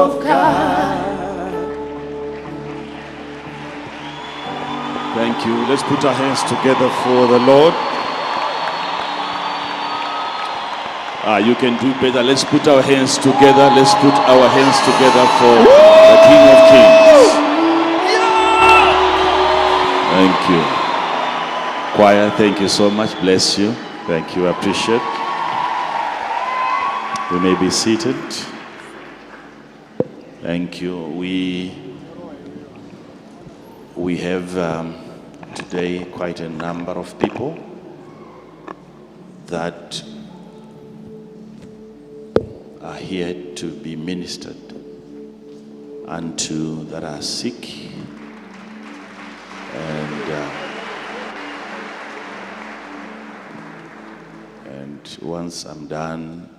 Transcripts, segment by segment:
of God. Thank you. Let's put our hands together for the Lord. You can do better. Let's put our hands together. Let's put our hands together for the King of Kings. Thank you. Choir, thank you so much. Bless you. Thank you. I appreciate. You may be seated. Thank you. We have today quite a number of people that are here to be ministered unto, that are sick, and once I'm done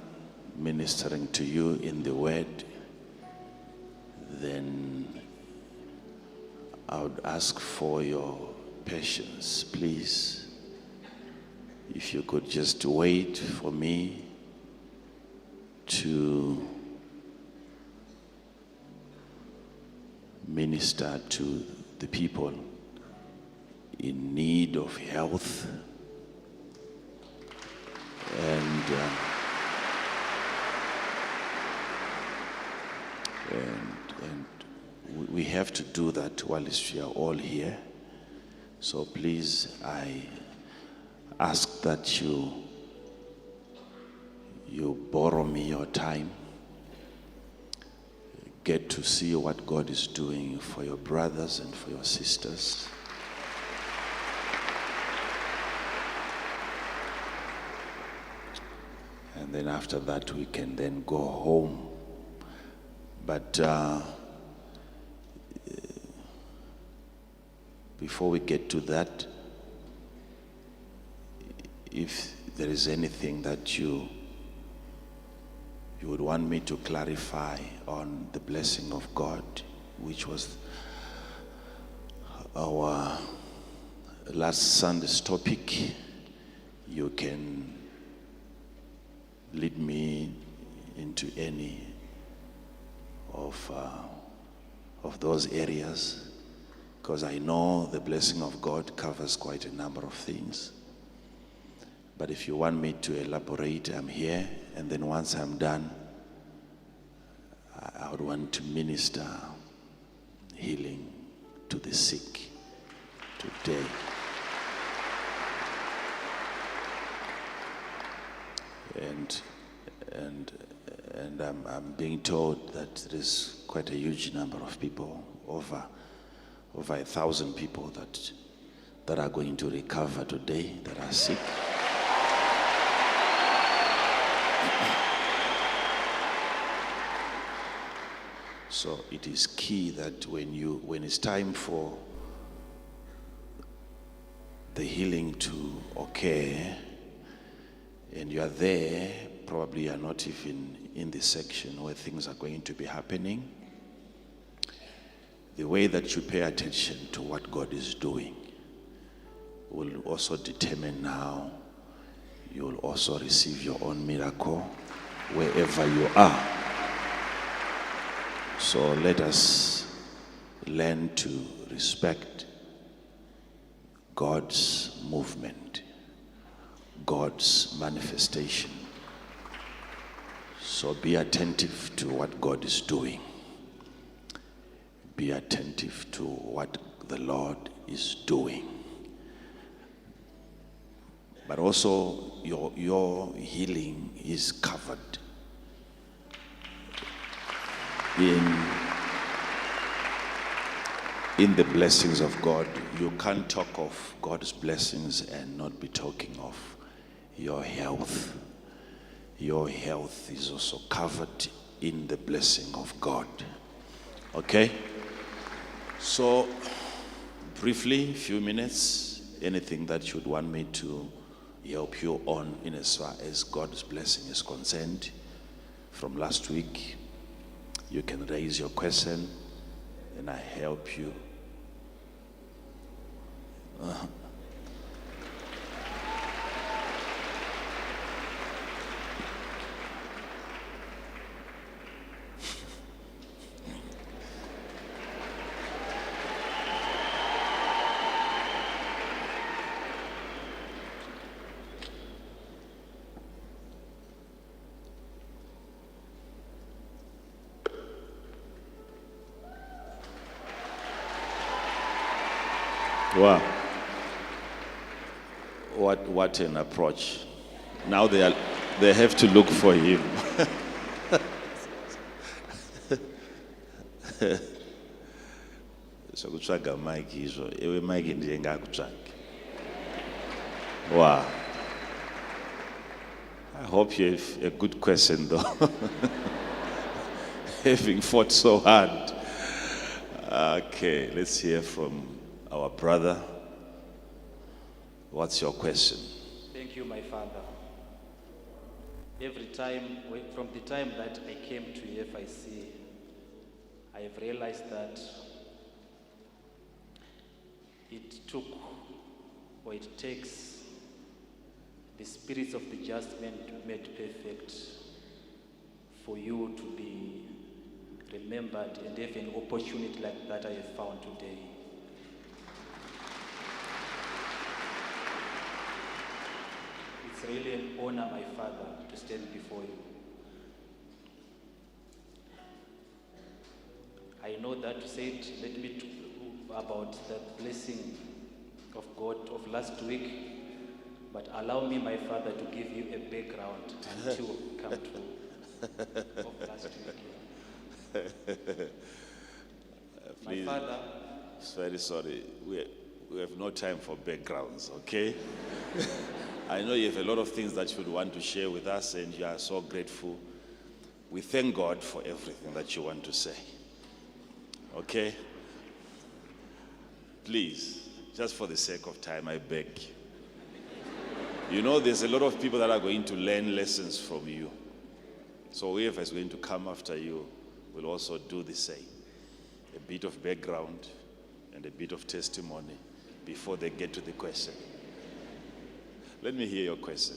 ministering to you in the word, then I would ask for your patience, please. If you could just wait for me to minister to the people in need of health and we have to do that while we are all here. So please, I ask that you borrow me your time, get to see what God is doing for your brothers and for your sisters. And then after that we can then go home. But before we get to that, if there is anything that you would want me to clarify on the blessing of God, which was our last Sunday's topic, you can lead me into any of those areas, because I know the blessing of God covers quite a number of things. But if you want me to elaborate, I'm here. And then once I'm done, I would want to minister healing to the sick today. And I'm being told that there is quite a huge number of people, over 1,000 people that are going to recover today, that are sick. So it is key that when it's time for the healing to occur, and you are there, probably you are not even in the section where things are going to be happening, the way that you pay attention to what God is doing will also determine how you will also receive your own miracle wherever you are. So let us learn to respect God's movement, God's manifestation. So be attentive to what God is doing. Be attentive to what the Lord is doing. But also your healing is covered in the blessings of God. You can't talk of God's blessings and not be talking of your health. Your health is also covered in the blessing of God. Okay? So, briefly, a few minutes, anything that you would want me to help you on in as far as God's blessing is concerned from last week, you can raise your question and I help you. Wow. What an approach. Now they have to look for him. Sokutsvaga Mike izvo. Ewe Mike ndiye ngakutsvage. Wow. I hope you have a good question though. Having fought so hard. Okay, let's hear from our brother. What's your question? Thank you, my father. Every time, from the time that I came to FIC, I have realized that it took, or it takes, the spirits of the just men made perfect for you to be remembered and have an opportunity like that I have found today. It's really an honor, my father, to stand before you. I know that you said, let me talk about the blessing of God of last week, but allow me, my father, to give you a background until we come to of last week. My father. Very sorry. We have no time for backgrounds, okay? I know you have a lot of things that you would want to share with us, and you are so grateful. We thank God for everything that you want to say. Okay? Please, just for the sake of time, I beg you. You know, there's a lot of people that are going to learn lessons from you. So whoever is going to come after you will also do the same. A bit of background and a bit of testimony before they get to the question. Let me hear your question.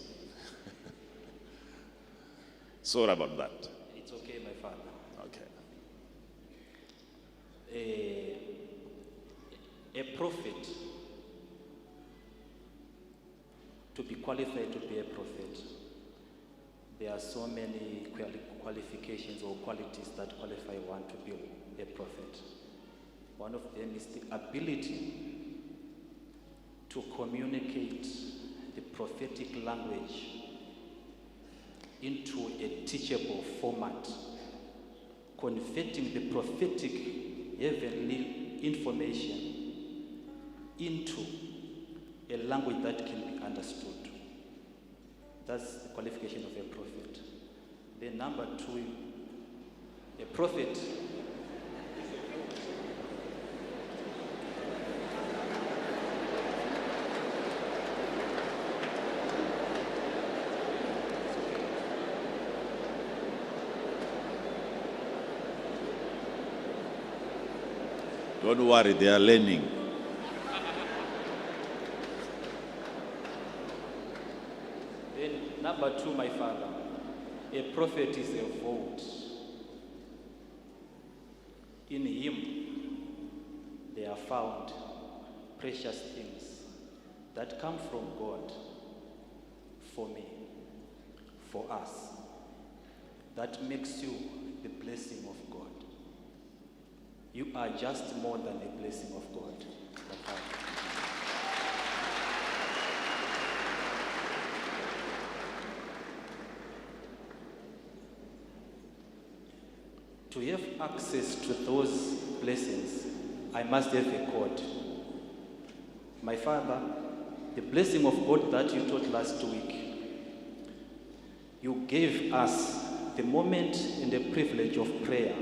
Sorry about that. It's okay, my father. Okay. A prophet, to be qualified to be a prophet, there are so many qualifications or qualities that qualify one to be a prophet. One of them is the ability to communicate the prophetic language into a teachable format, converting the prophetic heavenly information into a language that can be understood. That's the qualification of a prophet. Then number two, a prophet Don't worry, they are learning. Then number two, my father, a prophet is a vote. In him, there are found precious things that come from God for me, for us. That makes you the blessing of God. You are just more than a blessing of God. To have access to those blessings, I must have a code. My father, the blessing of God that you taught last week, you gave us the moment and the privilege of prayer.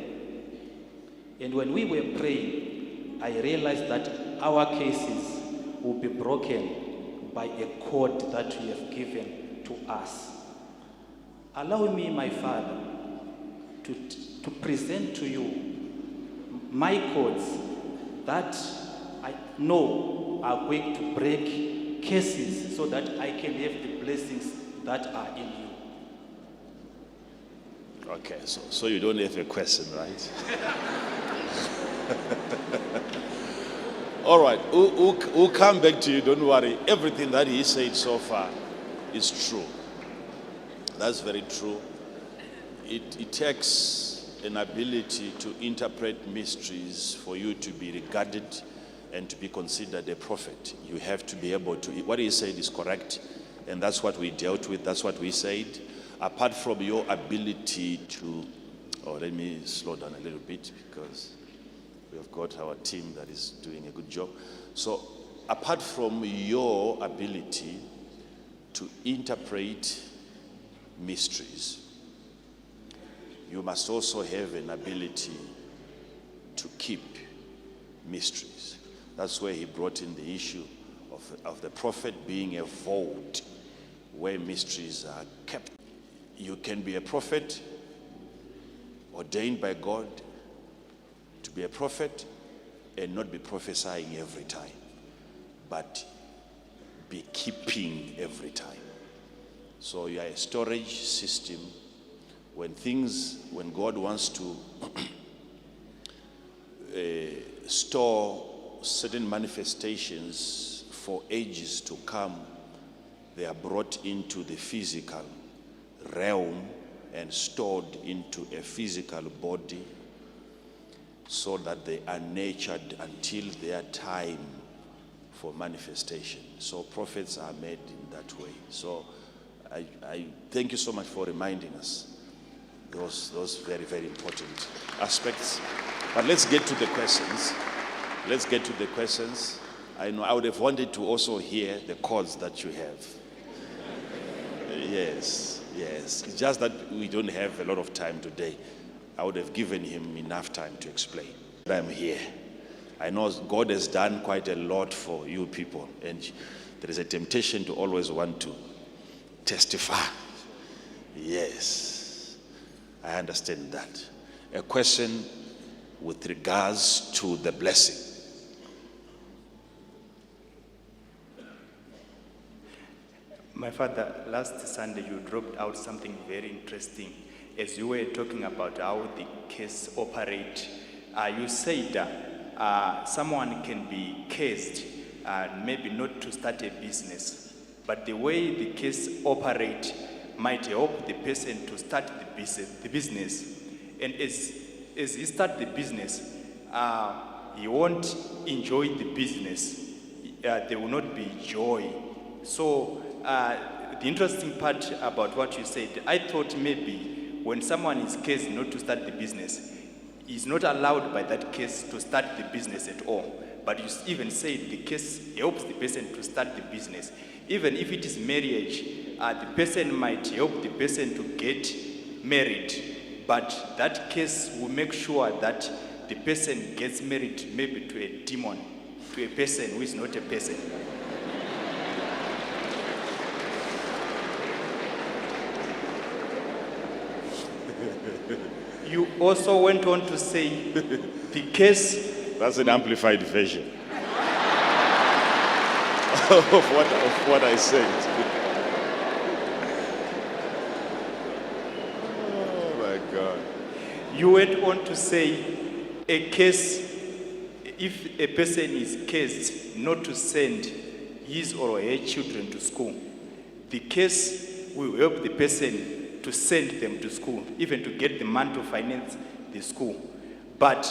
And when we were praying, I realized that our cases will be broken by a code that you have given to us. Allow me, my Father, to present to you my codes that I know are going to break cases so that I can have the blessings that are in you. Okay, so you don't have a question, right? All right, we'll come back to you, don't worry. Everything that he said so far is true. That's very true. It takes an ability to interpret mysteries for you to be regarded and to be considered a prophet, you have to be able to, what he said is correct, and that's what we dealt with, that's what we said. Apart from your ability to, let me slow down a little bit because we have got our team that is doing a good job. So, apart from your ability to interpret mysteries, you must also have an ability to keep mysteries. That's where he brought in the issue of the prophet being a vault where mysteries are kept. You can be a prophet ordained by God to be a prophet and not be prophesying every time, but be keeping every time. So you are a storage system. When God wants to store certain manifestations for ages to come, they are brought into the physical realm and stored into a physical body so that they are nurtured until their time for manifestation. So prophets are made in that way. So I thank you so much for reminding us those very, very important aspects. But let's get to the questions. I know I would have wanted to also hear the chords that you have. Yes. It's just that we don't have a lot of time today. I would have given him enough time to explain. I'm here. I know God has done quite a lot for you people, and there is a temptation to always want to testify. Yes, I understand that. A question with regards to the blessing. My father, last Sunday you dropped out something very interesting. As you were talking about how the case operate, you said someone can be cased, maybe not to start a business, but the way the case operate might help the person to start the business. And as he start the business, he won't enjoy the business. There will not be joy. So the interesting part about what you said, I thought maybe when someone is cased not to start the business, he's not allowed by that case to start the business at all. But you even said the case helps the person to start the business. Even if it is marriage, the person might help the person to get married. But that case will make sure that the person gets married maybe to a demon, to a person who is not a person. You also went on to say the case... That's an amplified version of what I said. Oh my God. You went on to say a case, if a person is cased not to send his or her children to school, the case will help the person to send them to school, even to get the money to finance the school. But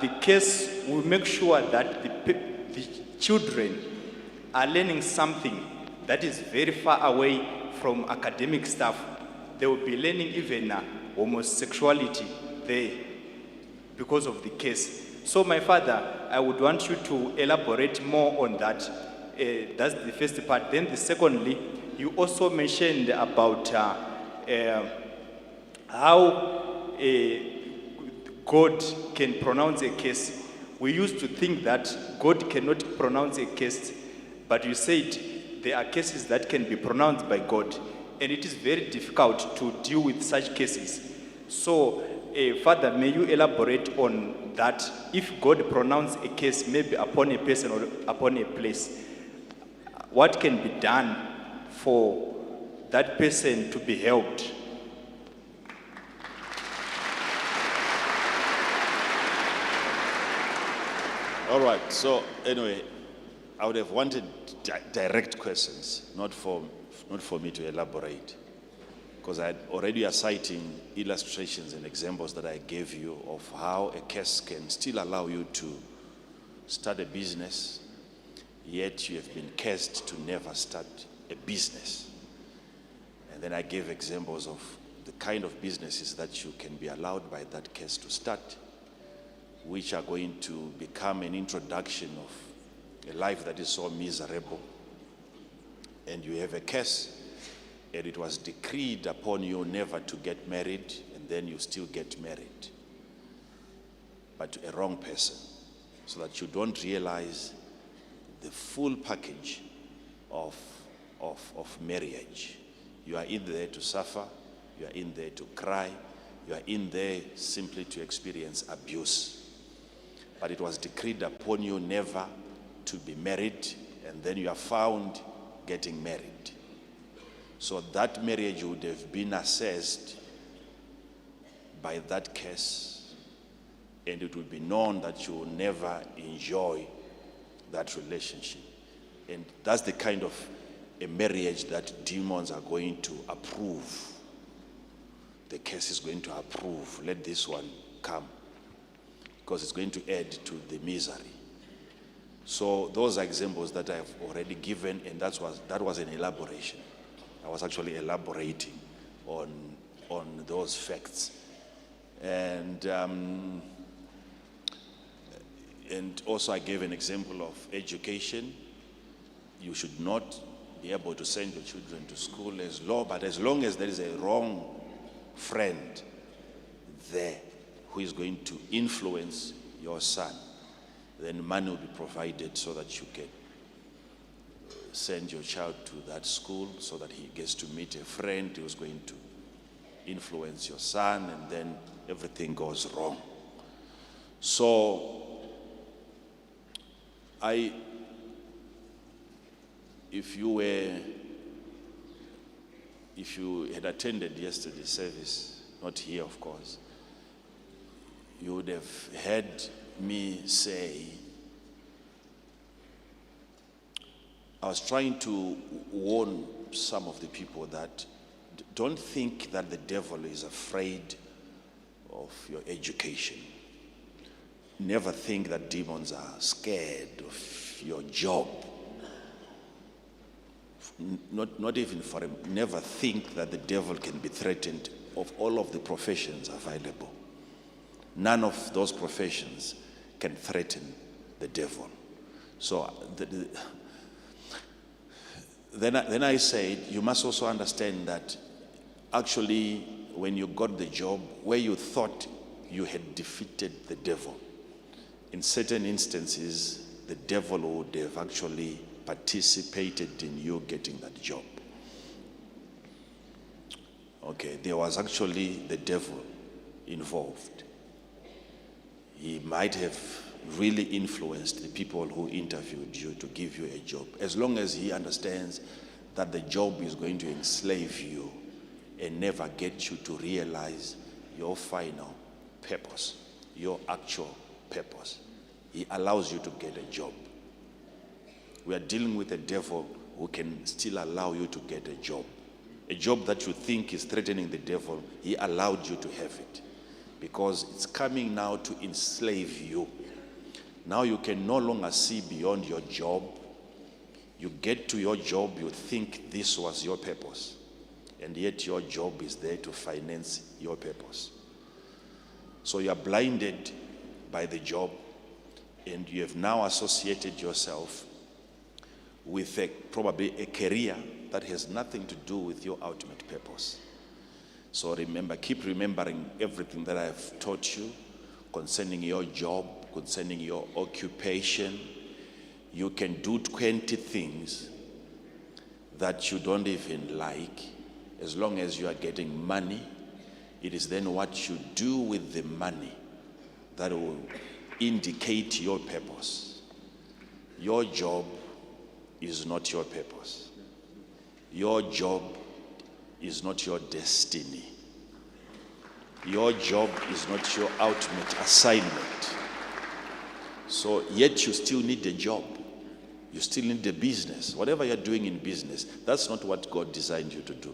the case will make sure that the children are learning something that is very far away from academic stuff. They will be learning even homosexuality there because of the case. So my father, I would want you to elaborate more on that. That's the first part. Then secondly, you also mentioned about how God can pronounce a case. We used to think that God cannot pronounce a case, but you said there are cases that can be pronounced by God, and it is very difficult to deal with such cases. So, Father, may you elaborate on that? If God pronounced a case, maybe upon a person or upon a place, what can be done for that person to be helped? All right, so anyway, I would have wanted direct questions, not for me to elaborate, because you are citing illustrations and examples that I gave you of how a case can still allow you to start a business, yet you have been cursed to never start a business. And then I gave examples of the kind of businesses that you can be allowed by that curse to start, which are going to become an introduction of a life that is so miserable. And you have a curse, and it was decreed upon you never to get married, and then you still get married, but to a wrong person, so that you don't realize the full package of marriage. You are in there to suffer, you are in there to cry, you are in there simply to experience abuse. But it was decreed upon you never to be married, and then you are found getting married. So that marriage would have been assessed by that curse, and it would be known that you will never enjoy that relationship. And that's the kind of a marriage that demons are going to approve. The curse is going to approve. Let this one come, because it's going to add to the misery. So those are examples that I've already given, and that was an elaboration. I was actually elaborating on those facts. And also I gave an example of education. You should not be able to send your children to school but as long as there is a wrong friend there who is going to influence your son, then money will be provided so that you can send your child to that school, so that he gets to meet a friend who is going to influence your son, and then everything goes wrong. So if you had attended yesterday's service, not here of course, you would have heard me say, I was trying to warn some of the people that don't think that the devil is afraid of your education. Never think that demons are scared of your job. Not even for him. Never think that the devil can be threatened of all of the professions available. None of those professions can threaten the devil. So then I said, you must also understand that actually when you got the job, where you thought you had defeated the devil, in certain instances, the devil would have actually participated in you getting that job. Okay, there was actually the devil involved. He might have really influenced the people who interviewed you to give you a job, as long as he understands that the job is going to enslave you and never get you to realize your final purpose, your actual purpose. He allows you to get a job. We are dealing with a devil who can still allow you to get a job. A job that you think is threatening the devil, he allowed you to have it, because it's coming now to enslave you. Now you can no longer see beyond your job. You get to your job, you think this was your purpose, and yet your job is there to finance your purpose. So you are blinded by the job, and you have now associated yourself with probably a career that has nothing to do with your ultimate purpose. So remember, keep remembering everything that I have taught you concerning your job, concerning your occupation. You can do 20 things that you don't even like, as long as you are getting money. It is then what you do with the money that will indicate your purpose. Your job is not your purpose. Your job is not your destiny. Your job is not your ultimate assignment. So yet you still need a job. You still need a business. Whatever you're doing in business, that's not what God designed you to do.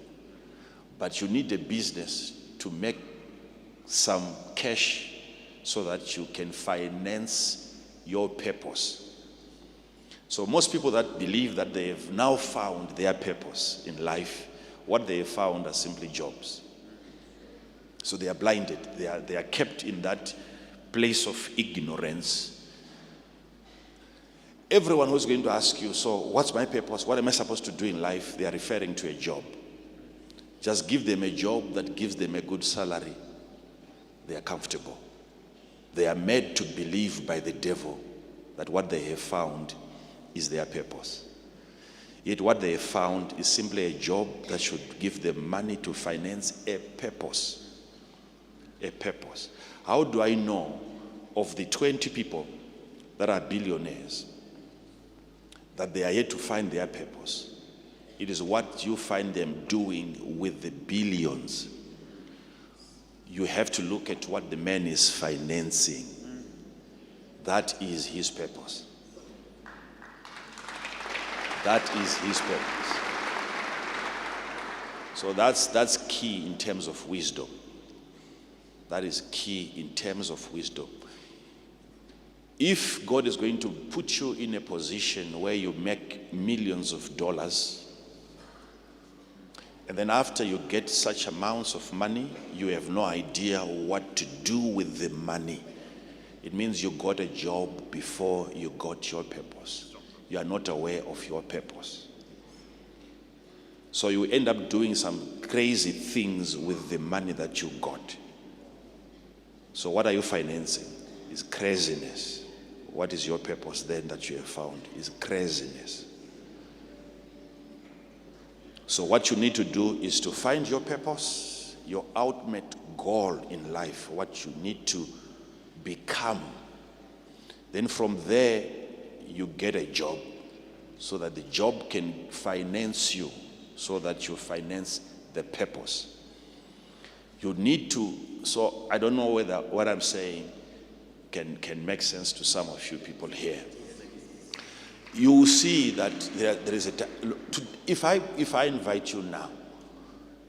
But you need a business to make some cash so that you can finance your purpose. So most people that believe that they have now found their purpose in life, what they have found are simply jobs. So they are blinded. They are kept in that place of ignorance. Everyone who's going to ask you, so what's my purpose? What am I supposed to do in life? They are referring to a job. Just give them a job that gives them a good salary. They are comfortable. They are made to believe by the devil that what they have found is their purpose. Yet what they have found is simply a job that should give them money to finance a purpose. A purpose. How do I know of the 20 people that are billionaires that they are yet to find their purpose? It is what you find them doing with the billions. You have to look at what the man is financing. That is his purpose. That is his purpose. So that's key in terms of wisdom. That is key in terms of wisdom. If God is going to put you in a position where you make millions of dollars, and then after you get such amounts of money, you have no idea what to do with the money, it means you got a job before you got your purpose. You are not aware of your purpose. So you end up doing some crazy things with the money that you got. So what are you financing? It's craziness. What is your purpose then that you have found? Is craziness. So what you need to do is to find your purpose, your ultimate goal in life, what you need to become. Then from there, you get a job so that the job can finance you, so that you finance the purpose. You need to, so I don't know whether what I'm saying can make sense to some of you people here. You will see that there is if I invite you now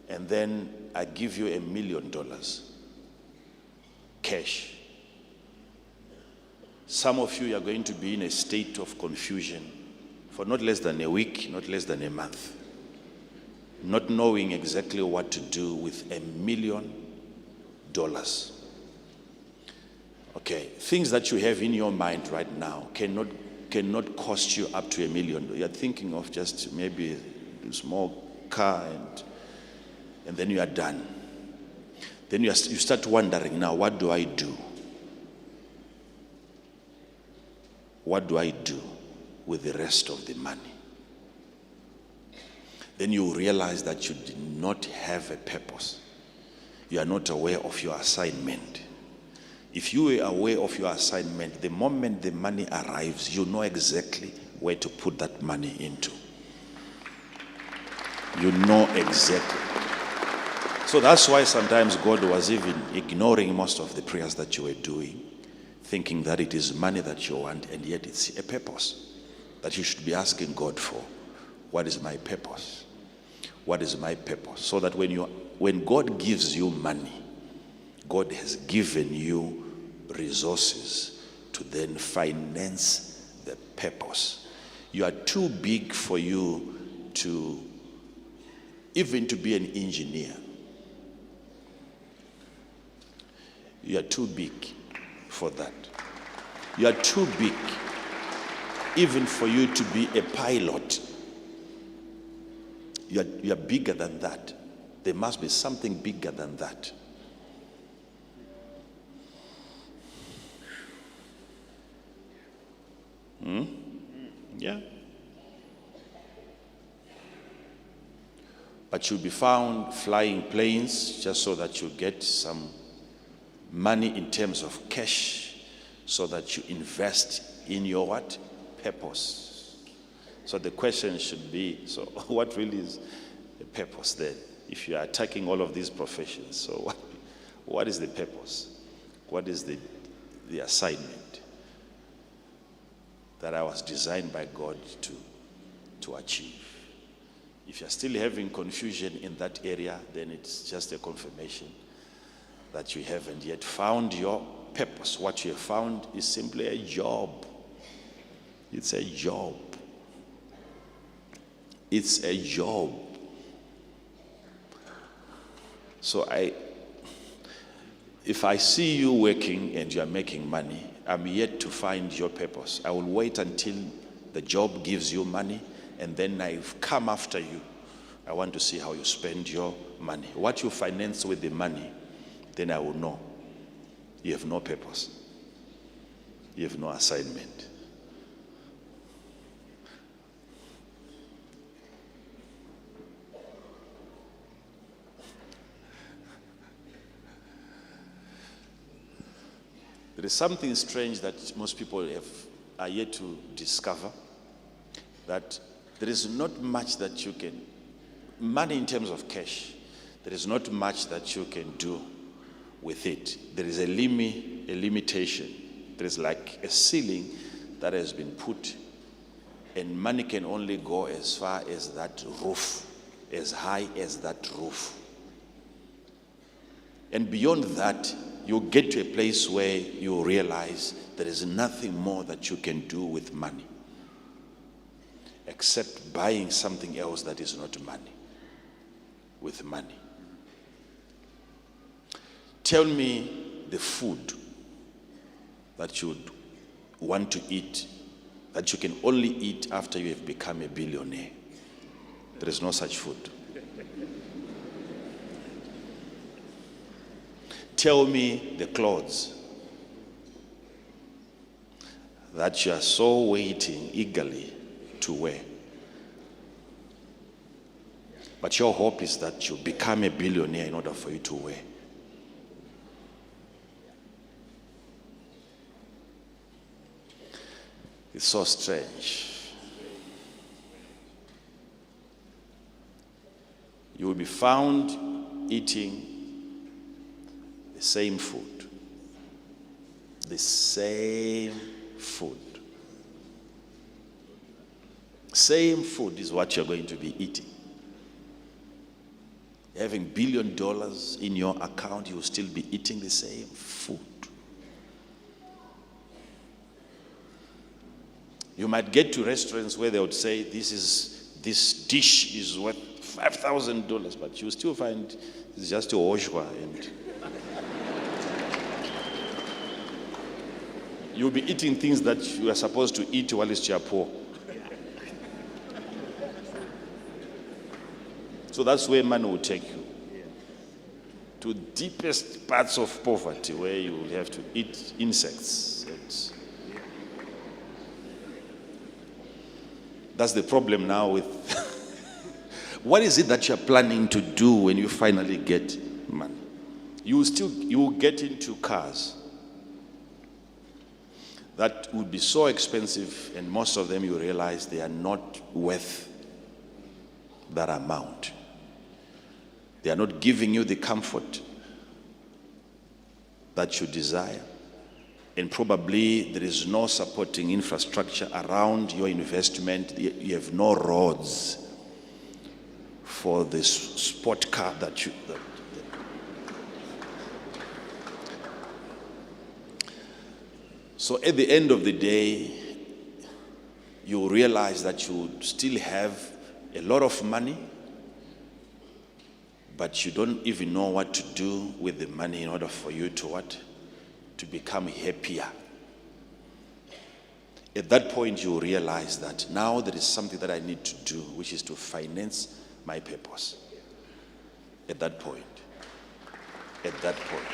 and then I give you $1 million cash, some of you are going to be in a state of confusion for not less than a week, not less than a month, not knowing exactly what to do with $1 million. Okay, things that you have in your mind right now cannot cost you up to $1 million. You're thinking of just maybe a small car and then you are done. Then you start wondering, now what do I do? What do I do with the rest of the money? Then you realize that you did not have a purpose. You are not aware of your assignment. If you were aware of your assignment, the moment the money arrives, you know exactly where to put that money into. You know exactly. So that's why sometimes God was even ignoring most of the prayers that you were doing, thinking that it is money that you want, and yet it's a purpose that you should be asking God for. What is my purpose? What is my purpose? So that when God gives you money, God has given you resources to then finance the purpose. You are too big for you to even to be an engineer. You are too big for that. You are too big even for you to be a pilot. You are bigger than that. There must be something bigger than that. Yeah. But you'll be found flying planes just so that you get some money in terms of cash, so that you invest in your what? Purpose. So the question should be, so what really is the purpose then? If you are attacking all of these professions, so what is the purpose? What is the assignment that I was designed by God to achieve? If you're still having confusion in that area, then it's just a confirmation that you haven't yet found your purpose. What you have found is simply a job. It's a job. It's a job. So if I see you working and you are making money, I'm yet to find your purpose. I will wait until the job gives you money, and then I've come after you. I want to see how you spend your money. What you finance with the money, then I will know you have no purpose. You have no assignment. There is something strange that most people are yet to discover, that there is not much that you can, money in terms of cash, there is not much that you can do with it. There is a limitation. There is like a ceiling that has been put, and money can only go as far as that roof, as high as that roof. And beyond that, you get to a place where you realize there is nothing more that you can do with money except buying something else that is not money with money. Tell me the food that you would want to eat, that you can only eat after you have become a billionaire. There is no such food. Tell me the clothes that you are so waiting eagerly to wear. But your hope is that you become a billionaire in order for you to wear. It's so strange. You will be found eating the same food. The same food. Same food is what you're going to be eating. Having $1 billion in your account, you will still be eating the same food. You might get to restaurants where they would say this dish is worth $5,000, but you still find it's just a oshwa, and you'll be eating things that you are supposed to eat while you are poor. So that's where money will take you. To deepest parts of poverty, where you will have to eat insects. That's the problem now with what is it that you're planning to do when you finally get money? You will get into cars that would be so expensive, and most of them you realize they are not worth that amount. They are not giving you the comfort that you desire. And probably there is no supporting infrastructure around your investment. You have no roads for this sport car that you... So at the end of the day, you realize that you still have a lot of money, but you don't even know what to do with the money in order for you to what? To become happier. At that point, you realize that now there is something that I need to do, which is to finance my purpose. At that point. At that point.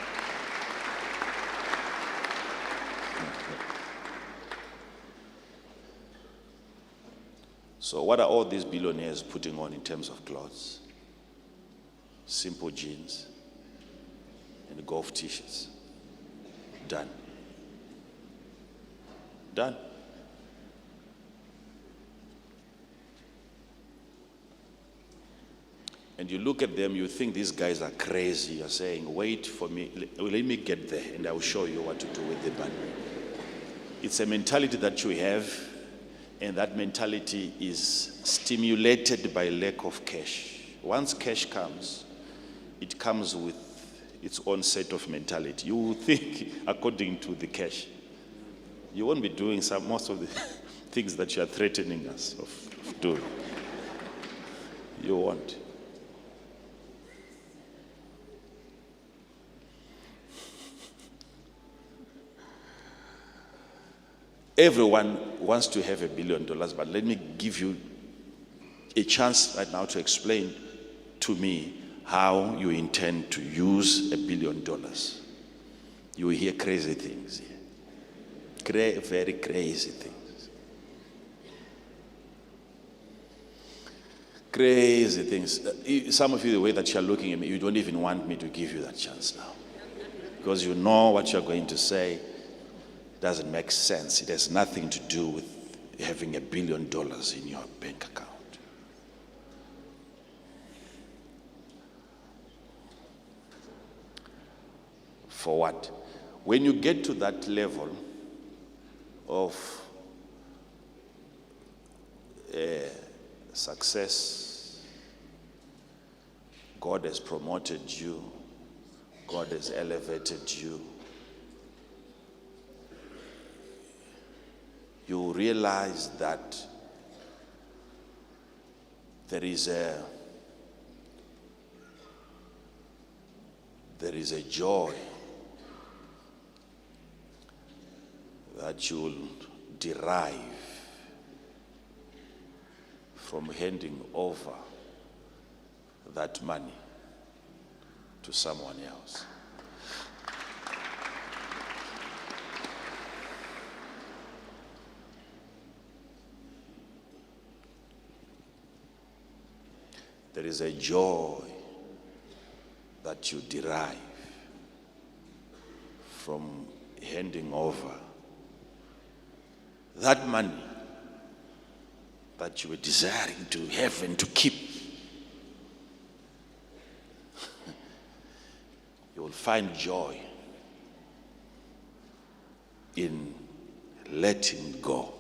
So what are all these billionaires putting on in terms of clothes? Simple jeans and golf t-shirts. Done. Done. And you look at them, you think these guys are crazy. You're saying, wait for me, let me get there and I will show you what to do with the money. It's a mentality that you have, and that mentality is stimulated by lack of cash. Once cash comes, it comes with its own set of mentality. You will think according to the cash. You won't be doing most of the things that you are threatening us of doing. You won't. Everyone wants to have $1 billion, but let me give you a chance right now to explain to me how you intend to use $1 billion. You will hear crazy things here. Very crazy things. Crazy things. Some of you, the way that you're looking at me, you don't even want me to give you that chance now. Because you know what you're going to say doesn't make sense. It has nothing to do with having $1 billion in your bank account. For what? When you get to that level of success, God has promoted you, God has elevated you, you realize that there is a joy that you will derive from handing over that money to someone else. There is a joy that you derive from handing over that money that you were desiring to have and to keep. You will find joy in letting go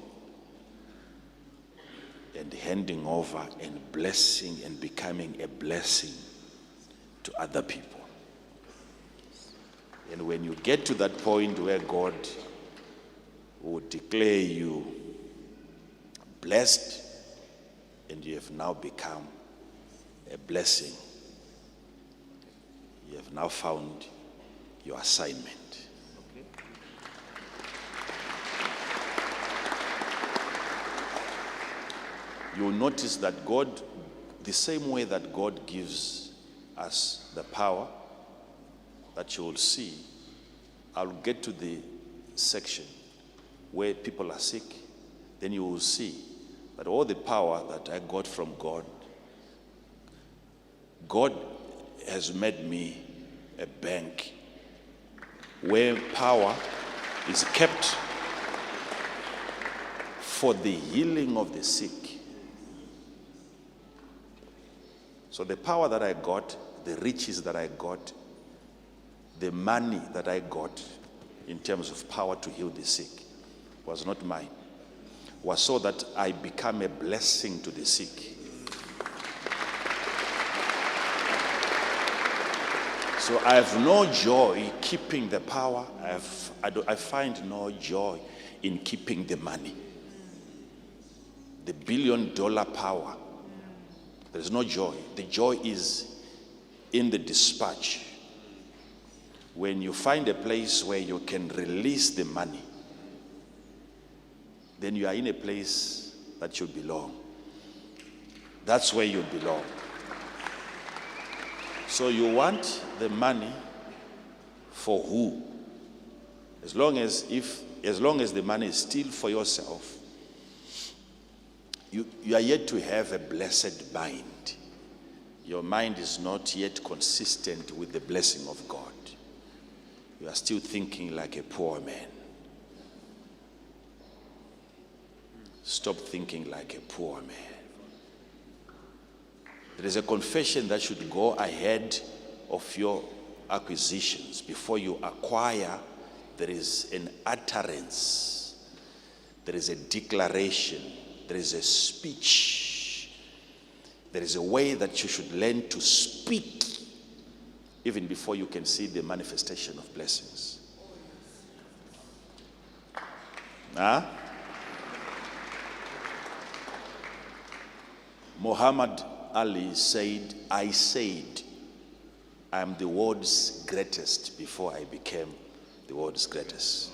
and handing over and blessing and becoming a blessing to other people. And when you get to that point where God will declare you blessed and you have now become a blessing, you have now found your assignment. You will notice that God, the same way that God gives us the power that you will see, I'll get to the section where people are sick, then you will see that all the power that I got from God, God has made me a bank where power is kept for the healing of the sick. So the power that I got, the riches that I got, the money that I got in terms of power to heal the sick was not mine. Was so that I become a blessing to the sick. So I have no joy keeping the power. I find no joy in keeping the money. The $1 billion power. There's no joy. The joy is in the dispatch. When you find a place where you can release the money, then you are in a place that you belong. That's where you belong. So you want the money for who? As long as the money is still for yourself, you are yet to have a blessed mind. Your mind is not yet consistent with the blessing of God. You are still thinking like a poor man. Stop thinking like a poor man. There is a confession that should go ahead of your acquisitions. Before you acquire, there is an utterance. There is a declaration. There is a speech. There is a way that you should learn to speak even before you can see the manifestation of blessings. Huh? Muhammad Ali said, I said, I am the world's greatest before I became the world's greatest.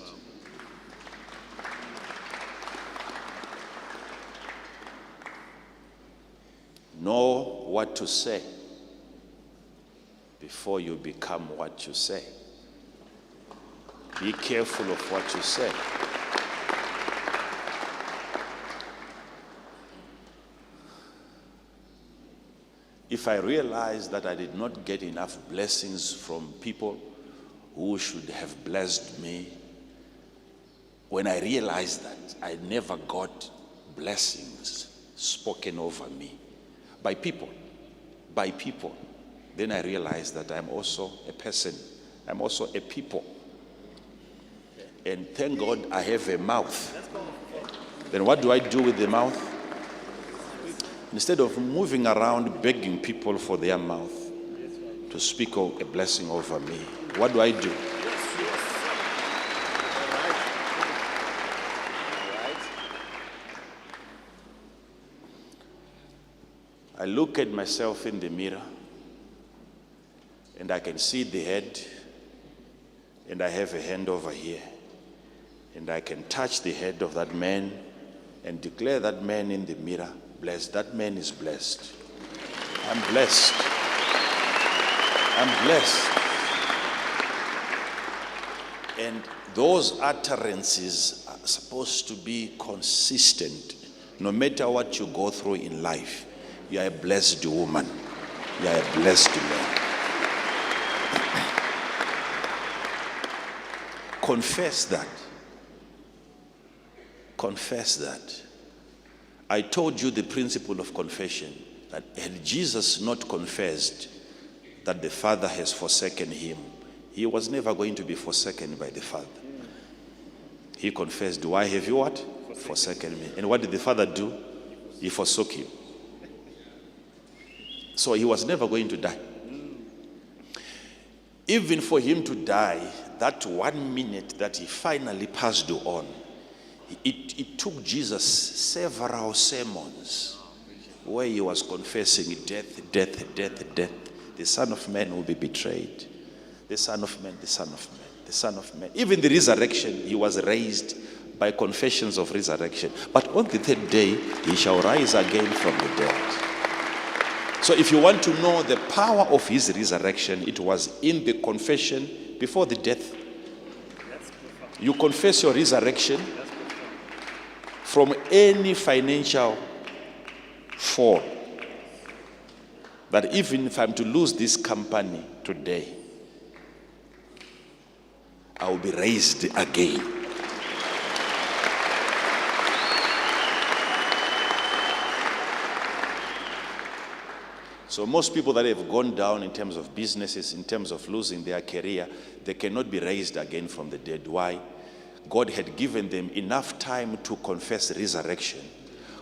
Know what to say before you become what you say. Be careful of what you say. If I realize that I did not get enough blessings from people who should have blessed me, when I realized that I never got blessings spoken over me by people, then I realized that I'm also a person. I'm also a people. And thank God I have a mouth. Then what do I do with the mouth? Instead of moving around begging people for their mouth to speak a blessing over me, what do I do? I look at myself in the mirror and I can see the head, and I have a hand over here, and I can touch the head of that man and declare that man in the mirror blessed. That man is blessed. I'm blessed. I'm blessed. And those utterances are supposed to be consistent. No matter what you go through in life, you are a blessed woman. You are a blessed man. Confess that. Confess that. I told you the principle of confession, that had Jesus not confessed that the Father has forsaken him, he was never going to be forsaken by the Father. He confessed, why have you what? Forsaken me. And what did the Father do? He forsook him. So he was never going to die. Even for him to die, that 1 minute that he finally passed on, it took Jesus several sermons where he was confessing death, death, death, death. The Son of Man will be betrayed. The Son of Man, the Son of Man, the Son of Man. Even the resurrection, he was raised by confessions of resurrection. But on the third day, he shall rise again from the dead. So if you want to know the power of his resurrection, it was in the confession before the death. You confess your resurrection from any financial fall. That even if I'm to lose this company today, I will be raised again. So most people that have gone down in terms of businesses, in terms of losing their career, they cannot be raised again from the dead. Why? God had given them enough time to confess resurrection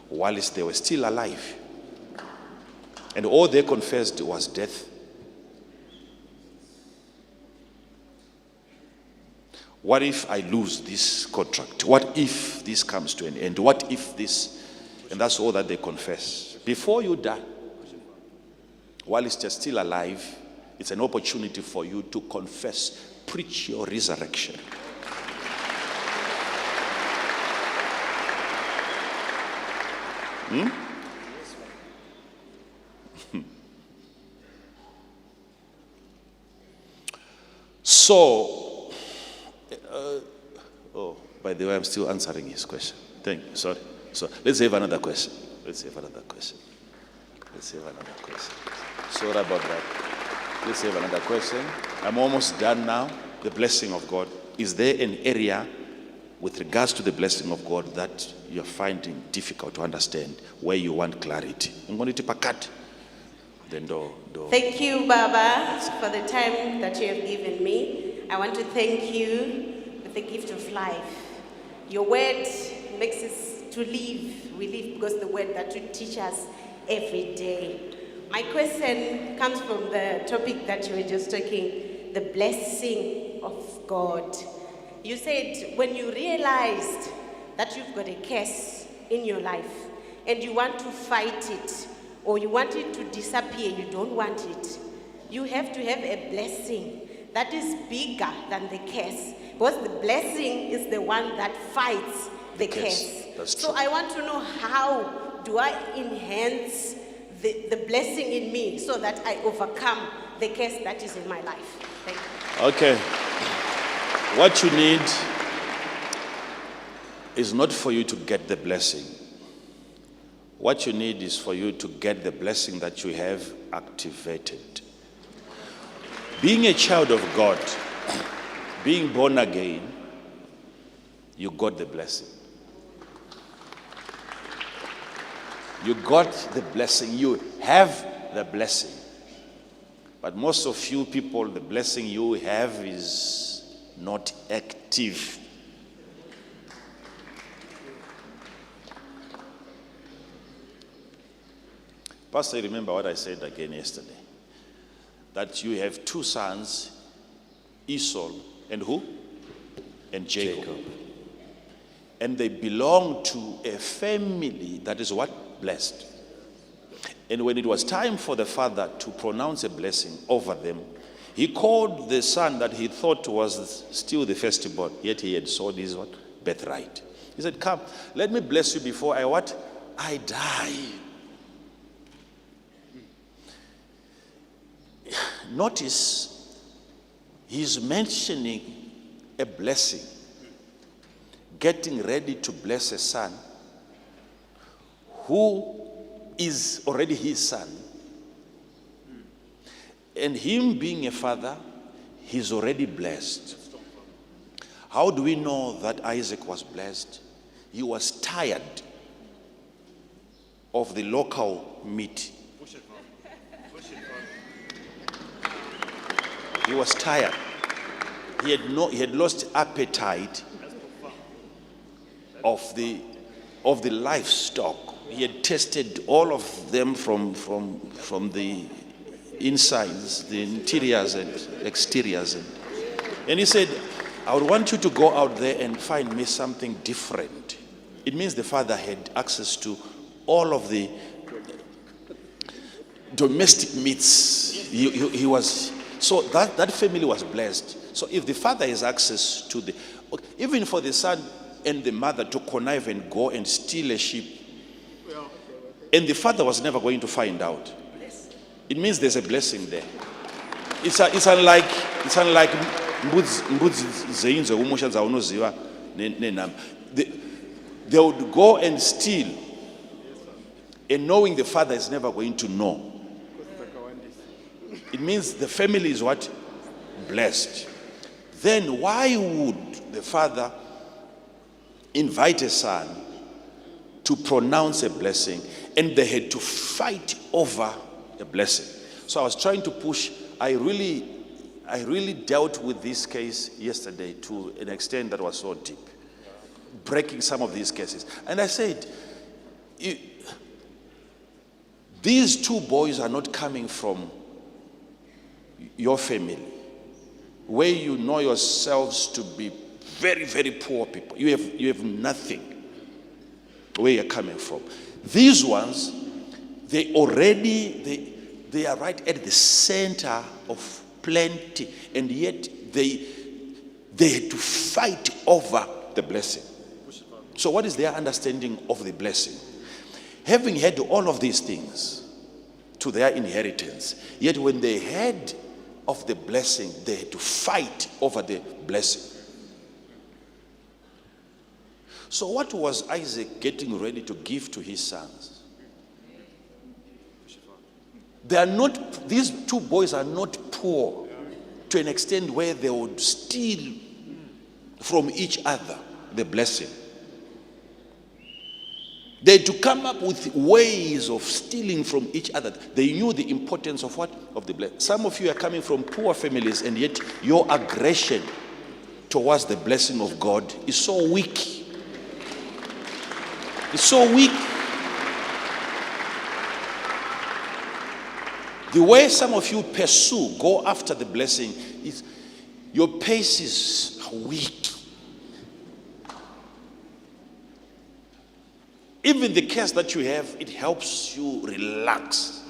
whilst they were still alive. And all they confessed was death. What if I lose this contract? What if this comes to an end? What if this? And that's all that they confess. Before you die, while you're still alive, it's an opportunity for you to confess, preach your resurrection. So, by the way, I'm still answering his question. Thank you. Sorry. So let's have another question. Sorry about that. Let's have another question. I'm almost done now. The blessing of God. Is there an area with regards to the blessing of God that you're finding difficult to understand, where you want clarity? Thank you, Baba, for the time that you have given me. I want to thank you for the gift of life. Your word makes us to live. We live because the word that you teach us every day. My question comes from the topic that you were just talking, the blessing of God. You said when you realized that you've got a curse in your life and you want to fight it or you want it to disappear, you don't want it, you have to have a blessing that is bigger than the curse, because the blessing is the one that fights the curse. That's so true. I want to know, how do I enhance the blessing in me so that I overcome the curse that is in my life? Thank you. Okay. What you need is not for you to get the blessing. What you need is for you to get the blessing that you have activated. Being a child of God, being born again, you got the blessing. You got the blessing. You have the blessing. But most of you people, the blessing you have is not active. Pastor, remember what I said again yesterday? That you have two sons, Esau and who? And Jacob. And they belong to a family that is what? Blessed. And when it was time for the father to pronounce a blessing over them, he called the son that he thought was still the firstborn, yet he had sold his what? Birthright. He said, come, let me bless you before I what? I die. Notice, he's mentioning a blessing, getting ready to bless a son who is already his son. And him being a father, he's already blessed. How do we know that Isaac was blessed? He was tired of the local meat. He was tired. He had lost appetite of the livestock. He had tested all of them from the insides, the interiors and exteriors. And he said, I would want you to go out there and find me something different. It means the father had access to all of the domestic meats. He was, so that family was blessed. So if the father has access to even for the son and the mother to connive and go and steal a sheep, and the father was never going to find out, it means there's a blessing there. It's unlike they would go and steal, and knowing the father is never going to know. It means the family is what? Blessed. Then why would the father invite a son to pronounce a blessing, and they had to fight over a blessing? So I was trying to push. I really dealt with this case yesterday to an extent that was so deep, breaking some of these cases. And I said, these two boys are not coming from your family, where you know yourselves to be very, very poor people. You have nothing where you're coming from. These ones, they are right at the center of plenty, and yet they had to fight over the blessing. So what is their understanding of the blessing? Having had all of these things to their inheritance, yet when they had of the blessing, they had to fight over the blessing. So what was Isaac getting ready to give to his sons? These two boys are not poor to an extent where they would steal from each other the blessing. They had to come up with ways of stealing from each other. They knew the importance of what? Of the blessing. Some of you are coming from poor families, and yet your aggression towards the blessing of God is so weak. It's so weak. The way some of you pursue, go after the blessing, is your pace is weak. Even the curse that you have, it helps you relax.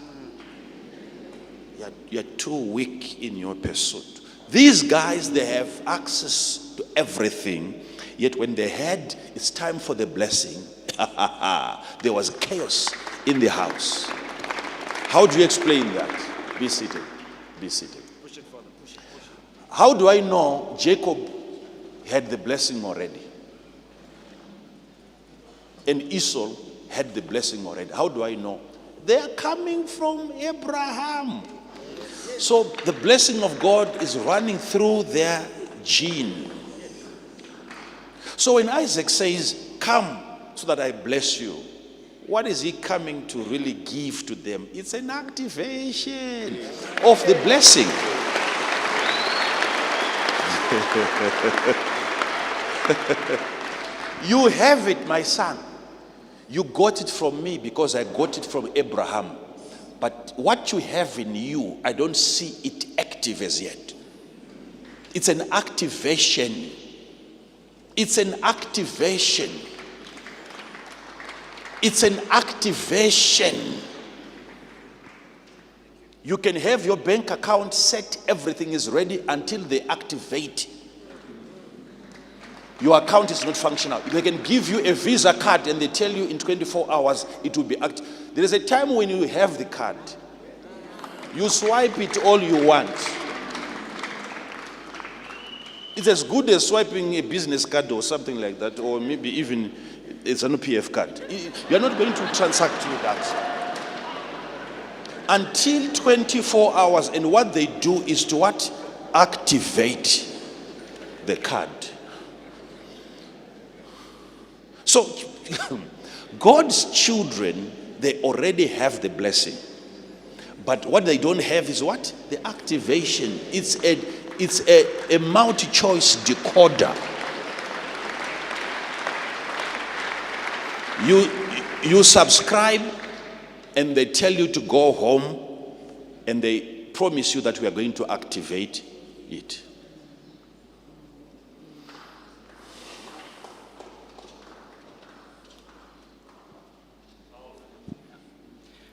You're too weak in your pursuit. These guys, they have access to everything, yet when they had, it's time for the blessing, there was chaos in the house. How do you explain that? Be seated. Be seated. Push it further. Push it. How do I know Jacob had the blessing already? And Esau had the blessing already. How do I know? They are coming from Abraham. So the blessing of God is running through their gene. So when Isaac says, come so that I bless you, what is he coming to really give to them? It's an activation of the blessing. You have it, my son. You got it from me because I got it from Abraham. But what you have in you, I don't see it active as yet. It's an activation. It's an activation. It's an activation. You can have your bank account set, everything is ready until they activate. Your account is not functional. They can give you a Visa card and they tell you in 24 hours it will be active. There is a time when you have the card. You swipe it all you want. It's as good as swiping a business card or something like that, or maybe even it's an OPF card. You're not going to transact with that. Until 24 hours, and what they do is to what? Activate the card. So, God's children, they already have the blessing. But what they don't have is what? The activation. It's a multi-choice decoder. You subscribe and they tell you to go home and they promise you that we are going to activate it.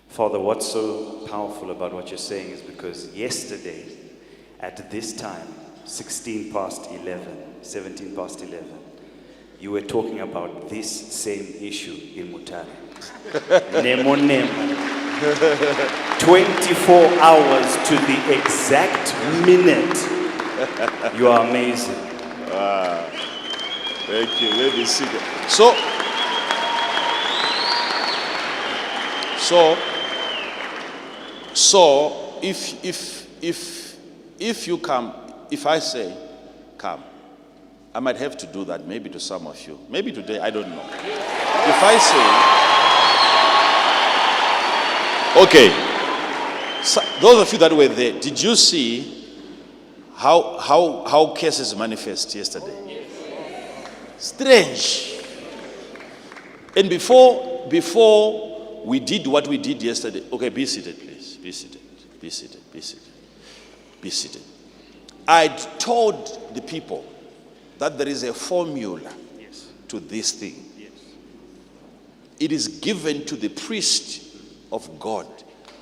Father, what's so powerful about what you're saying is because yesterday, at this time, 17 past 11, you were talking about this same issue in Mutare. Nemo. 24 hours to the exact minute. You are amazing. Thank you. Let me see that. So if you come, if I say come, I might have to do that maybe to some of you. Maybe today, I don't know. If I say, okay, so those of you that were there, did you see how cases manifest yesterday? Strange. And before we did what we did yesterday, okay, be seated, please. Be seated. I told the people that there is a formula to this thing. It is given to the priest of God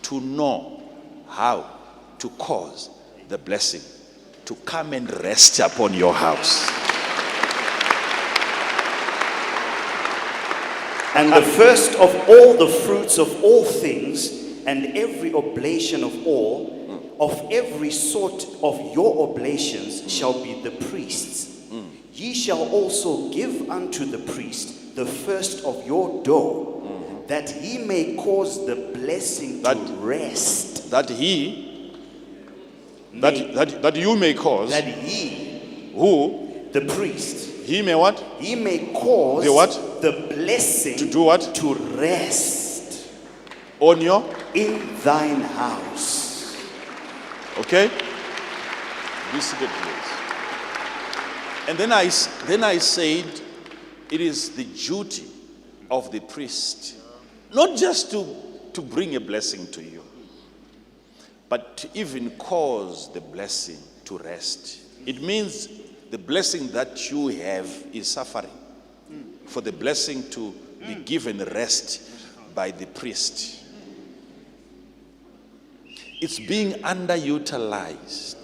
to know how to cause the blessing to come and rest upon your house. And the first of all the fruits of all things, and every oblation of all, of every sort of your oblations shall be the priest's. Ye shall also give unto the priest the first of your dough, that he may cause the blessing to rest. That you may cause. That he, who? The priest. He may what? He may cause the what? The blessing to do what? To rest on your? In thine house. Okay? Be seated, please. And then I said, it is the duty of the priest, not just to bring a blessing to you, but to even cause the blessing to rest. It means the blessing that you have is suffering for the blessing to be given rest by the priest. It's being underutilized.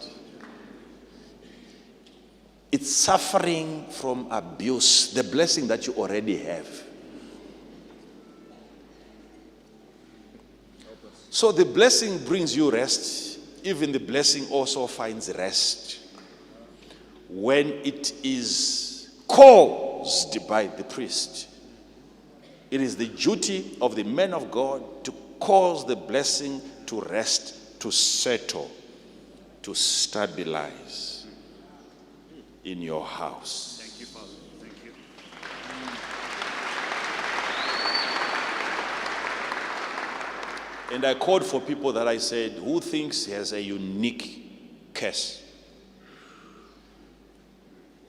It's suffering from abuse, the blessing that you already have. So the blessing brings you rest. Even the blessing also finds rest when it is caused by the priest. It is the duty of the man of God to cause the blessing to rest, to settle, to stabilize in your house. Thank you, Father. Thank you. And I called for people that I said, who thinks he has a unique curse?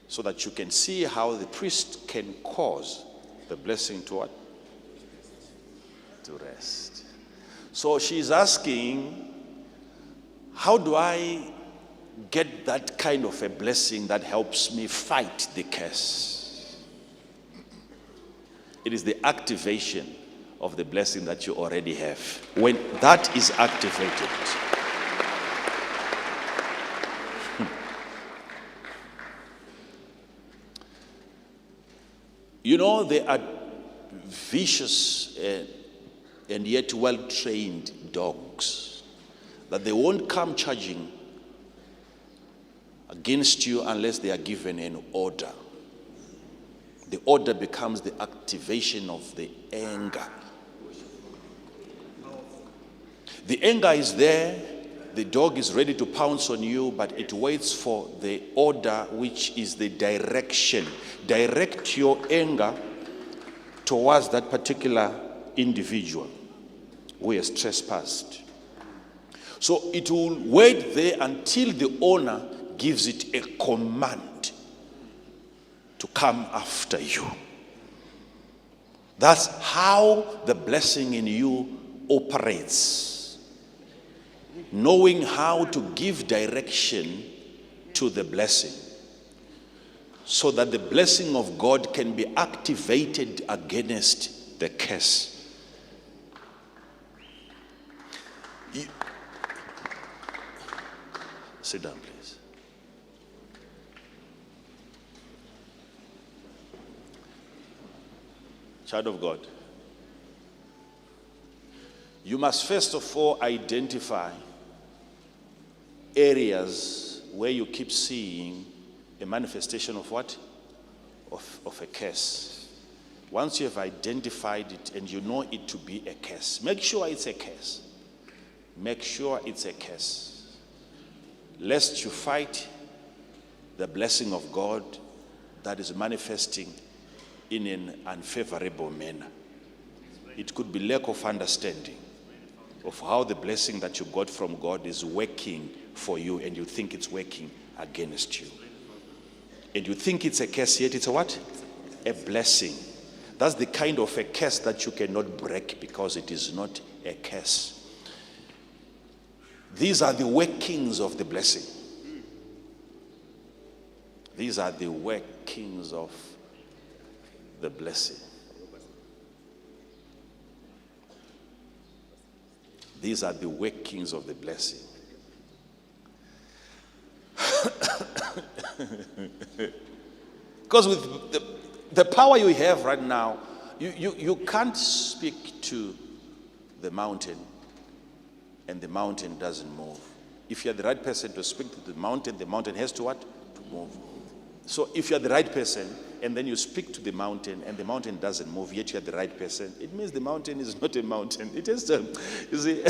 So that you can see how the priest can cause the blessing to what? To rest. So she's asking, how do I get that kind of a blessing that helps me fight the curse? It is the activation of the blessing that you already have. When that is activated, you know, there are vicious and yet well-trained dogs that they won't come charging against you unless they are given an order. The order becomes the activation of the anger. The anger is there, the dog is ready to pounce on you, but it waits for the order, which is the direction. Direct your anger towards that particular individual who has trespassed. So it will wait there until the owner gives it a command to come after you. That's how the blessing in you operates. Knowing how to give direction to the blessing so that the blessing of God can be activated against the curse. Sit down, please. Child of God, you must first of all identify areas where you keep seeing a manifestation of what? Of a curse. Once you have identified it and you know it to be a curse, make sure it's a curse. Make sure it's a curse. Lest you fight the blessing of God that is manifesting in an unfavorable manner. It could be lack of understanding of how the blessing that you got from God is working for you, and you think it's working against you. And you think it's a curse, yet it's a what? A blessing. That's the kind of a curse that you cannot break because it is not a curse. These are the workings of the blessing. These are the workings of the blessing. These are the workings of the blessing. Because with the power you have right now, you can't speak to the mountain and the mountain doesn't move. If you're the right person to speak to the mountain has to what? To move. So if you're the right person and then you speak to the mountain and the mountain doesn't move, yet you're the right person, it means the mountain is not a mountain. It is a, you see.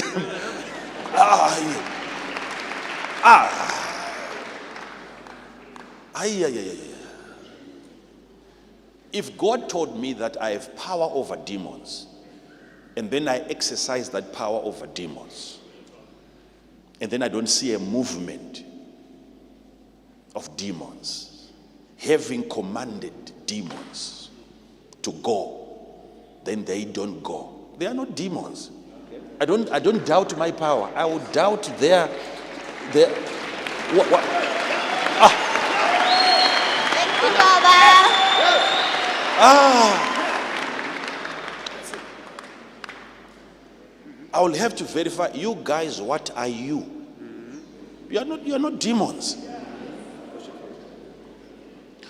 If God told me that I have power over demons, and then I exercise that power over demons, and then I don't see a movement of demons, having commanded demons to go, then they don't go. They are not demons. I don't doubt my power. I would doubt their what? Thank you, Baba. I will have to verify. You guys, what are you? You are not demons.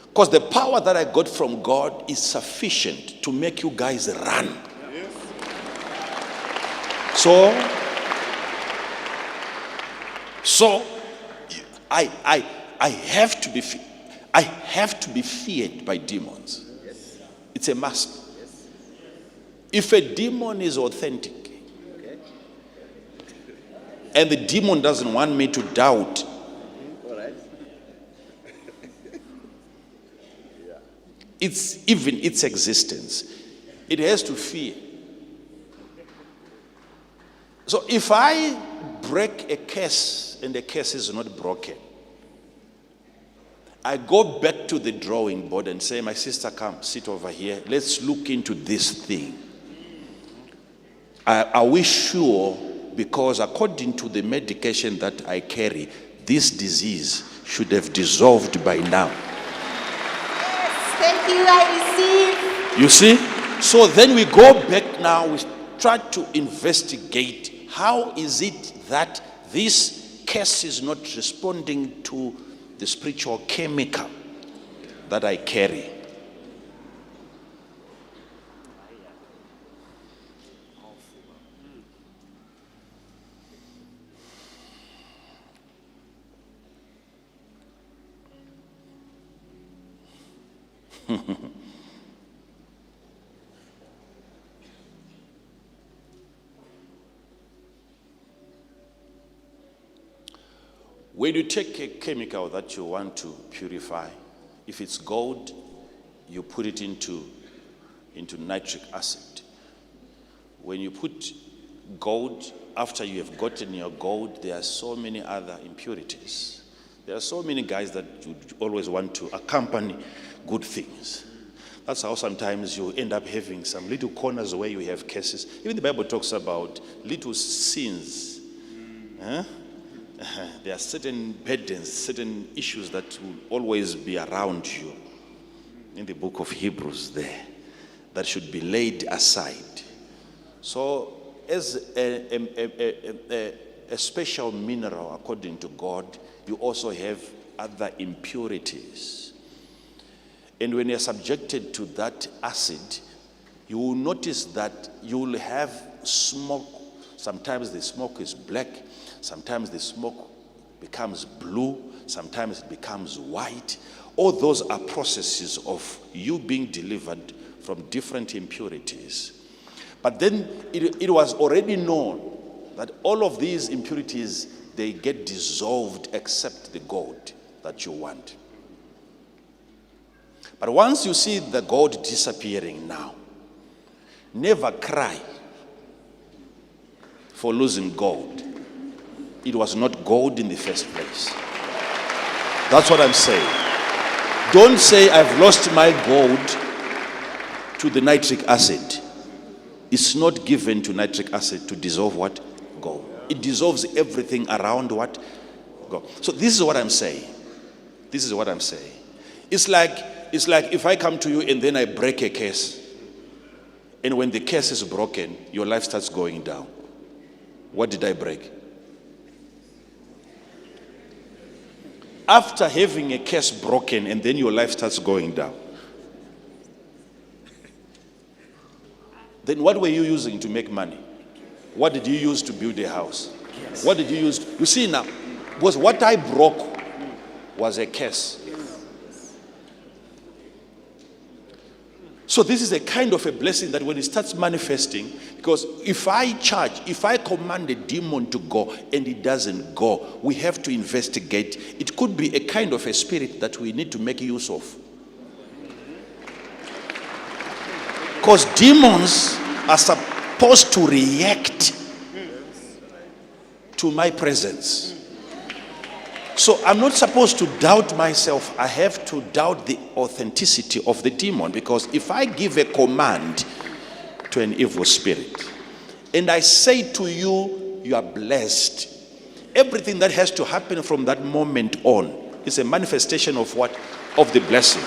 Because the power that I got from God is sufficient to make you guys run. So I have to be feared by demons. It's a must. If a demon is authentic and the demon doesn't want me to doubt, its existence, it has to fear. So if I break a curse and the curse is not broken, I go back to the drawing board and say, my sister, come, sit over here. Let's look into this thing. Are we sure? Because according to the medication that I carry, this disease should have dissolved by now. Yes, thank you, I receive. You see? So then we go back now, we try to investigate. How is it that this curse is not responding to the spiritual chemical that I carry? When you take a chemical that you want to purify, if it's gold, you put it into nitric acid. When you put gold, after you have gotten your gold, there are so many other impurities. There are so many guys that you always want to accompany good things. That's how sometimes you end up having some little corners where you have cases. Even the Bible talks about little sins. There are certain burdens, certain issues that will always be around you. In the book of Hebrews there, that should be laid aside. So as a special mineral according to God, you also have other impurities. And when you're subjected to that acid, you will notice that you will have smoke. Sometimes the smoke is black. Sometimes the smoke becomes blue. Sometimes it becomes white. All those are processes of you being delivered from different impurities. But then it was already known that all of these impurities, they get dissolved except the gold that you want. But once you see the gold disappearing now, never cry for losing gold. It was not gold in the first place. That's what I'm saying. Don't say I've lost my gold to the nitric acid. It's not given to nitric acid to dissolve what? Gold. It dissolves everything around what? Gold. So this is what I'm saying. This is what I'm saying. It's like if I come to you and then I break a case, and when the case is broken, your life starts going down. What did I break? After having a case broken and then your life starts going down, then what were you using to make money? What did you use to build a house? Yes. What did you use? You see now, because what I broke was a case. So this is a kind of a blessing that when it starts manifesting, because if I command a demon to go and it doesn't go, we have to investigate. It could be a kind of a spirit that we need to make use of. Because demons are supposed to react to my presence. So I'm not supposed to doubt myself. I have to doubt the authenticity of the demon, because if I give a command to an evil spirit And I say to you, you are blessed. Everything that has to happen from that moment on is a manifestation of what? Of the blessing.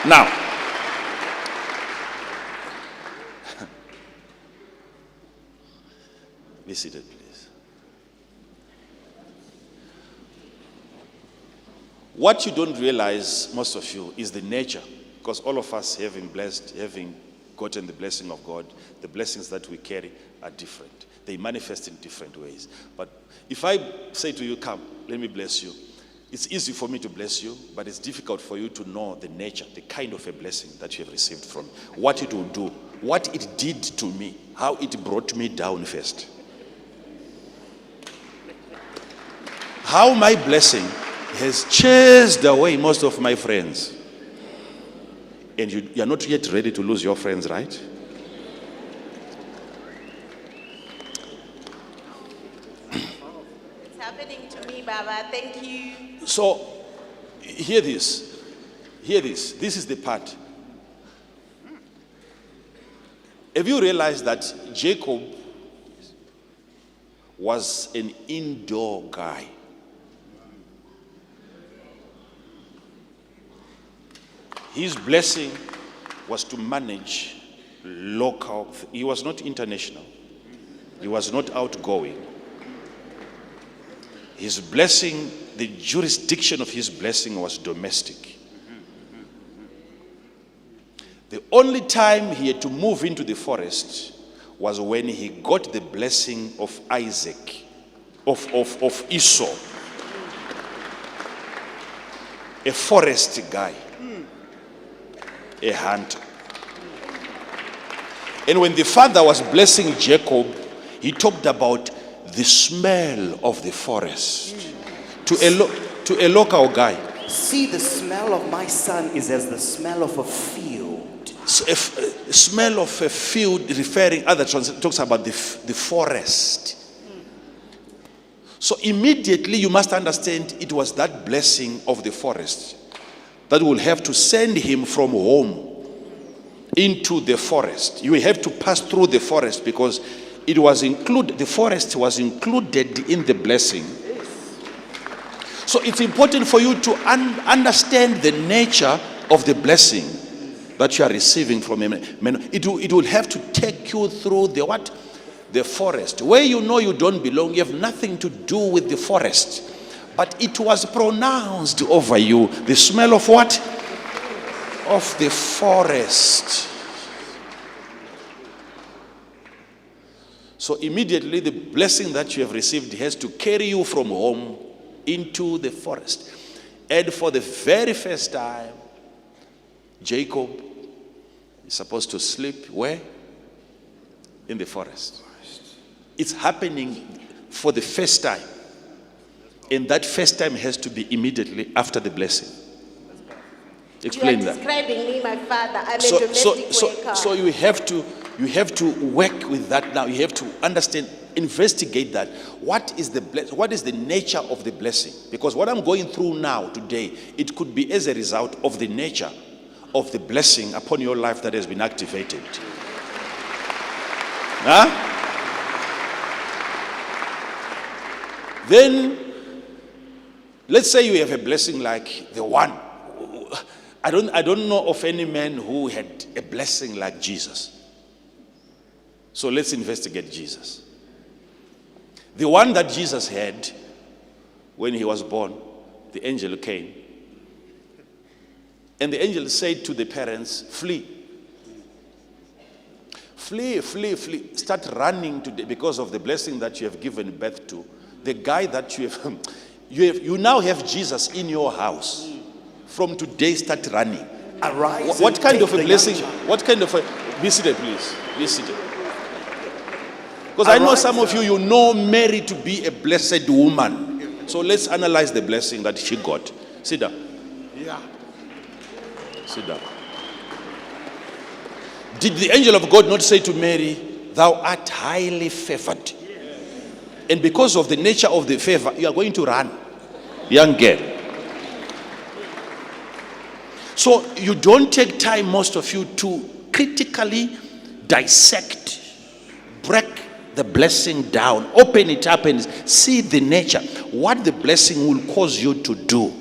Now, be seated, please. What you don't realize, most of you, is the nature. Because all of us having gotten the blessing of God, the blessings that we carry are different. They manifest in different ways. But if I say to you, come, let me bless you, it's easy for me to bless you, but it's difficult for you to know the nature, the kind of a blessing that you have received from me, what it will do, what it did to me, how it brought me down first. How my blessing has chased away most of my friends. And you are not yet ready to lose your friends, right? It's happening to me, Baba. Thank you. So, hear this. Hear this. This is the part. Have you realized that Jacob was an indoor guy? His blessing was to manage local. He was not international. He was not outgoing. His blessing, the jurisdiction of his blessing was domestic. The only time he had to move into the forest was when he got the blessing of Isaac, of Esau, a forest guy, a hunter. And when the father was blessing Jacob, he talked about the smell of the forest to a local guy. See, the smell of my son is as the smell of a field. So a smell of a field, referring, other translation talks about the forest. So immediately you must understand it was that blessing of the forest that will have to send him from home into the forest. You will have to pass through the forest because it was the forest was included in the blessing. So it's important for you to understand the nature of the blessing that you are receiving from him. It will have to take you through the what? The forest. Where you know you don't belong, you have nothing to do with the forest. But it was pronounced over you. The smell of what? Of the forest. So immediately the blessing that you have received has to carry you from home into the forest. And for the very first time, Jacob is supposed to sleep where? In the forest. It's happening for the first time. And that first time has to be immediately after the blessing. Explain You are that. describing me, my father. I'm a domestic worker. So you have to work with that now. You have to understand, investigate that. What is the nature of the blessing? Because what I'm going through now today, it could be as a result of the nature of the blessing upon your life that has been activated. Huh? Then, let's say you have a blessing like the one. I don't know of any man who had a blessing like Jesus. So let's investigate Jesus. The one that Jesus had when he was born, the angel came. And the angel said to the parents, flee. Flee, flee, flee. Start running today because of the blessing that you have given birth to. The guy that you now have Jesus in your house. From today, start running. Arise. What kind of a blessing? What kind of a... Be seated, please. Be seated. Because I know some of you know Mary to be a blessed woman. So let's analyze the blessing that she got. Sit down. Yeah. Sit down. Did the angel of God not say to Mary, thou art highly favored? And because of the nature of the favor, you are going to run, young girl. So you don't take time, most of you, to critically dissect, break the blessing down, open it up and see the nature, what the blessing will cause you to do.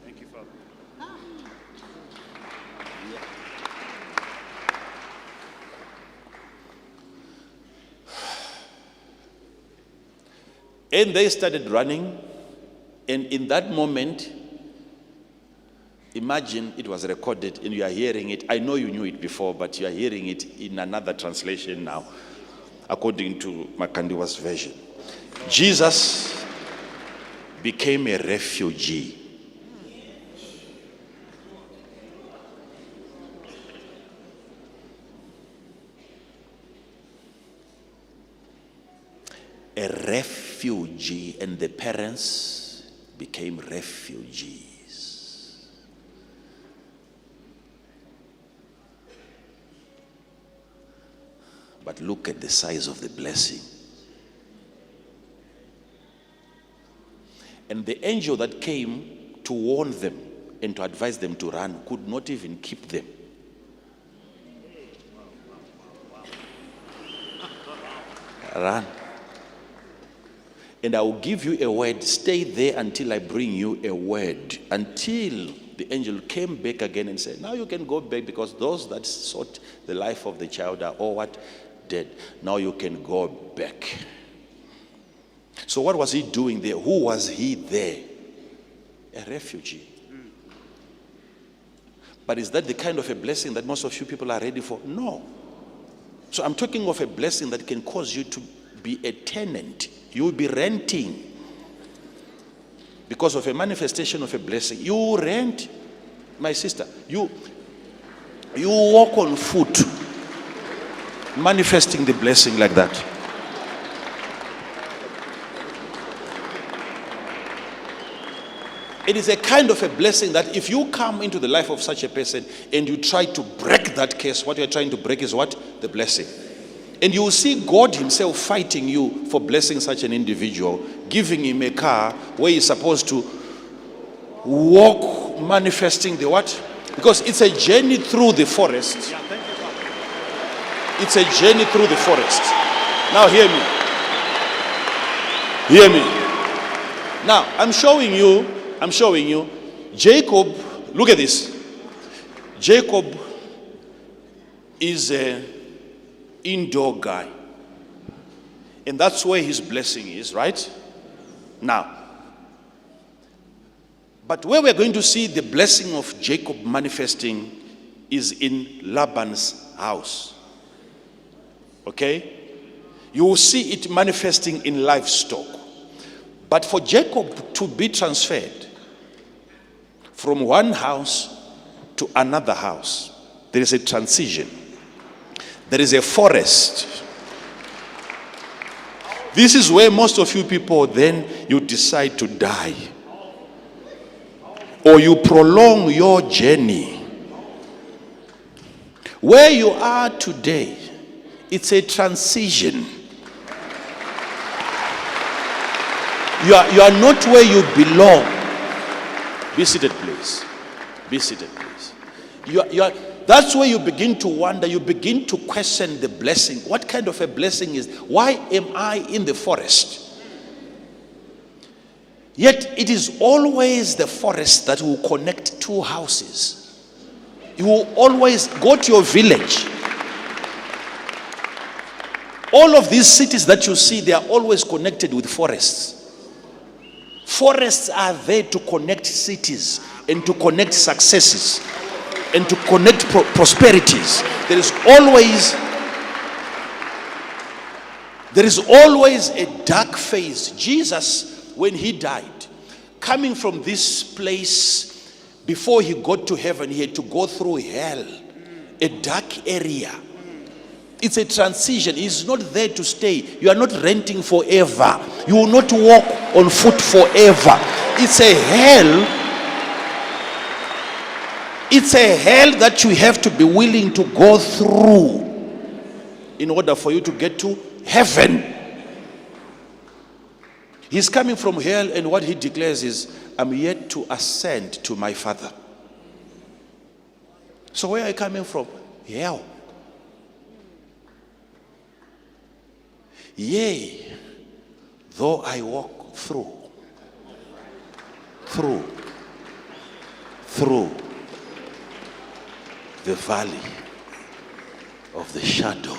Thank you, Father. And they started running, and in that moment, imagine it was recorded and you are hearing it. I know you knew it before, but you are hearing it in another translation now, according to Makandiwa's version. Jesus became a refugee. A refugee, and the parents became refugees. But look at the size of the blessing. And the angel that came to warn them and to advise them to run could not even keep them. Run. And I will give you a word. Stay there until I bring you a word. Until the angel came back again and said, now you can go back, because those that sought the life of the child are all what? Dead. Now you can go back. So what was he doing there? Who was he there? A refugee. But is that the kind of a blessing that most of you people are ready for? No. So I'm talking of a blessing that can cause you to be a tenant. You will be renting because of a manifestation of a blessing. You rent, my sister. You walk on foot, manifesting the blessing like that. It is a kind of a blessing that if you come into the life of such a person and you try to break that case, what you are trying to break is what? The blessing. And you will see God himself fighting you for blessing such an individual, giving him a car where he's supposed to walk, manifesting the what? Because it's a journey through the forest. It's a journey through the forest. Now hear me. Hear me. Now I'm showing you, Jacob, look at this. Jacob is a indoor guy. And that's where his blessing is, right? Now, but where we're going to see the blessing of Jacob manifesting is in Laban's house. Okay? You will see it manifesting in livestock. But for Jacob to be transferred from one house to another house, there is a transition. There is a forest. This is where most of you people then you decide to die. Or you prolong your journey. Where you are today, it's a transition. You are not where you belong. Be seated, please. Be seated, please. That's where you begin to wonder, you begin to question the blessing. What kind of a blessing is? Why am I in the forest? Yet it is always the forest that will connect two houses. You will always go to your village. All of these cities that you see, they are always connected with forests. Forests are there to connect cities and to connect successes and to connect prosperities. There is always a dark phase. Jesus, when he died, coming from this place, before he got to heaven, he had to go through hell, a dark area. It's a transition. He's not there to stay. You are not renting forever. You will not walk on foot forever. It's a hell. It's a hell that you have to be willing to go through in order for you to get to heaven. He's coming from hell, and what he declares is, I'm yet to ascend to my Father. So where are you coming from? Hell. Yea, though I walk through the valley of the shadow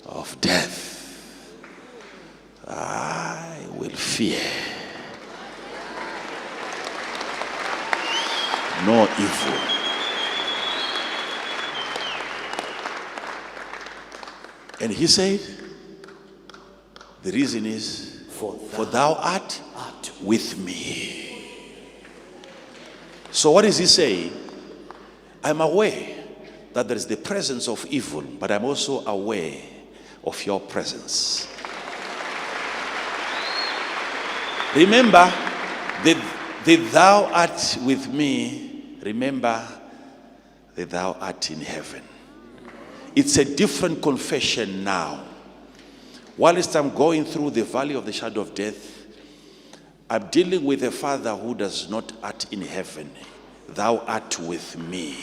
of death, I will fear no evil. And he said, the reason is, for thou art with me. So what is he saying? I'm aware that there is the presence of evil, but I'm also aware of your presence. Remember, that thou art with me. Remember that thou art in heaven. It's a different confession now. Whilst I'm going through the valley of the shadow of death, I'm dealing with a Father who does not art in heaven. Thou art with me.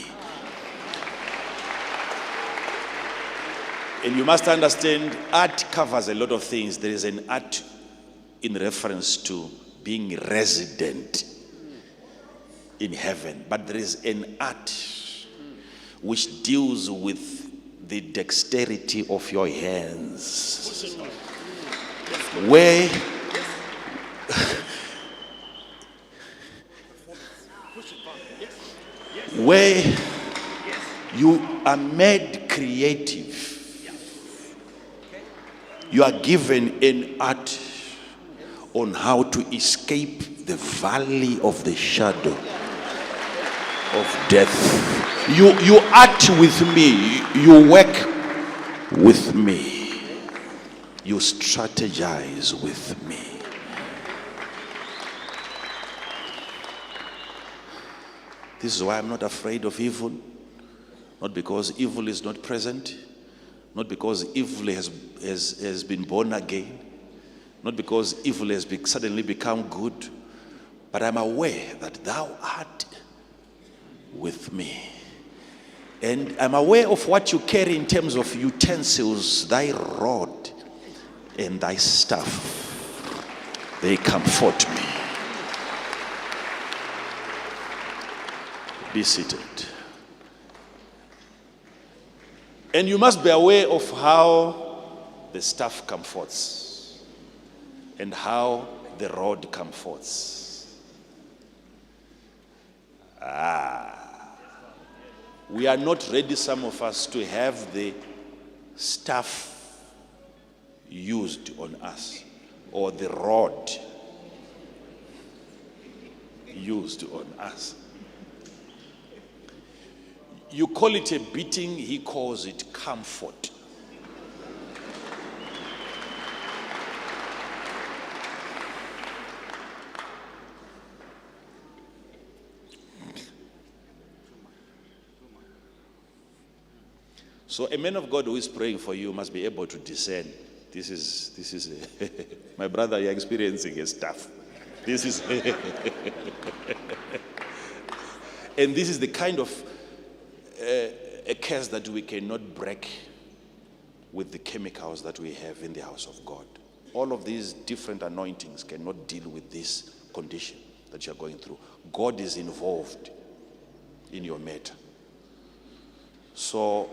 And you must understand, art covers a lot of things. There is an art in reference to being resident in heaven. But there is an art which deals with the dexterity of your hands. Where you are made creative. You are given an art on how to escape the valley of the shadow of death. You act with me. You work with me. You strategize with me. This is why I'm not afraid of evil. Not because evil is not present. Not because evil has been born again. Not because evil has suddenly become good. But I'm aware that thou art with me. And I'm aware of what you carry in terms of utensils, thy rod and thy staff. They comfort me. Be seated. And you must be aware of how the staff comforts and how the rod comforts. We are not ready, some of us, to have the staff used on us or the rod used on us. You call it a beating, he calls it comfort. So a man of God who is praying for you must be able to discern. This is my brother, you're experiencing a stuff. This is and this is the kind of a curse that we cannot break with the chemicals that we have in the house of God. All of these different anointings cannot deal with this condition that you're going through. God is involved in your matter. So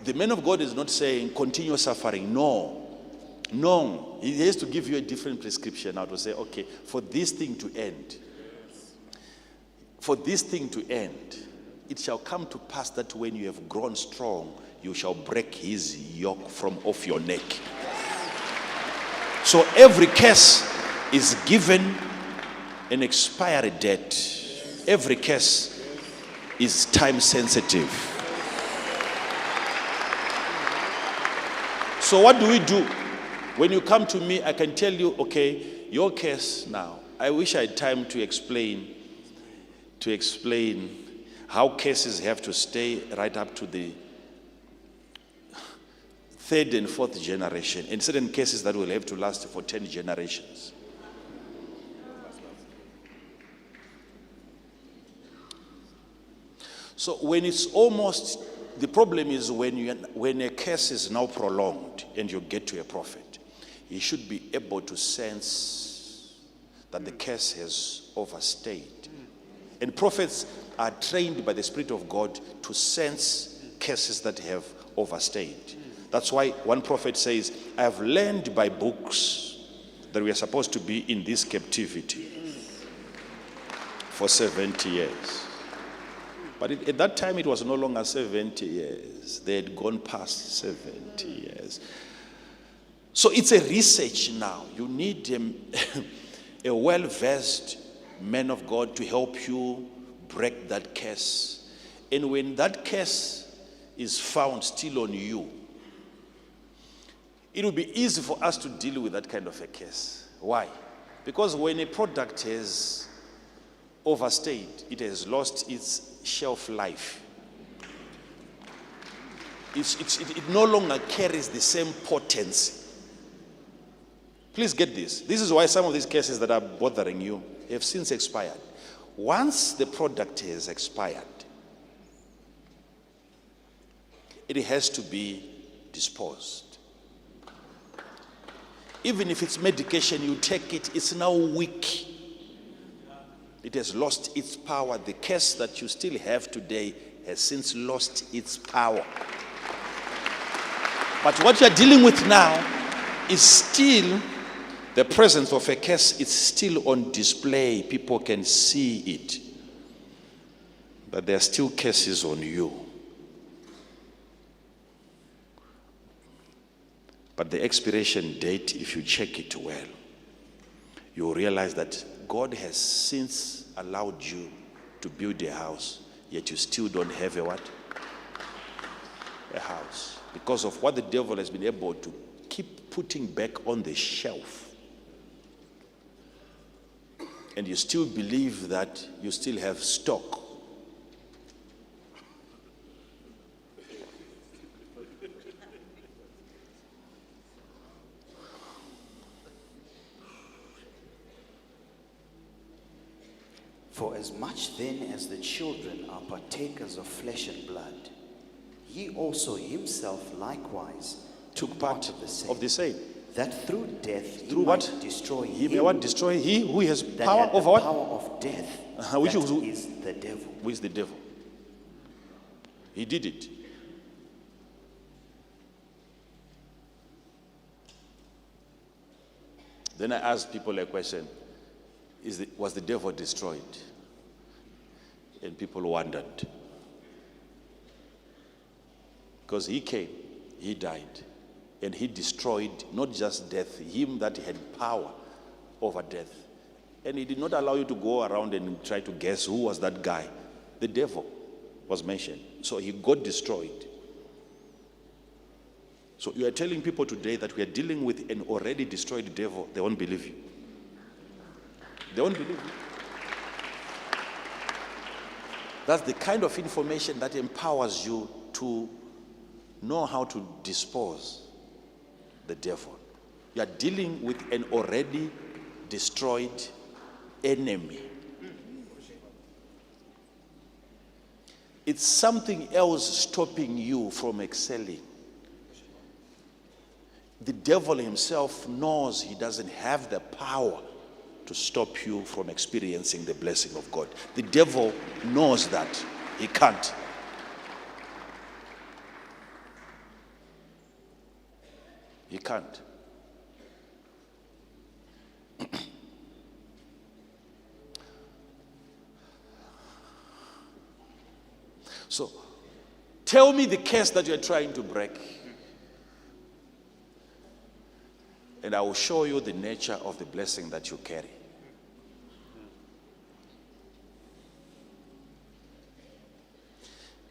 the man of God is not saying continue suffering. No. He has to give you a different prescription now to say, okay, for this thing to end, it shall come to pass that when you have grown strong, you shall break his yoke from off your neck. So every curse is given an expiry date. Every curse is time sensitive. So what do we do? When you come to me, I can tell you, okay, your case now. I wish I had time to explain how cases have to stay right up to the third and fourth generation, and certain cases that will have to last for 10 generations. So when it's almost the problem is when a curse is now prolonged and you get to a prophet, he should be able to sense that the curse has overstayed. And prophets are trained by the Spirit of God to sense curses that have overstayed. That's why one prophet says, I have learned by books that we are supposed to be in this captivity for 70 years. But at that time, it was no longer 70 years. They had gone past 70 years. So it's a research now. You need a well-versed man of God to help you break that curse. And when that curse is found still on you, it will be easy for us to deal with that kind of a case. Why? Because when a product has overstayed, it has lost its shelf life. It no longer carries the same potency. Please get this. This is why some of these cases that are bothering you have since expired. Once the product has expired, it has to be disposed. Even if it's medication, you take it, it's now weak. It has lost its power. The curse that you still have today has since lost its power. But what you are dealing with now is still the presence of a curse. It's still on display. People can see it. But there are still curses on you. But the expiration date, if you check it well, you will realize that God has since allowed you to build a house, yet you still don't have a what? A house. Because of what the devil has been able to keep putting back on the shelf. And you still believe that you still have stock. For as much then as the children are partakers of flesh and blood, he also himself likewise Took part of the same. that through death Through he what? might destroy He may him what? Destroy he who has that power had the over what? power of death, Which that is- is the devil. Who is the devil? He did it. Then I asked people a question. Was the devil destroyed? And people wondered. Because he came, he died, and he destroyed not just death, him that had power over death. And he did not allow you to go around and try to guess who was that guy. The devil was mentioned. So he got destroyed. So you are telling people today that we are dealing with an already destroyed devil. They won't believe you. They won't believe you. That's the kind of information that empowers you to know how to dispose the devil. You are dealing with an already destroyed enemy. It's something else stopping you from excelling. The devil himself knows he doesn't have the power to stop you from experiencing the blessing of God. The devil knows that he can't. He can't. So, tell me the curse that you're trying to break, and I will show you the nature of the blessing that you carry.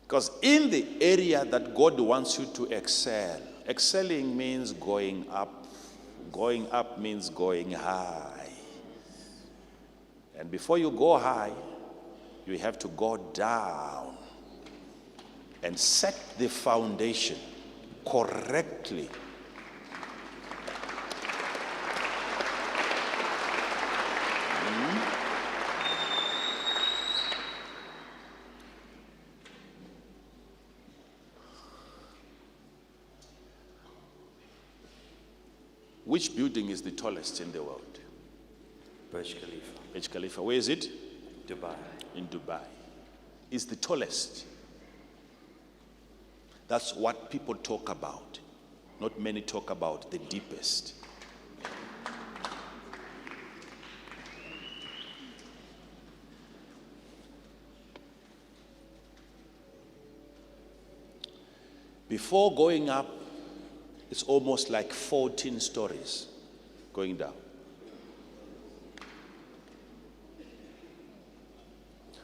Because in the area that God wants you to excel, excelling means going up. Going up means going high. And before you go high, you have to go down and set the foundation correctly. Which building is the tallest in the world? Burj Khalifa, Burj Khalifa. Where is it? Dubai. In Dubai. It's the tallest. That's what people talk about. Not many talk about the deepest. Before going up, it's almost like 14 stories going down.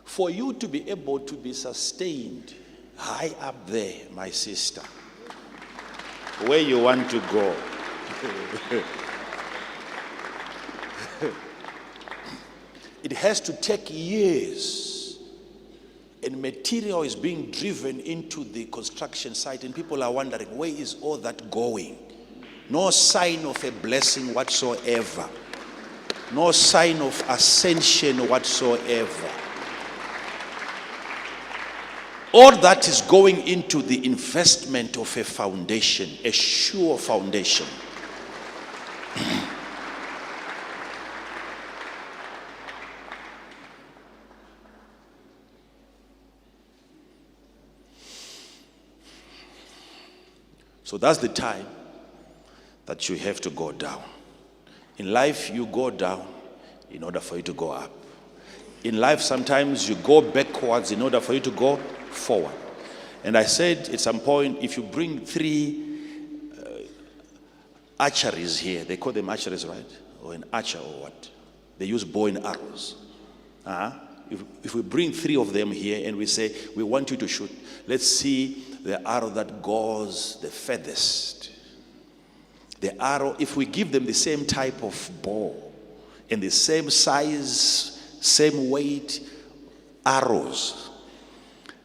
For you to be able to be sustained high up there, my sister, where you want to go, it has to take years, and material is being driven into the construction site, and people are wondering, where is all that going? No sign of a blessing whatsoever. No sign of ascension whatsoever. All that is going into the investment of a foundation, a sure foundation. So that's the time that you have to go down. In life, you go down in order for you to go up. In life, sometimes you go backwards in order for you to go forward. And I said at some point, if you bring 3 archeries here, they call them archeries, right? Or an archer or what? They use bow and arrows. If we bring 3 of them here and we say, we want you to shoot, let's see the arrow that goes the furthest. The arrow, if we give them the same type of bow and the same size, same weight arrows,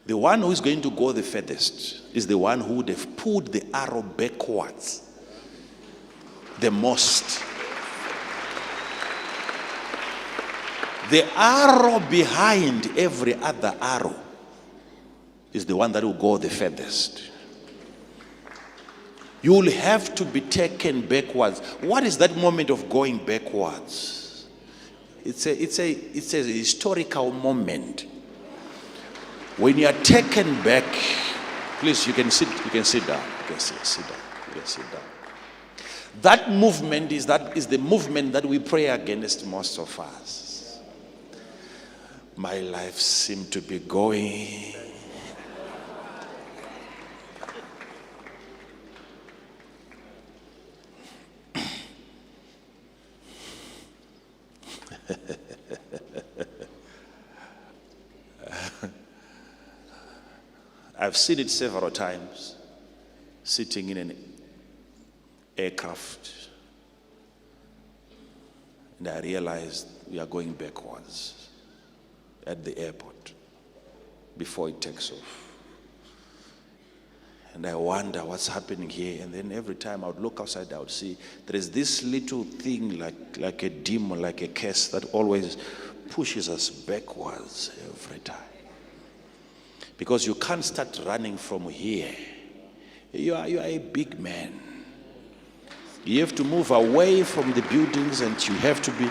the one who is going to go the furthest is the one who would have pulled the arrow backwards the most. The arrow behind every other arrow is the one that will go the furthest. You will have to be taken backwards. What is that moment of going backwards? It's a historical moment. When you are taken back, please, you can sit down. You can sit down. You can sit down. That movement is the movement that we pray against most of us. My life seemed to be going. I've seen it several times, sitting in an aircraft, and I realized we are going backwards at the airport before it takes off. And I wonder what's happening here. And then every time I would look outside, I would see there is this little thing like a demon, like a curse that always pushes us backwards every time. Because you can't start running from here. You are a big man. You have to move away from the buildings, and you have to be.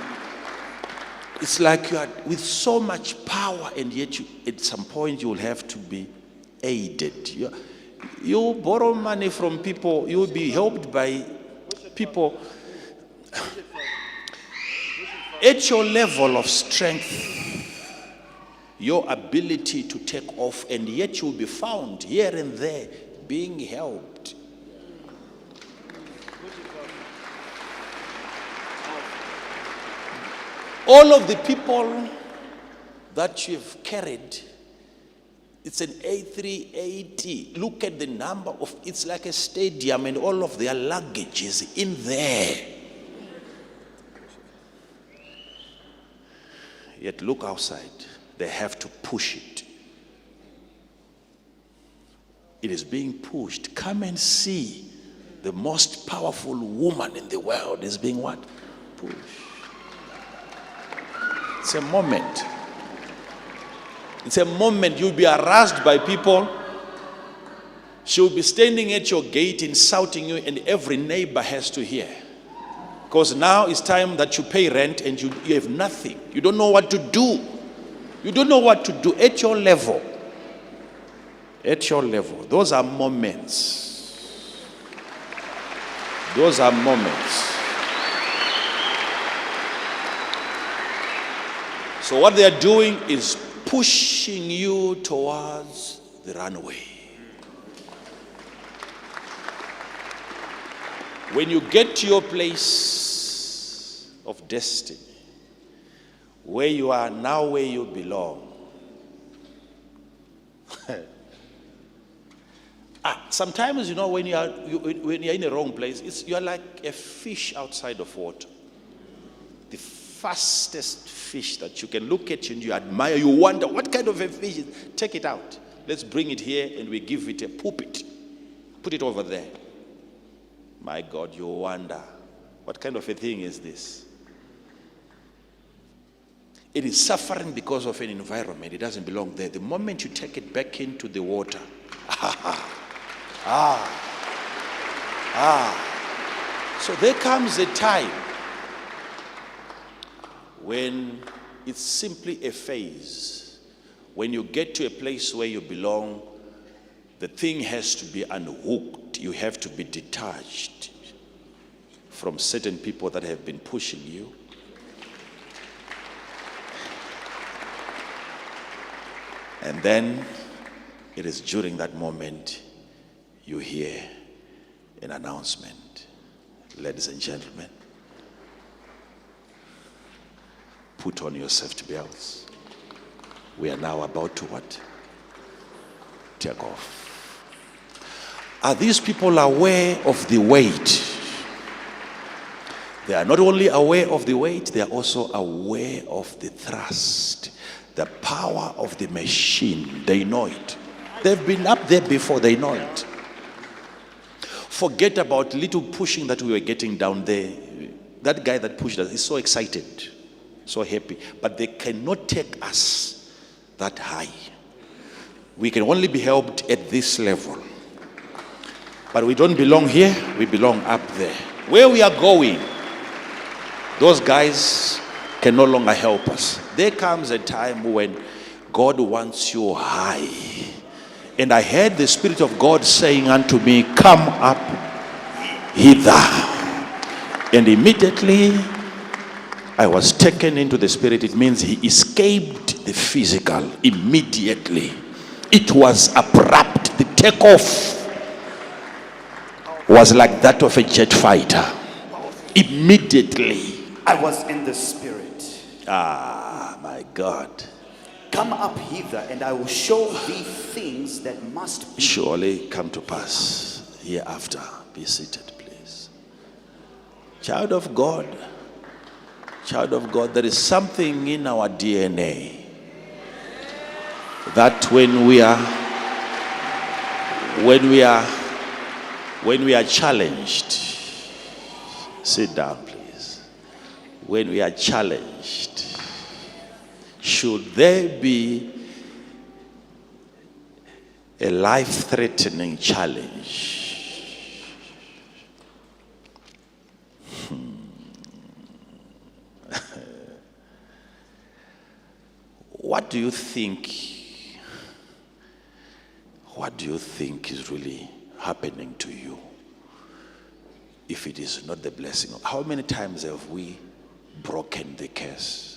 It's like you are with so much power, and yet at some point you will have to be aided. You borrow money from people, you will be helped by people at your level of strength, your ability to take off, and yet you'll be found here and there being helped. All of the people that you've carried, it's an A380. Look at the number of, it's like a stadium, and all of their luggage is in there. Yet look outside. They have to push it. It is being pushed. Come and see. The most powerful woman in the world is being what? Pushed. It's a moment. It's a moment. You'll be harassed by people. She'll be standing at your gate insulting you, and every neighbor has to hear. Because now it's time that you pay rent and you have nothing. You don't know what to do. You don't know what to do at your level. At your level. Those are moments. Those are moments. So what they are doing is pushing you towards the runway. When you get to your place of destiny, where you are now, where you belong, sometimes, when you're in the wrong place, you're like a fish outside of water. The fastest fish that you can look at and you admire, you wonder, what kind of a fish is? Take it out. Let's bring it here and we give it a pulpit. Put it over there. My God, you wonder, what kind of a thing is this? It is suffering because of an environment. It doesn't belong there. The moment you take it back into the water, so there comes a time when it's simply a phase. When you get to a place where you belong, the thing has to be unhooked. You have to be detached from certain people that have been pushing you. And then it is during that moment you hear an announcement. Ladies and gentlemen, put on your safety belts. We are now about to what? Take off. Are these people aware of the weight? They are not only aware of the weight, they are also aware of the thrust, the power of the machine. They know it. They've been up there before, they know it. Forget about little pushing that we were getting down there. That guy that pushed us is so excited, so happy. But they cannot take us that high. We can only be helped at this level. But we don't belong here, we belong up there. Where we are going, those guys can no longer help us. There comes a time when God wants you high. And I heard the Spirit of God saying unto me, come up hither. And immediately I was taken into the Spirit. It means he escaped the physical immediately. It was abrupt. The takeoff was like that of a jet fighter. Immediately. I was in the Spirit. My God. Come up hither, and I will show thee things that must be. Surely come to pass hereafter. Be seated, please. Child of God, there is something in our DNA that when we are challenged, sit down, please. When we are challenged, should there be a life-threatening challenge, what do you think is really happening to you if it is not the blessing? How many times have we broken the curse?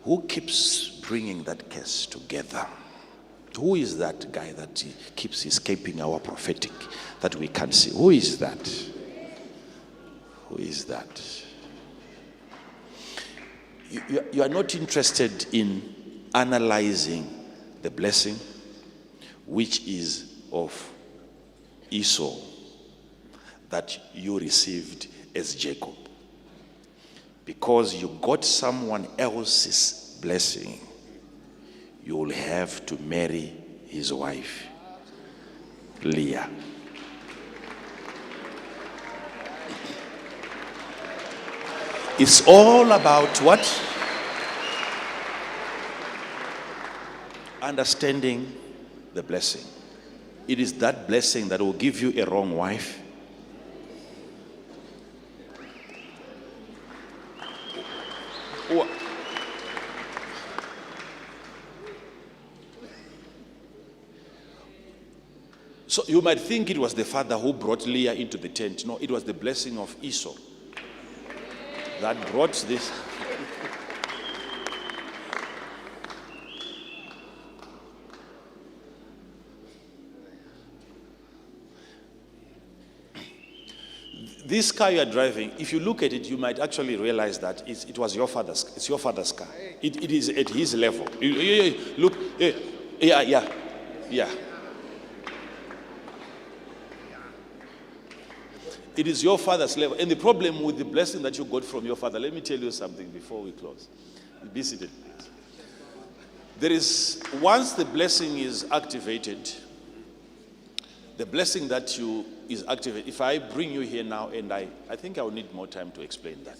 Who keeps bringing that curse together? Who is that guy that keeps escaping our prophetic that we can't see? Who is that? Who is that? You are not interested in analyzing the blessing which is of Esau that you received as Jacob. Because you got someone else's blessing, you will have to marry his wife, Leah. It's all about what? Understanding the blessing. It is that blessing that will give you a wrong wife. So you might think it was the father who brought Leah into the tent. No, it was the blessing of Esau that brought this. This car you are driving, if you look at it, you might actually realize that it was your father's. It's your father's car. It is at his level. Look, yeah. It is your father's level. And the problem with the blessing that you got from your father, let me tell you something before we close. Be seated, please. There is, once the blessing is activated, the blessing that is activated, if I bring you here now, and I think I will need more time to explain that.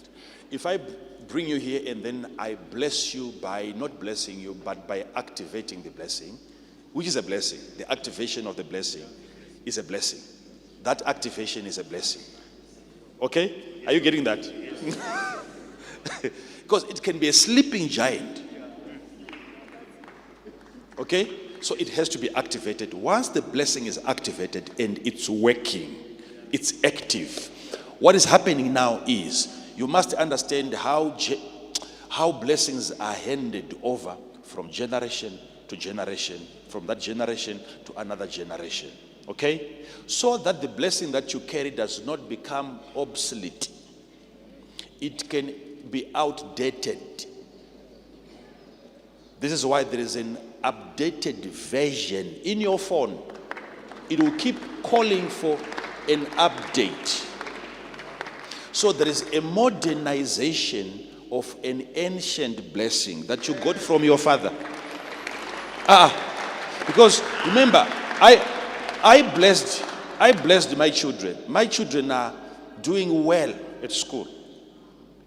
If I bring you here and then I bless you by not blessing you, but by activating the blessing, which is a blessing, the activation of the blessing is a blessing. That activation is a blessing. Okay? Are you getting that? Because it can be a sleeping giant. Okay? So it has to be activated. Once the blessing is activated and it's working, it's active, what is happening now is you must understand how blessings are handed over from generation to generation, from that generation to another generation. Okay? So that the blessing that you carry does not become obsolete. It can be outdated. This is why there is an updated version in your phone. It will keep calling for an update. So there is a modernization of an ancient blessing that you got from your father. Because remember, I blessed my children. My children are doing well at school.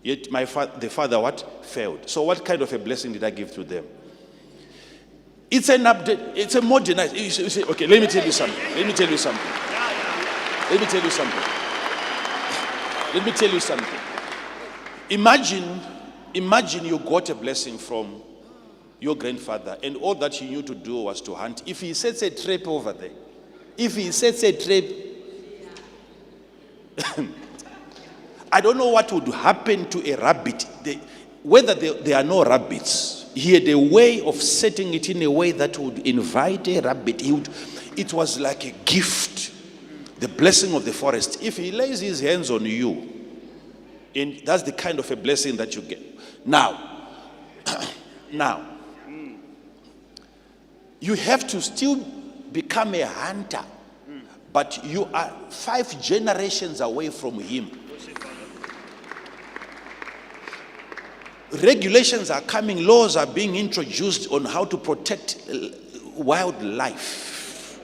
Yet the father what? Failed. So what kind of a blessing did I give to them? It's an update. It's a modernized. You say, okay, let me tell you something. Imagine you got a blessing from your grandfather, and all that he knew to do was to hunt. If he sets a trap over there, I don't know what would happen to a rabbit. Whether there are no rabbits, he had a way of setting it in a way that would invite a rabbit. It was like a gift, the blessing of the forest. If he lays his hands on you, and that's the kind of a blessing that you get. Now, you have to still become a hunter, but you are 5 generations away from him. Regulations are coming, laws are being introduced on how to protect wildlife.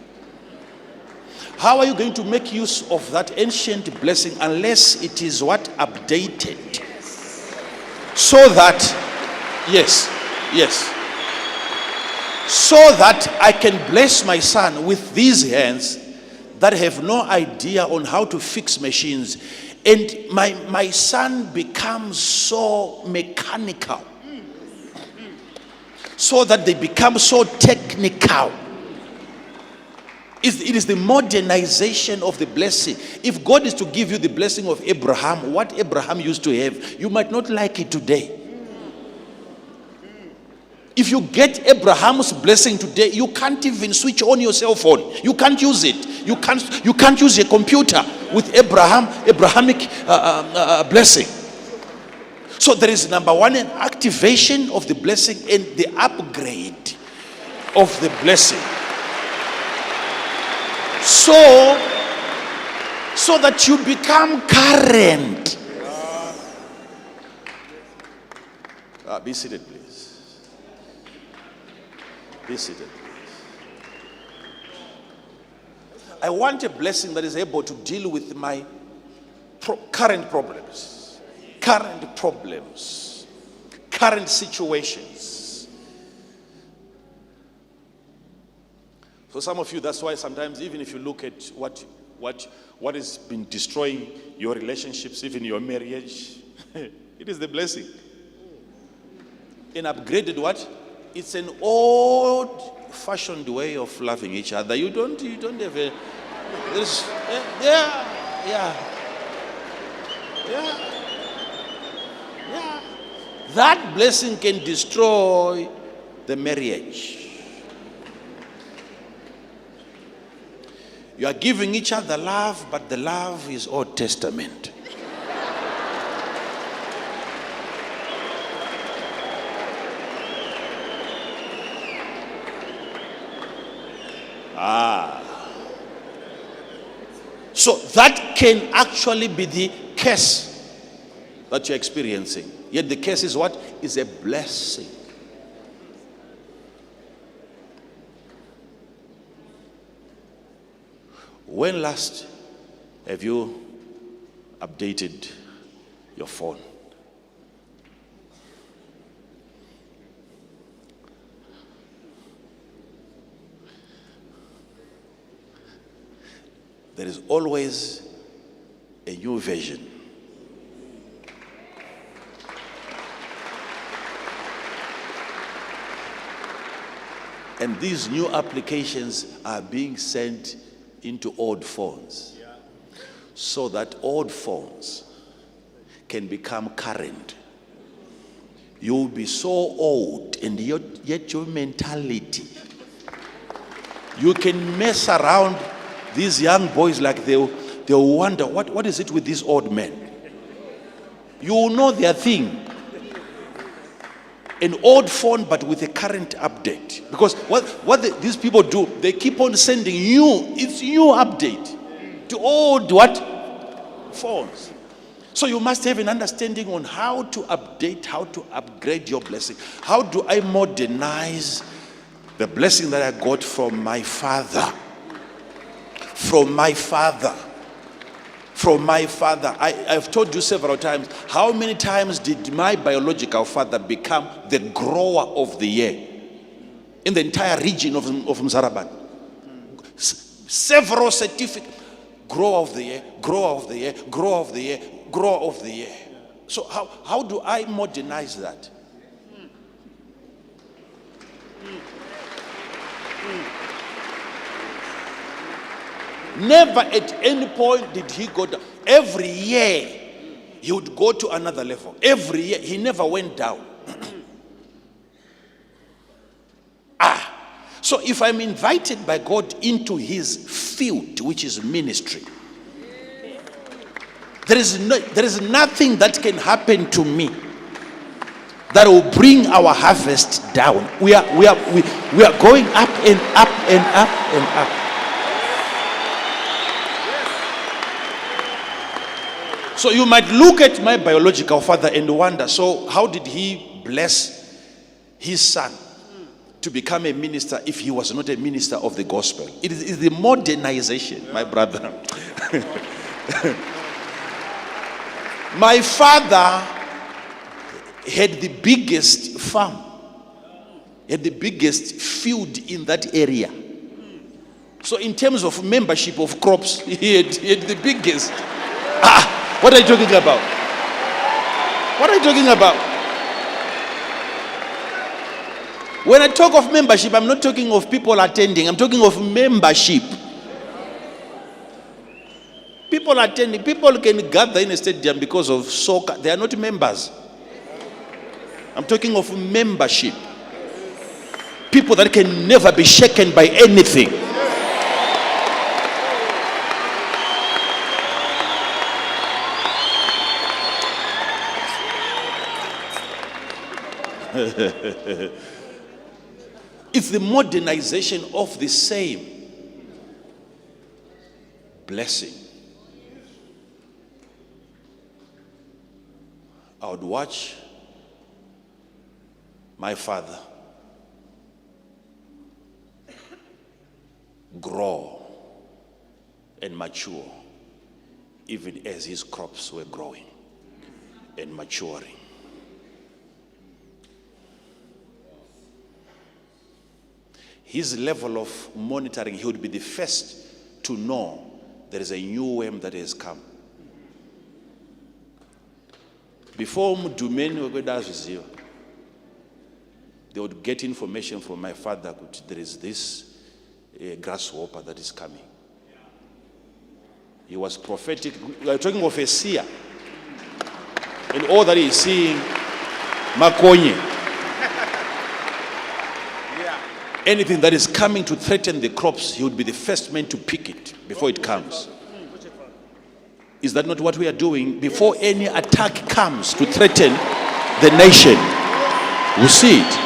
How are you going to make use of that ancient blessing unless it is what? Updated. So that, yes. So that I can bless my son with these hands that have no idea on how to fix machines. And my son becomes so mechanical, so that they become so technical. It is the modernization of the blessing. If God is to give you the blessing of Abraham, what Abraham used to have, you might not like it today. If you get Abraham's blessing today, you can't even switch on your cell phone. You can't use it. You can't use a computer with Abrahamic blessing. So there is number one, an activation of the blessing and the upgrade of the blessing. So that you become current. Be seated, please. Be seated, please. I want a blessing that is able to deal with my current problems, current situations. For some of you, that's why sometimes, even if you look at what has been destroying your relationships, even your marriage, it is the blessing. An upgraded what? It's an old old-fashioned way of loving each other. You don't have a... Yeah. That blessing can destroy the marriage. You are giving each other love, but the love is Old Testament. So that can actually be the curse that you're experiencing. Yet the curse is what? Is a blessing. When last have you updated your phone? There is always a new version. And these new applications are being sent into old phones, so that old phones can become current. You will be so old, and yet your mentality, you can mess around these young boys like they'll wonder, what is it with these old men? You will know their thing. An old phone, but with a current update. Because what these people do, they keep on sending it's new update to old phones. So you must have an understanding on how to update, how to upgrade your blessing. How do I modernize the blessing that I got from my father? From my father. I've told you several times, how many times did my biological father become the grower of the year in the entire region of Mzaraban? Several certificates. Grower of the year, grower of the year, grower of the year, grower of the year. So how do I modernize that? Never at any point did he go down. Every year, he would go to another level. Every year, he never went down. So if I'm invited by God into his field, which is ministry, there is nothing that can happen to me that will bring our harvest down. We are going up and up and up and up. So you might look at my biological father and wonder, so how did he bless his son to become a minister if he was not a minister of the gospel? It is the modernization, my brother. My father had the biggest farm, had the biggest field in that area. So in terms of membership of crops, he had the biggest. What are you talking about? What are you talking about? When I talk of membership, I'm not talking of people attending. I'm talking of membership. People attending. People can gather in a stadium because of soccer. They are not members. I'm talking of membership. People that can never be shaken by anything. It's the modernization of the same blessing. I would watch my father grow and mature, even as his crops were growing and maturing. His level of monitoring, he would be the first to know there is a new worm that has come. Before Mudumeni, they would get information from my father, there is this grasshopper that is coming. He was prophetic. We are talking of a seer. And all that he is seeing, Makonye. Anything that is coming to threaten the crops, he would be the first man to pick it before it comes. Is that not what we are doing? Before any attack comes to threaten the nation, we see it.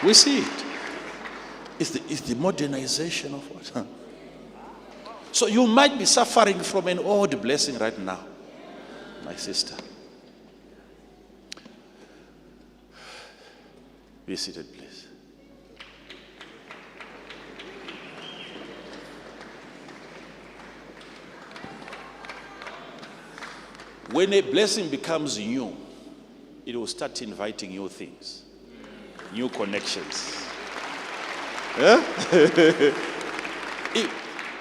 We see it. It's the modernization of what? So you might be suffering from an old blessing right now, my sister. Be seated, please. When a blessing becomes new, it will start inviting new things, new connections.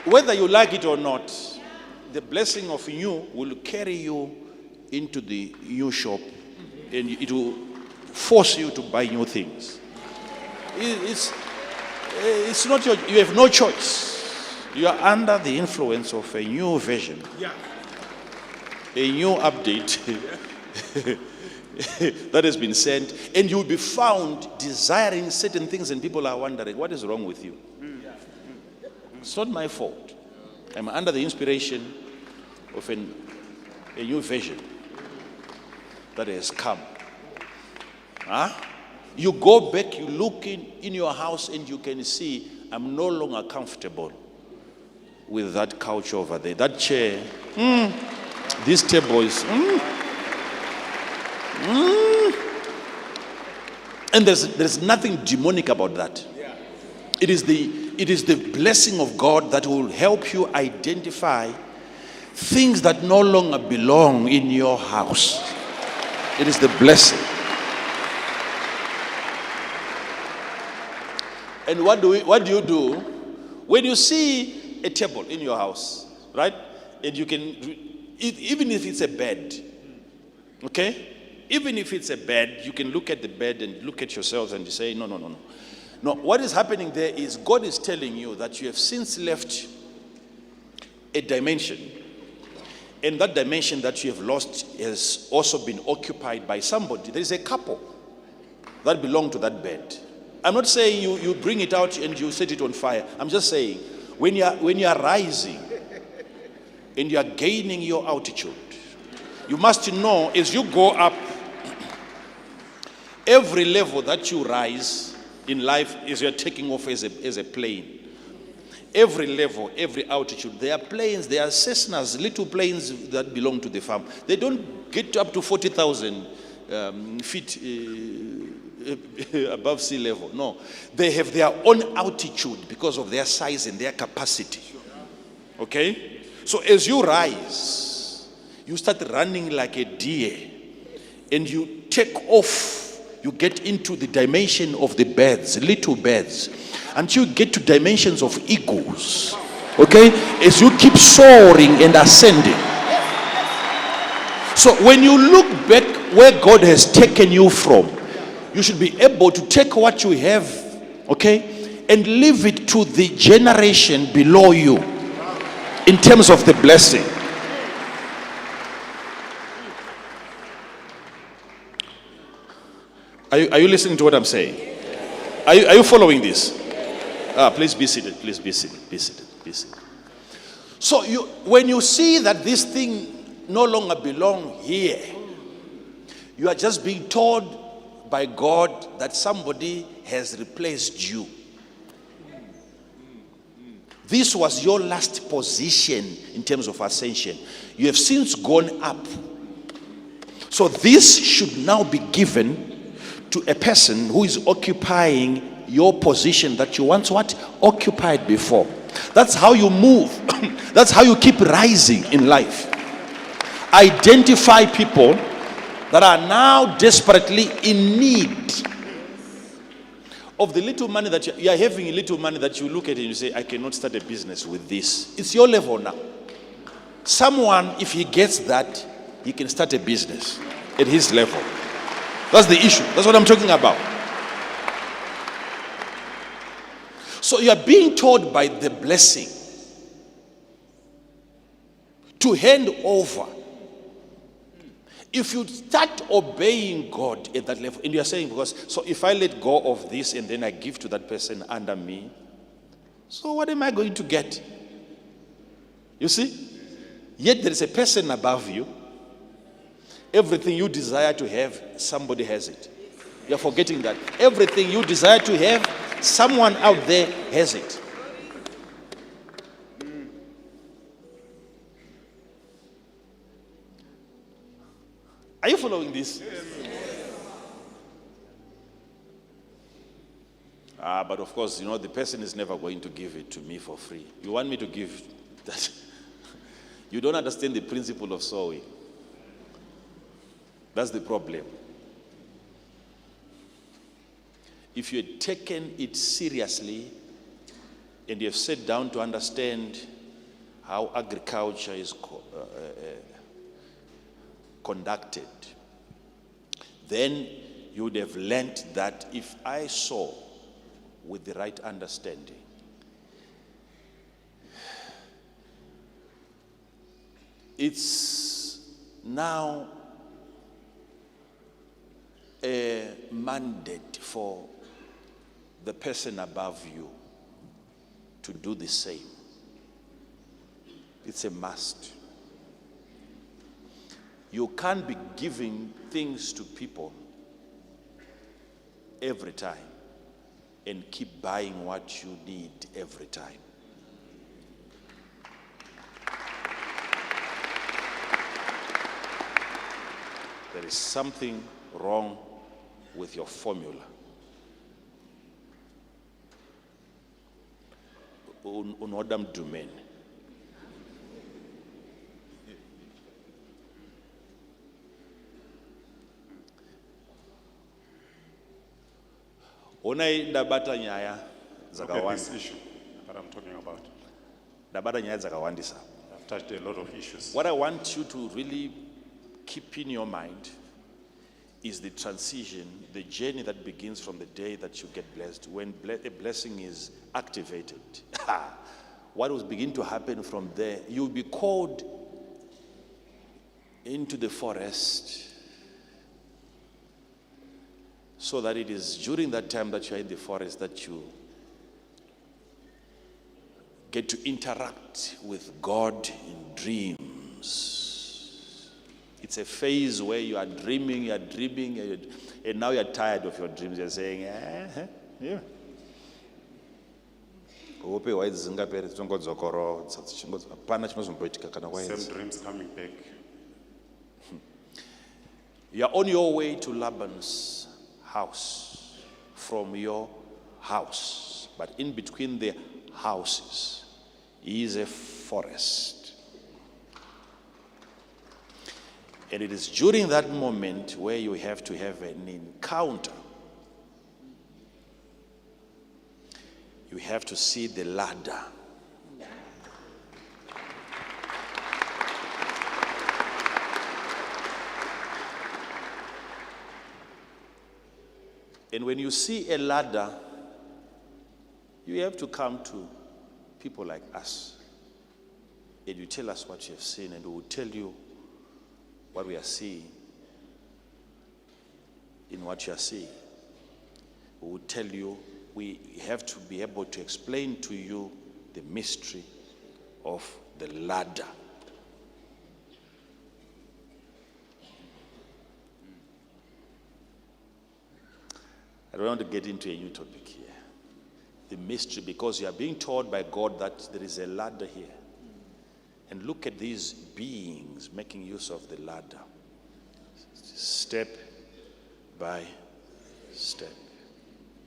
Whether you like it or not, the blessing of new will carry you into the new shop, and it will force you to buy new things. It's not you have no choice. You are under the influence of a new version, a new update that has been sent, and you will be found desiring certain things, and people are wondering, what is wrong with you? It's not my fault. I'm under the inspiration of a new version that has come. You go back, you look in your house, and you can see I'm no longer comfortable with that couch over there, that chair, this table is, and there's nothing demonic about that. It is the blessing of God that will help you identify things that no longer belong in your house. It is the blessing. And what do you do when you see a table in your house, right? And you can, even if it's a bed, okay? Even if it's a bed, you can look at the bed and look at yourselves and you say, no. No, what is happening there is God is telling you that you have since left a dimension. And that dimension that you have lost has also been occupied by somebody. There is a couple that belong to that bed. I'm not saying you bring it out and you set it on fire. I'm just saying when you are rising and you are gaining your altitude, you must know as you go up, every level that you rise in life is you're taking off as a plane. Every level, every altitude, there are planes, there are Cessnas, little planes that belong to the farm. They don't get up to 40,000 feet above sea level. No, they have their own altitude because of their size and their capacity. Okay? So as you rise, you start running like a deer and you take off. You get into the dimension of the birds, little birds, until you get to dimensions of eagles. Okay? As you keep soaring and ascending. So when you look back where God has taken you from, you should be able to take what you have, okay, and leave it to the generation below you in terms of the blessing. Are you listening to what I'm saying? Are you following this? Please be seated. Please be seated. Be seated. Be seated. So when you see that this thing no longer belongs here, you are just being told by God that somebody has replaced you. This was your last position in terms of ascension. You have since gone up. So this should now be given to a person who is occupying your position that you once occupied before. That's how you move. That's how you keep rising in life. Identify people that are now desperately in need of the little money that you are having. A little money that you look at and you say, I cannot start a business with this. It's your level now. Someone, if he gets that, he can start a business at his level. That's the issue. That's what I'm talking about. So you are being told by the blessing to hand over. If you start obeying God at that level, and you are saying, because, so if I let go of this and then I give to that person under me, so what am I going to get? You see? Yet there is a person above you. Everything you desire to have, somebody has it. You're forgetting that. Everything you desire to have, someone out there has it. Are you following this? Yes. But of course, the person is never going to give it to me for free. You want me to give that? You don't understand the principle of sowing. That's the problem. If you had taken it seriously and you have sat down to understand how agriculture is conducted, then you would have learned that if I sow with the right understanding, it's now a mandate for the person above you to do the same. It's a must. You can't be giving things to people every time and keep buying what you need every time. There is something wrong with your formula. Unodam domain. Dabata nyaya zakawanda. This issue that I'm talking about. Dabata nyaya zakawandisa. I've touched a lot of issues. What I want you to really keep in your mind is the transition, the journey that begins from the day that you get blessed. When a blessing is activated, what will begin to happen from there? You'll be called into the forest, so that it is during that time that you're in the forest that you get to interact with God in dreams. It's a phase where you are dreaming, and now you're tired of your dreams. You're saying, yeah. Same dreams coming back. You're on your way to Laban's house from your house, but in between the houses is a forest. And it is during that moment where you have to have an encounter. You have to see the ladder. And when you see a ladder, you have to come to people like us. And you tell us what you have seen, and we will tell you what we are seeing in what you are seeing. We will tell you, we have to be able to explain to you the mystery of the ladder. I don't want to get into a new topic here. The mystery, because you are being told by God that there is a ladder here. And look at these beings making use of the ladder. Step by step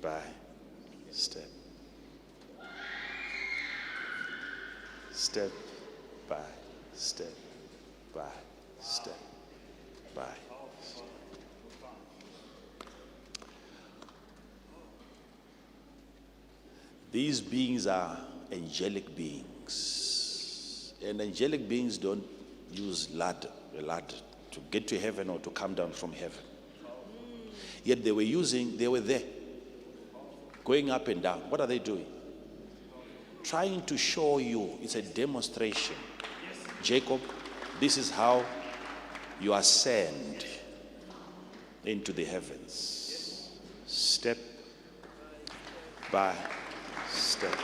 by step. Step by step by step by step. These beings are angelic beings. And angelic beings don't use a ladder to get to heaven or to come down from heaven. Yet they were there, going up and down. What are they doing? Trying to show you, it's a demonstration. Jacob, this is how you ascend into the heavens. Step by step.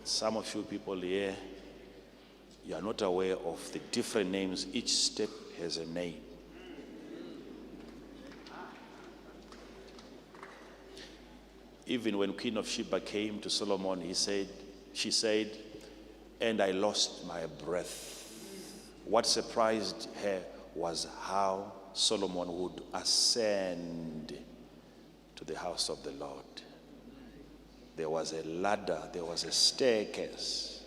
Some of you people here, you are not aware of the different names. Each step has a name. Even when Queen of Sheba came to Solomon, she said, and I lost my breath. What surprised her was how Solomon would ascend to the house of the Lord. There was a ladder, there was a staircase.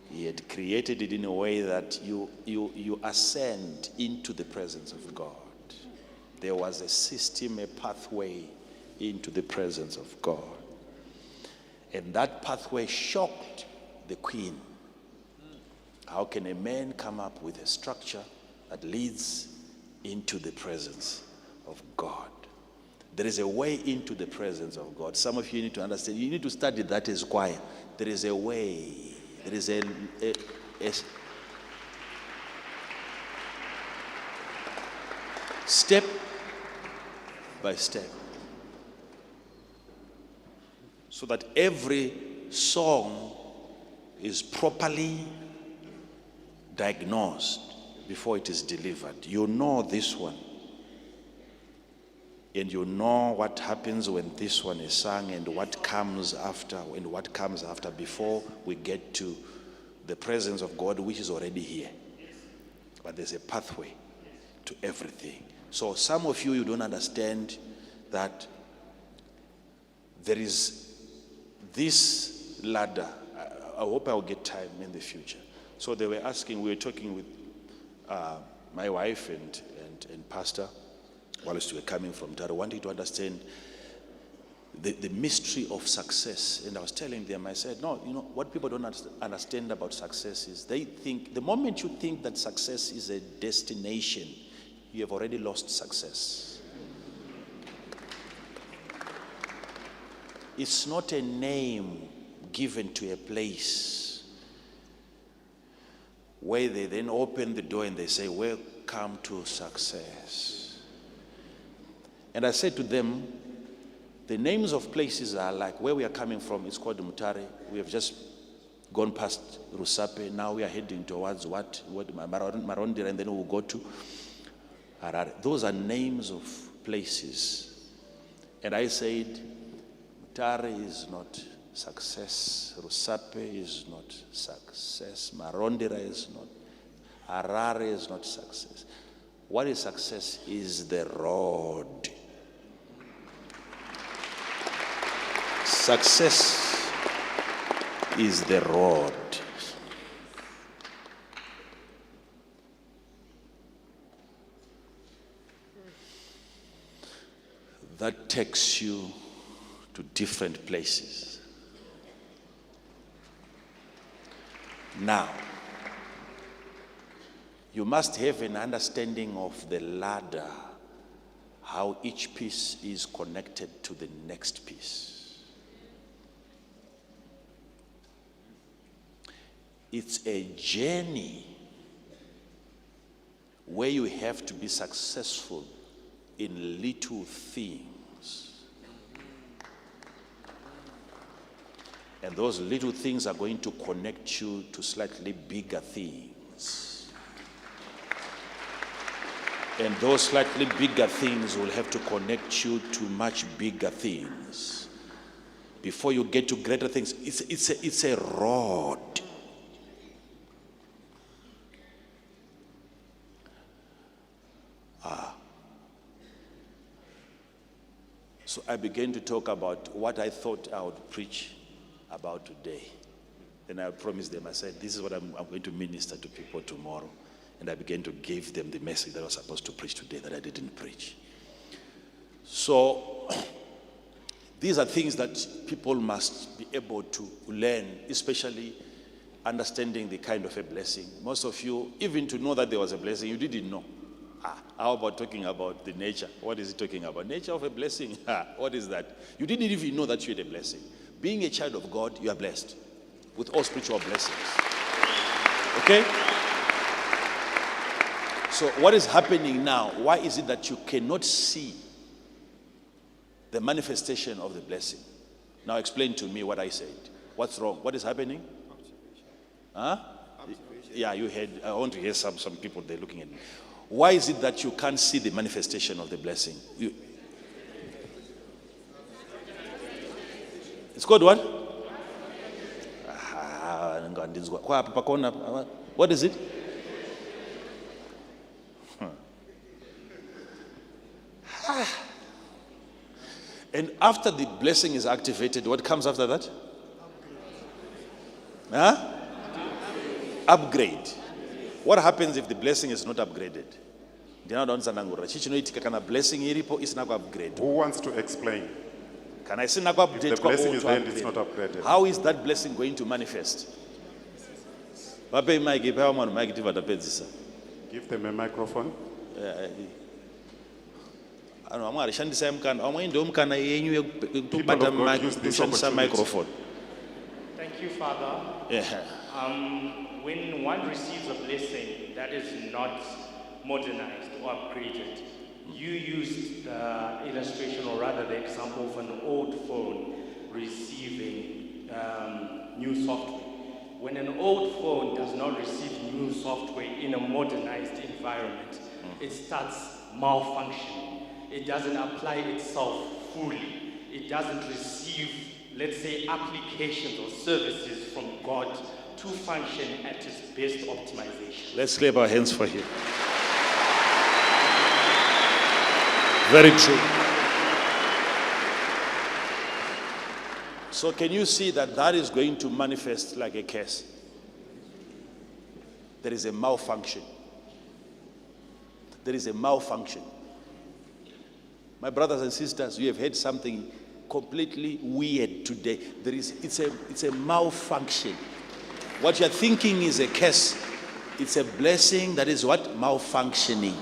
He had created it in a way that you ascend into the presence of God. There was a system, a pathway into the presence of God. And that pathway shocked the queen. How can a man come up with a structure that leads into the presence of God? There is a way into the presence of God. Some of you need to understand. You need to study that as choir. There is a way. There is a step by step. So that every song is properly diagnosed before it is delivered. You know this one. And you know what happens when this one is sung and what comes after before we get to the presence of God, which is already here. But there's a pathway to everything. So some of you don't understand that there is this ladder. I hope I'll get time in the future. So they were asking, we were talking with my wife and Pastor, whilst we were coming from Taro, wanting to understand the mystery of success. And I was telling them, I said, no, what people don't understand about success is they think, the moment you think that success is a destination, you have already lost success. It's not a name given to a place where they then open the door and they say, welcome to success. And I said to them, the names of places are like where we are coming from. It's called Mutare. We have just gone past Rusape. Now we are heading towards what Marondira, and then we'll go to Harare. Those are names of places. And I said, Mutare is not success. Rusape is not success. Marondira is not. Harare is not success. What is success is the road. Success is the road. That takes you to different places. Now, you must have an understanding of the ladder, how each piece is connected to the next piece. It's a journey where you have to be successful in little things. And those little things are going to connect you to slightly bigger things. And those slightly bigger things will have to connect you to much bigger things. Before you get to greater things, it's a road. So I began to talk about what I thought I would preach about today. Then I promised them, I said, this is what I'm going to minister to people tomorrow. And I began to give them the message that I was supposed to preach today that I didn't preach. So these are things that people must be able to learn, especially understanding the kind of a blessing. Most of you, even to know that there was a blessing, you didn't know. How about talking about the nature? What is it talking about? Nature of a blessing. What is that? You didn't even know that you had a blessing. Being a child of God, you are blessed with all spiritual blessings. Okay? So what is happening now? Why is it that you cannot see the manifestation of the blessing? Now explain to me what I said. What's wrong? What is happening? Huh? Yeah, you heard. I want to hear some people, they're looking at me. Why is it that you can't see the manifestation of the blessing? It's called what? What is it? And after the blessing is activated, what comes after that? Huh? Upgrade. What happens if the blessing is not upgraded? Blessing is not upgraded. Who wants to explain? Can I say If the blessing is there and it's not upgraded. how is that blessing going to manifest? Give them a microphone. People of God use the microphone. Thank you, Father. Yeah. When one receives a blessing that is not modernized or upgraded, you used the illustration, or rather the example of an old phone receiving new software. When an old phone does not receive new software in a modernized environment, it starts malfunctioning. It doesn't apply itself fully. It doesn't receive, let's say, applications or services from God to function at its best optimization. Let's clap our hands for him. Very true. So can you see that is going to manifest like a curse? There is a malfunction. There is a malfunction. My brothers and sisters, you have heard something completely weird today. It's a malfunction. What you're thinking is a curse. It's a blessing that is what? Malfunctioning.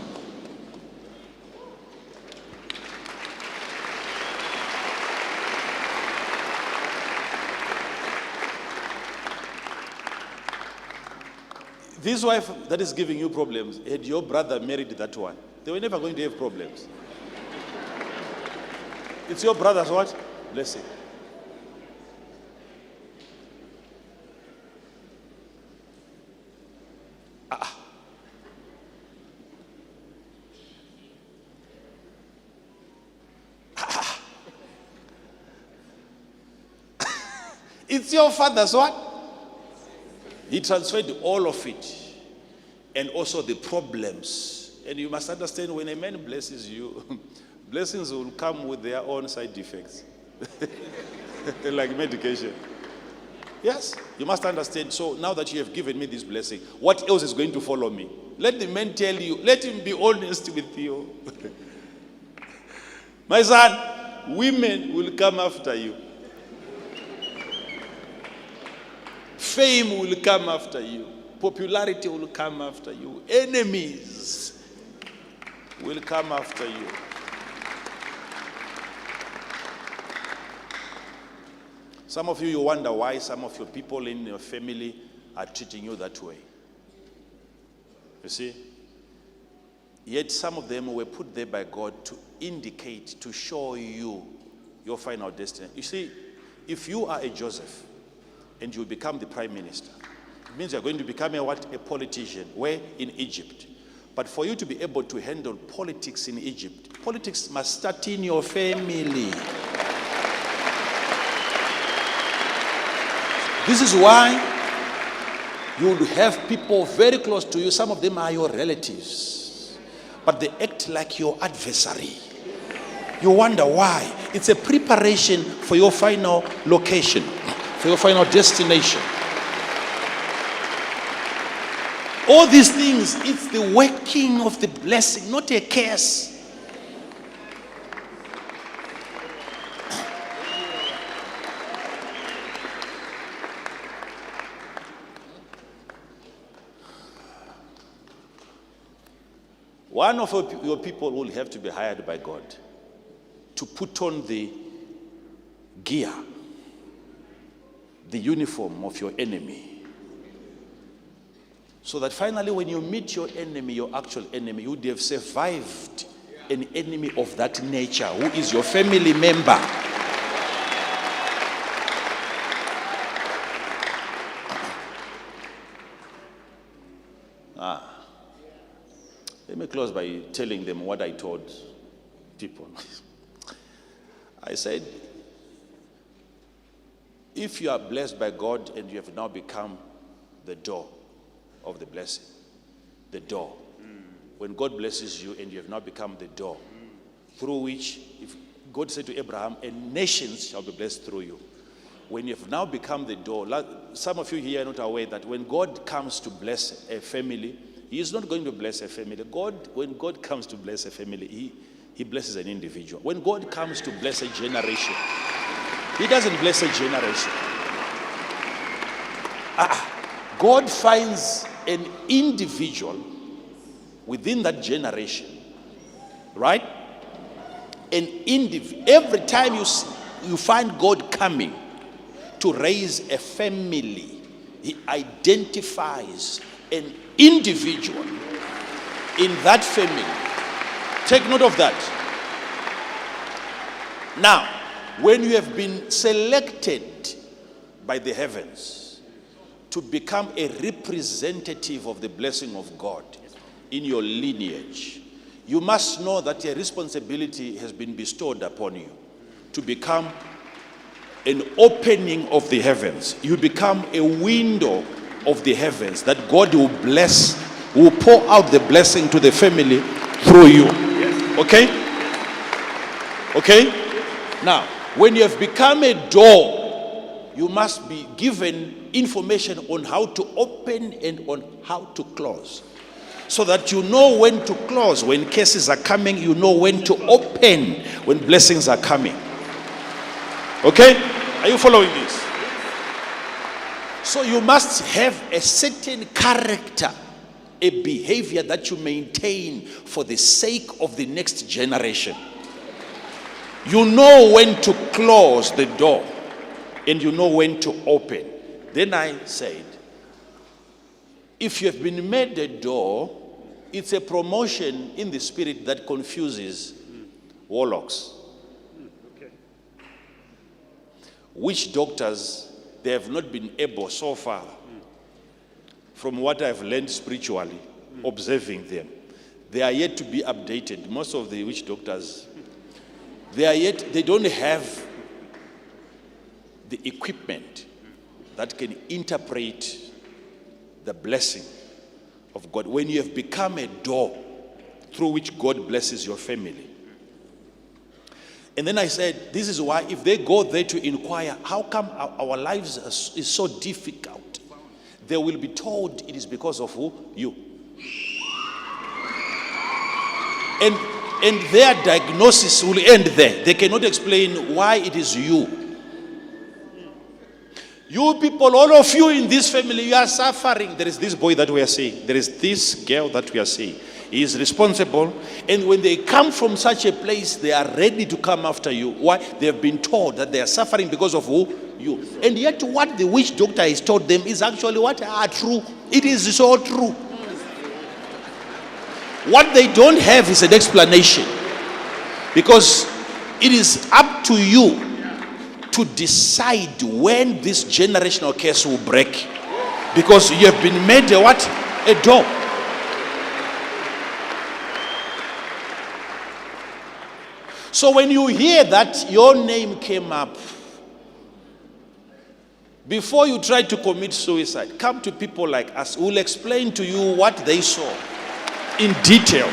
This wife that is giving you problems, had your brother married that one, they were never going to have problems. It's your brother's what? Blessing. It's your father's what? He transferred all of it, and also the problems. And you must understand, when a man blesses you, blessings will come with their own side effects. Like medication. Yes, you must understand. So now that you have given me this blessing, what else is going to follow me? Let the man tell you, let him be honest with you. My son, women will come after you. Fame will come after you. Popularity will come after you. Enemies will come after you. Some of you wonder why some of your people in your family are treating you that way. You see? Yet some of them were put there by God to indicate, to show you your final destiny. You see, if you are a Joseph and you become the prime minister, it means you're going to become a politician. Where? In Egypt. But for you to be able to handle politics in Egypt, politics must start in your family. This is why you will have people very close to you. Some of them are your relatives, but they act like your adversary. You wonder why. It's a preparation for your final location, for your final destination. All these things, it's the working of the blessing, not a curse. One of your people will have to be hired by God to put on the gear, the uniform of your enemy. So that finally when you meet your enemy, your actual enemy, you would have survived an enemy of that nature who is your family member. Let me close by telling them what I told people. I said, if you are blessed by God and you have now become the door of the blessing, the door. When God blesses you and you have now become the door, through which, if God said to Abraham, and nations shall be blessed through you. When you have now become the door, some of you here are not aware that when God comes to bless a family, He is not going to bless a family. When God comes to bless a family, He blesses an individual. When God comes to bless a generation, He doesn't bless a generation. God finds an individual within that generation, right? Every time you find God coming to raise a family, He identifies an individual in that family. Take note of that. Now, when you have been selected by the heavens to become a representative of the blessing of God in your lineage, you must know that a responsibility has been bestowed upon you to become an opening of the heavens. You become a window of the heavens that God will bless, will pour out the blessing to the family through you. Okay? Okay? Now, when you have become a door, you must be given information on how to open and on how to close. So that you know when to close. When cases are coming, you know when to open when blessings are coming. Okay? Are you following this? So you must have a certain character, a behavior that you maintain for the sake of the next generation. You know when to close the door and you know when to open. Then I said, if you have been made a door, it's a promotion in the spirit that confuses warlocks. Witch doctors, they have not been able so far, from what I've learned spiritually, observing them. They are yet to be updated. Most of the witch doctors, they don't have the equipment that can interpret the blessing of God. When you have become a door through which God blesses your family. And then I said, this is why if they go there to inquire, how come our lives is so difficult? They will be told it is because of who? You. And their diagnosis will end there. They cannot explain why it is you. You people, all of you in this family, you are suffering. There is this boy that we are seeing. There is this girl that we are seeing. He is responsible. And when they come from such a place, they are ready to come after you. Why? They have been told that they are suffering because of who? You. And yet what the witch doctor has told them is actually what are true. It is so true. What they don't have is an explanation. Because it is up to you to decide when this generational curse will break. Because you have been made a what? A door. So when you hear that your name came up, before you try to commit suicide, come to people like us who will explain to you what they saw in detail.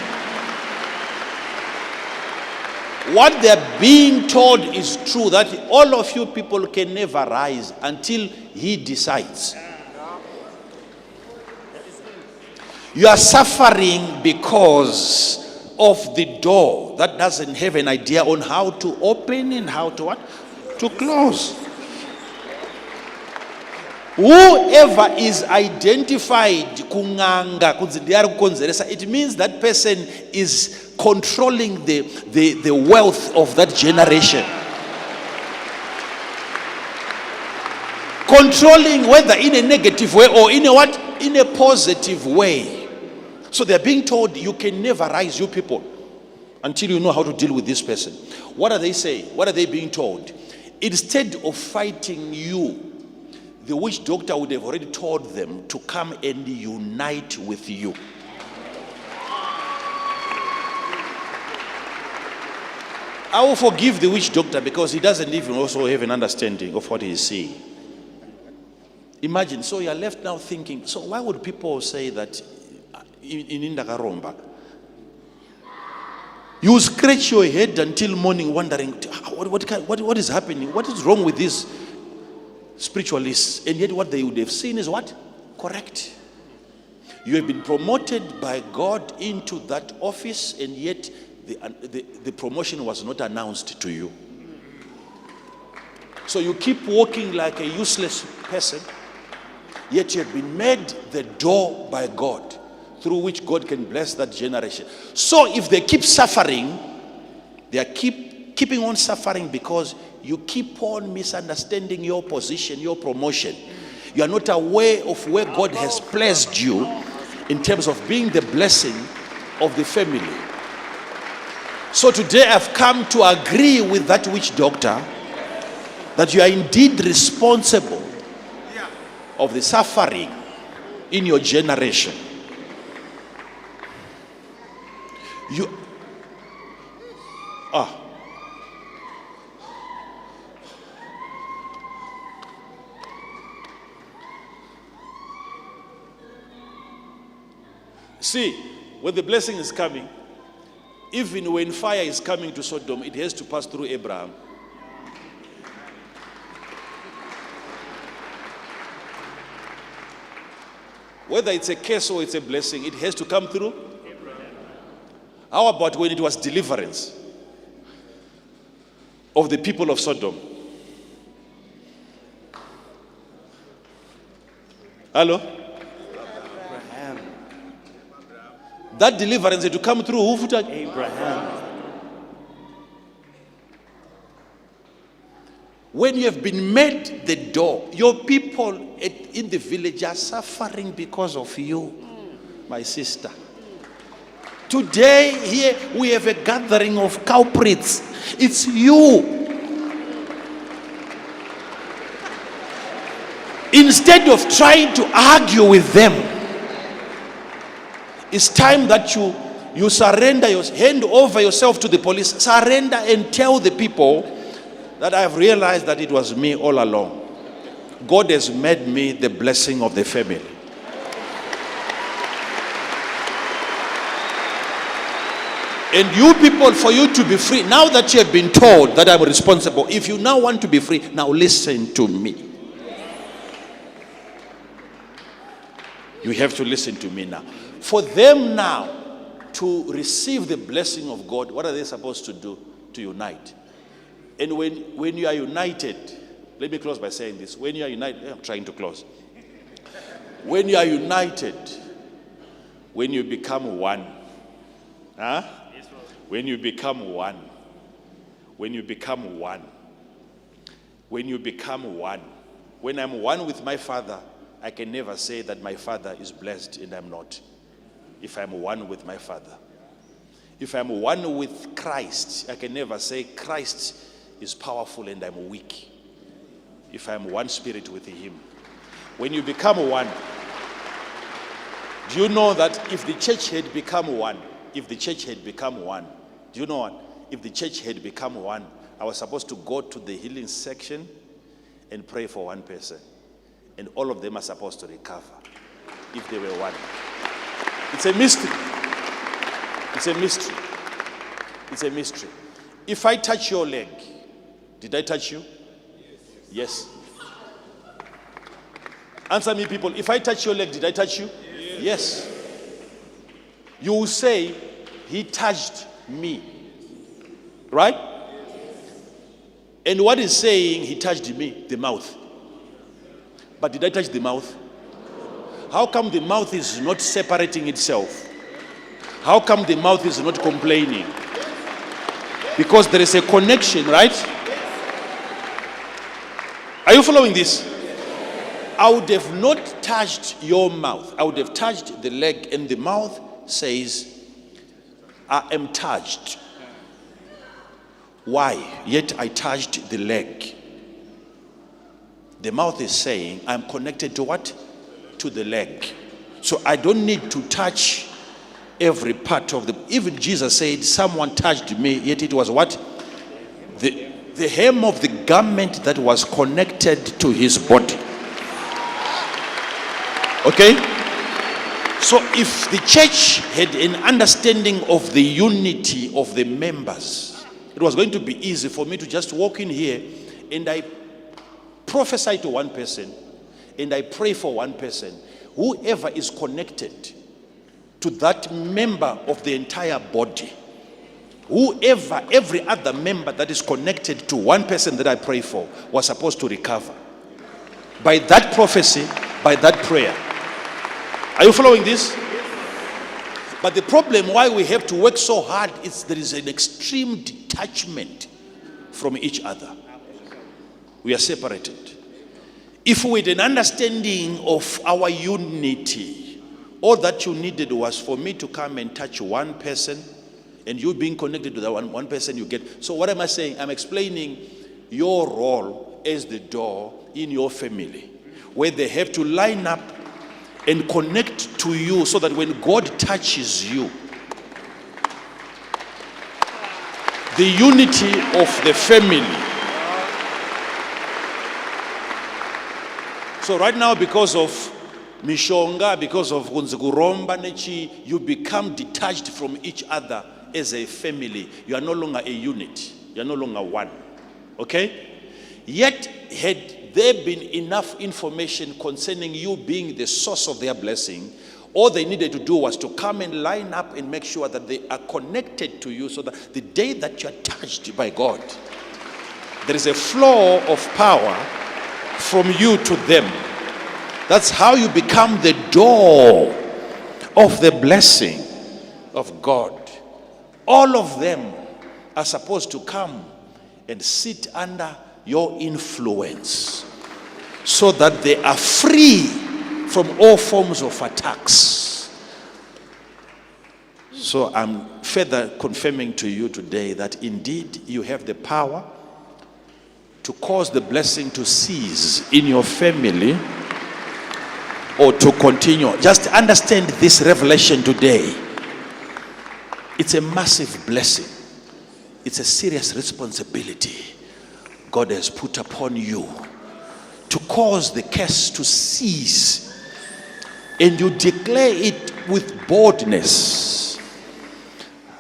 What they're being told is true, that all of you people can never rise until he decides. You are suffering because of the door that doesn't have an idea on how to open and how to what? To close. Whoever is identified kunganga kukonzeresa, it means that person is controlling the wealth of that generation. Controlling whether in a negative way or in a what? In a positive way. So they're being told you can never rise, you people, until you know how to deal with this person. What are they saying? What are they being told? Instead of fighting you, the witch doctor would have already told them to come and unite with you. I will forgive the witch doctor because he doesn't even also have an understanding of what he is saying. Imagine, so you're left now thinking, so why would people say that in Indakaromba? You scratch your head until morning wondering, what is happening? What is wrong with these spiritualists? And yet what they would have seen is what? Correct. You have been promoted by God into that office, and yet the promotion was not announced to you. So you keep walking like a useless person, yet you have been made the door by God through which God can bless that generation. So if they keep suffering, they are keeping on suffering because you keep on misunderstanding your position, your promotion. You are not aware of where God has placed you in terms of being the blessing of the family. So today I've come to agree with that witch doctor that you are indeed responsible of the suffering in your generation. See, when the blessing is coming, even when fire is coming to Sodom, it has to pass through Abraham. Whether it's a curse or it's a blessing, it has to come through Abraham. How about when it was deliverance of the people of Sodom? Hello? Abraham. That deliverance had to come through who? Abraham. When you have been made the door, your people in the village are suffering because of you, my sister. Today, here, we have a gathering of culprits. It's you. Instead of trying to argue with them, it's time that you surrender, hand over yourself to the police. Surrender and tell the people that I have realized that it was me all along. God has made me the blessing of the family. And you people, for you to be free, now that you have been told that I'm responsible, if you now want to be free, now listen to me. You have to listen to me now. For them now to receive the blessing of God, what are they supposed to do? To unite. And when you are united, let me close by saying this. When you are united, I'm trying to close. When you are united, when you become one, when you become one, when you become one, when you become one, when I'm one with my Father, I can never say that my Father is blessed and I'm not. If I'm one with my Father. If I'm one with Christ, I can never say Christ is powerful and I'm weak. If I'm one spirit with him. When you become one, do you know that if the church had become one, do you know what? If the church had become one, I was supposed to go to the healing section and pray for one person. And all of them are supposed to recover if they were one. It's a mystery. It's a mystery. It's a mystery. If I touch your leg, did I touch you? Yes. Answer me, people. If I touch your leg, did I touch you? Yes. you will say, he touched me. Right? And what is saying, he touched me? The mouth. But did I touch the mouth? How come the mouth is not separating itself? How come the mouth is not complaining? Because there is a connection, right? Are you following this? I would have not touched your mouth. I would have touched the leg, and the mouth says, I am touched. Why? Yet I touched the leg. The mouth is saying, I'm connected to what? To the leg. So I don't need to touch every part of the... Even Jesus said, someone touched me, yet it was what? The hem of the garment that was connected to his body. Okay? So if the church had an understanding of the unity of the members, it was going to be easy for me to just walk in here and I prophesy to one person and I pray for one person. Whoever is connected to that member of the entire body, whoever, every other member that is connected to one person that I pray for was supposed to recover. By that prophecy, by that prayer. Are you following this? But the problem why we have to work so hard is there is an extreme detachment from each other. We are separated. If we had an understanding of our unity, all that you needed was for me to come and touch one person, and you being connected to that one person you get. So what am I saying? I'm explaining your role as the door in your family, where they have to line up and connect to you so that when God touches you, the unity of the family. So right now, because of Mishonga, because of Unziguromba Nechi, you become detached from each other as a family. You are no longer a unit. You are no longer one. Okay? Yet, had there been enough information concerning you being the source of their blessing, all they needed to do was to come and line up and make sure that they are connected to you so that the day that you are touched by God, there is a flow of power from you to them. That's how you become the door of the blessing of God. All of them are supposed to come and sit under your influence so that they are free from all forms of attacks. So I'm further confirming to you today that indeed you have the power to cause the blessing to cease in your family or to continue. Just understand this revelation today. It's a massive blessing. It's a serious responsibility God has put upon you to cause the curse to cease. And you declare it with boldness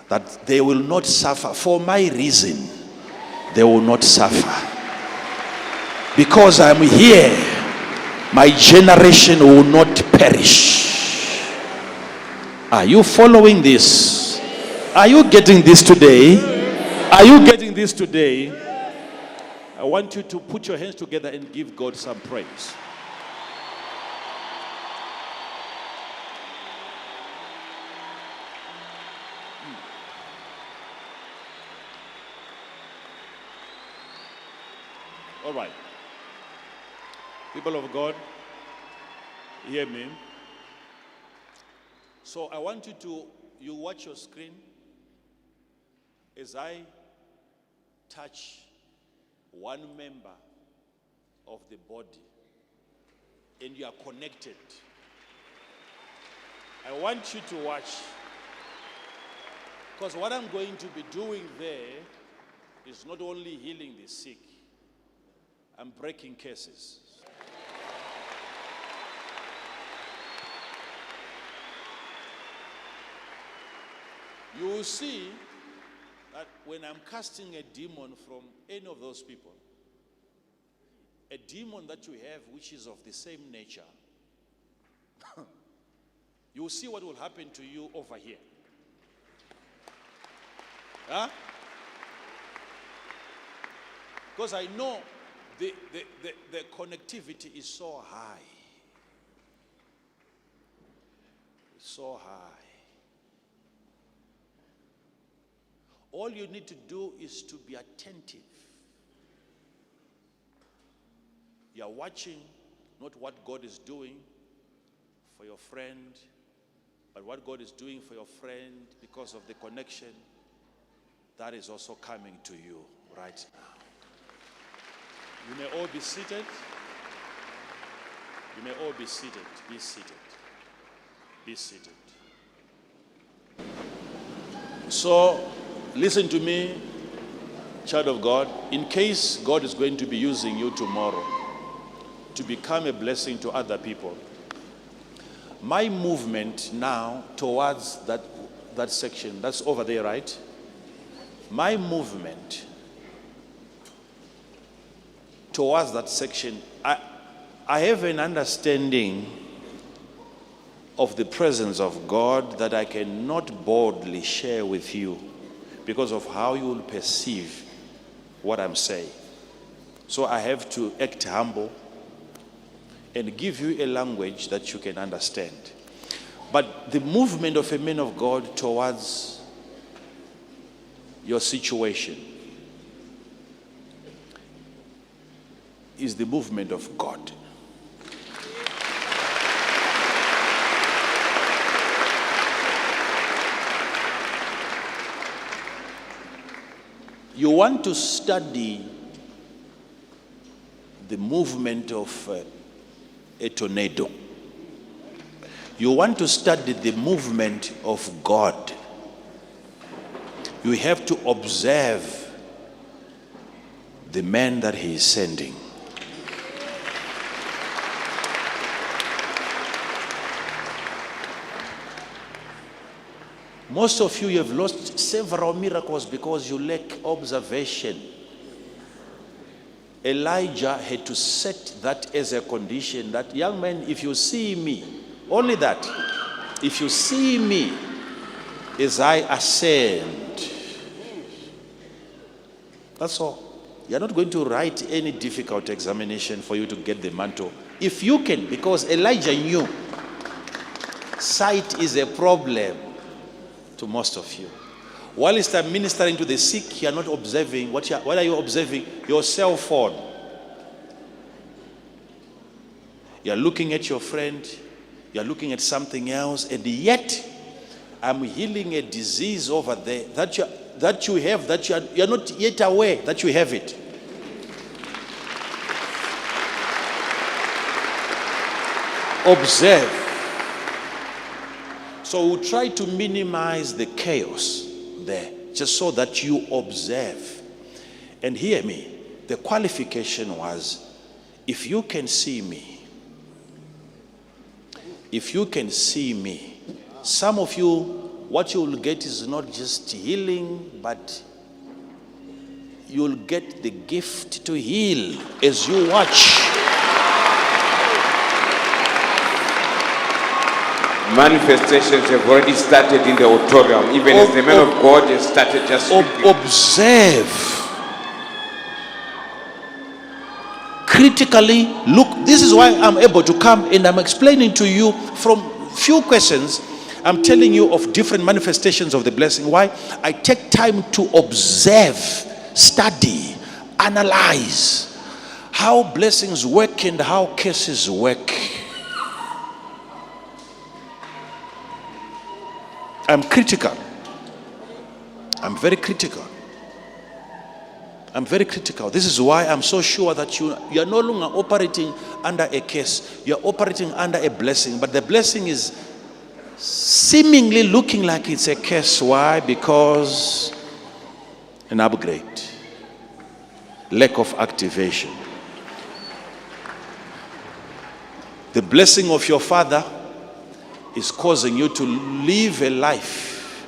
that they will not suffer. For my reason, they will not suffer. Because I'm here, my generation will not perish. Are you following this? Are you getting this today? Are you getting this today? I want you to put your hands together and give God some praise. All right. People of God, hear me. So I want you watch your screen as I touch one member of the body and you are connected. I want you to watch, because what I'm going to be doing there is not only healing the sick, I'm breaking cases. You will see that when I'm casting a demon from any of those people, a demon that you have which is of the same nature, You will see what will happen to you over here. Huh? Because I know the connectivity is so high. It's so high. All you need to do is to be attentive. You are watching not what God is doing for your friend, but what God is doing for your friend because of the connection that is also coming to you right now. You may all be seated. You may all be seated. Be seated. Be seated. So, listen to me, child of God. In case God is going to be using you tomorrow to become a blessing to other people, my movement now towards that section, that's over there, right? My movement towards that section, I have an understanding of the presence of God that I cannot boldly share with you because of how you will perceive what I'm saying. So I have to act humble and give you a language that you can understand. But the movement of a man of God towards your situation is the movement of God. You want to study the movement of a tornado. You want to study the movement of God. You have to observe the man that he is sending. Most of you have lost several miracles because you lack observation. Elijah had to set that as a condition that, young man, if you see me, only that, if you see me as I ascend, that's all. You're not going to write any difficult examination for you to get the mantle. If you can, because Elijah knew sight is a problem to most of you. While I'm ministering to the sick, you're not observing. What are you observing? Your cell phone. You're looking at your friend. You're looking at something else. And yet, I'm healing a disease over there that you have, that you're not yet aware that you have it. Observe. So we'll try to minimize the chaos there, just so that you observe. And hear me, the qualification was, if you can see me, some of you, what you will get is not just healing, but you'll get the gift to heal as you watch. Manifestations have already started in the auditorium, even as the man of God has started just speaking. Observe. Critically look. This is why I'm able to come and I'm explaining to you from few questions. I'm telling you of different manifestations of the blessing. Why? I take time to observe, study, analyze how blessings work and how curses work. I'm critical. I'm very critical. I'm very critical. This is why I'm so sure that you are no longer operating under a curse. You're operating under a blessing. But the blessing is seemingly looking like it's a curse. Why? Because an upgrade. Lack of activation. The blessing of your father is causing you to live a life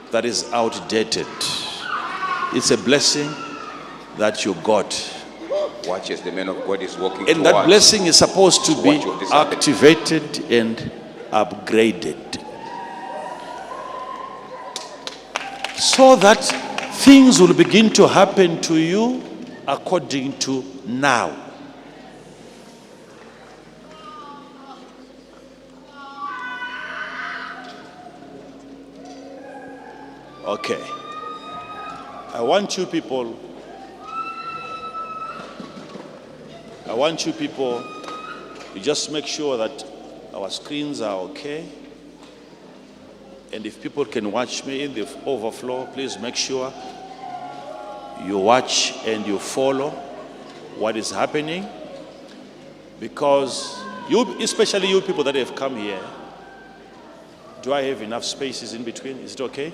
that is outdated. It's a blessing that you got. Watch as the man of God is walking and that blessing is supposed to be activated and upgraded. so that things will begin to happen to you according to now. Okay. I want you people you just make sure that our screens are okay. And if people can watch me in the overflow, please make sure you watch and you follow what is happening. Because you, especially you people that have come here, do I have enough spaces in between? Is it okay?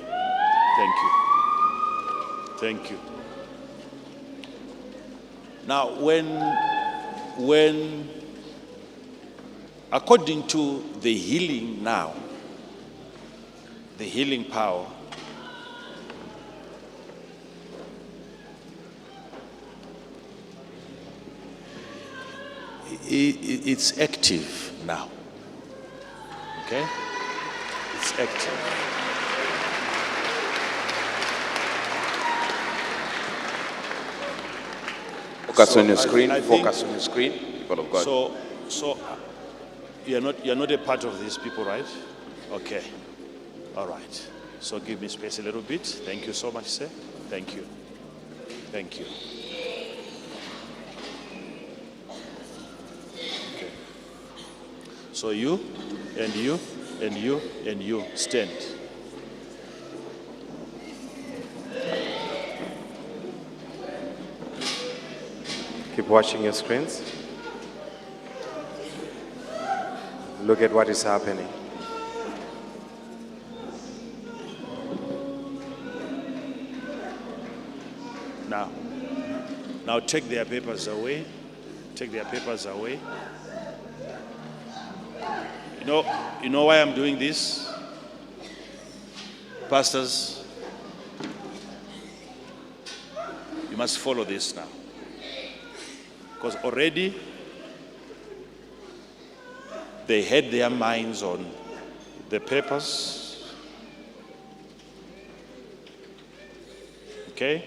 Thank you. Thank you. Now, when according to the healing now, the healing power, it's active now. Okay? It's active. Focus on your So screen. I think- Focus on your screen, people of God. So you're not a part of these people, right? Okay. All right. So give me space a little bit. Thank you so much, sir. Thank you. Thank you. Okay. So you and you and you and you stand. Keep watching your screens. Look at what is happening. Now take their papers away. Take their papers away. You know why I'm doing this? Pastors, you must follow this now. Because already they had their minds on the papers. Okay?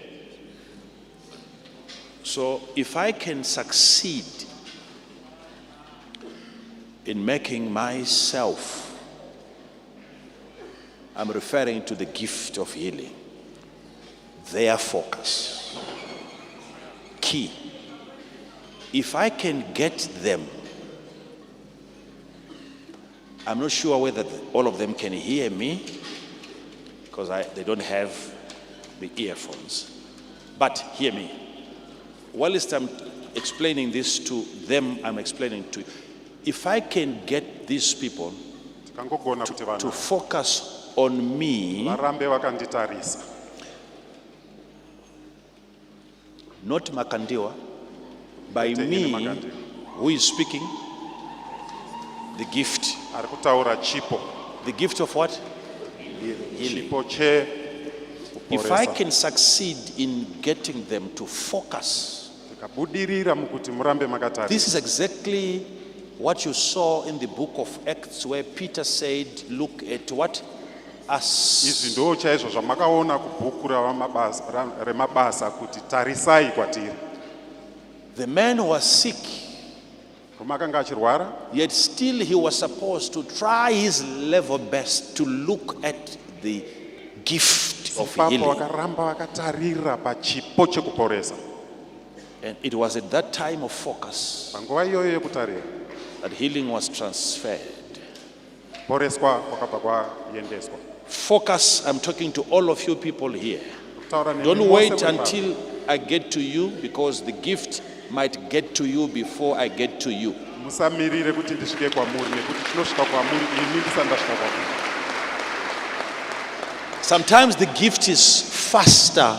So if I can succeed in making myself, I'm referring to the gift of healing, their focus, key. If I can get them, I'm not sure whether all of them can hear me because they don't have the earphones. But hear me. Whilst I'm explaining this to them, I'm explaining to you. If I can get these people Tikangogona kuti to vanhu focus on me, varambe vakanditarisa. not Makandiwa, by Kwete me, ini Makandiwa. who is speaking, the gift. Ari kutaura chipo. The gift of what? Healing. Chipo che If I kuporesa. can succeed in getting them to focus, Tikabudirira mukuti murambe makatarisa. this is exactly what you saw in the book of Acts where Peter said, look at what? Us. Izvi ndo chaizvo zvamakaona kubhuku remabasa kuti tarisai kwatiri. The man was sick, Roma akanga achirwara, yet still he was supposed to try his level best to look at the gift of ipapo healing. vakaramba vakatarira pachipo chekuporesa. And it was at that time of focus Panguva iyoyo yekutarira, that healing was transferred. poreswa kwakabva kwaendeswa. Focus, I'm talking to all of you people here. Kutaura nemi Don't mose wait muri until I get to you because the gift might get to you before I get to you. baba. Musamirire kuti ndisvike kwamuri nekuti chinosvika kwamuri ini ndisati ndasvika kwamuri. Sometimes the gift is faster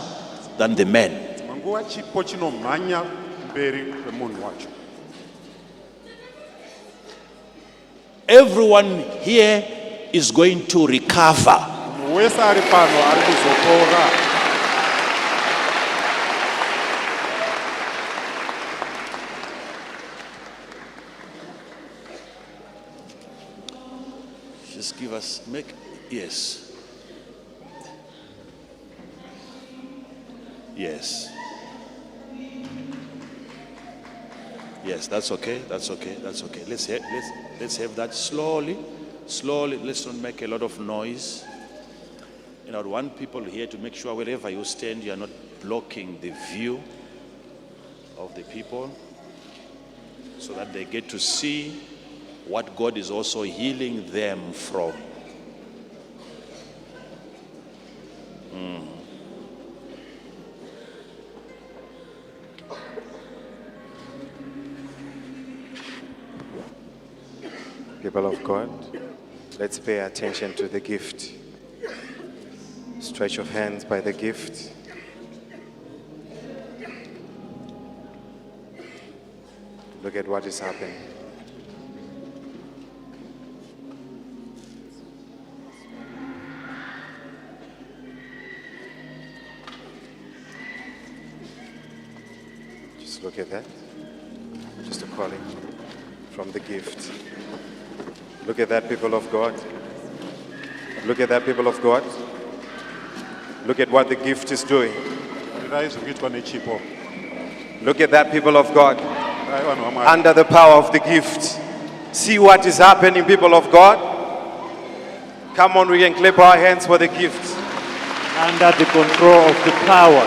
than the man. Manguva chipo chinomhanya mberi kwemunhu wacho. Everyone here is going to recover. Munhu wese ari pano ari kuzopora. Just give us, yes. Yes. Yes, that's okay. That's okay. That's okay. Let's have that slowly. Slowly. Let's not make a lot of noise. I want people here to make sure wherever you stand, you are not blocking the view of the people, so that they get to see what God is also healing them from. People of God, let's pay attention to the gift. Stretch of hands by the gift. Look at what is happening. Just look at that. Just a calling from the gift. Look at that, people of God. Look at that, people of God. Look at what the gift is doing. Look at that, people of God. Under the power of the gift. See what is happening, people of God. Come on, we can clap our hands for the gift. Under the control of the power.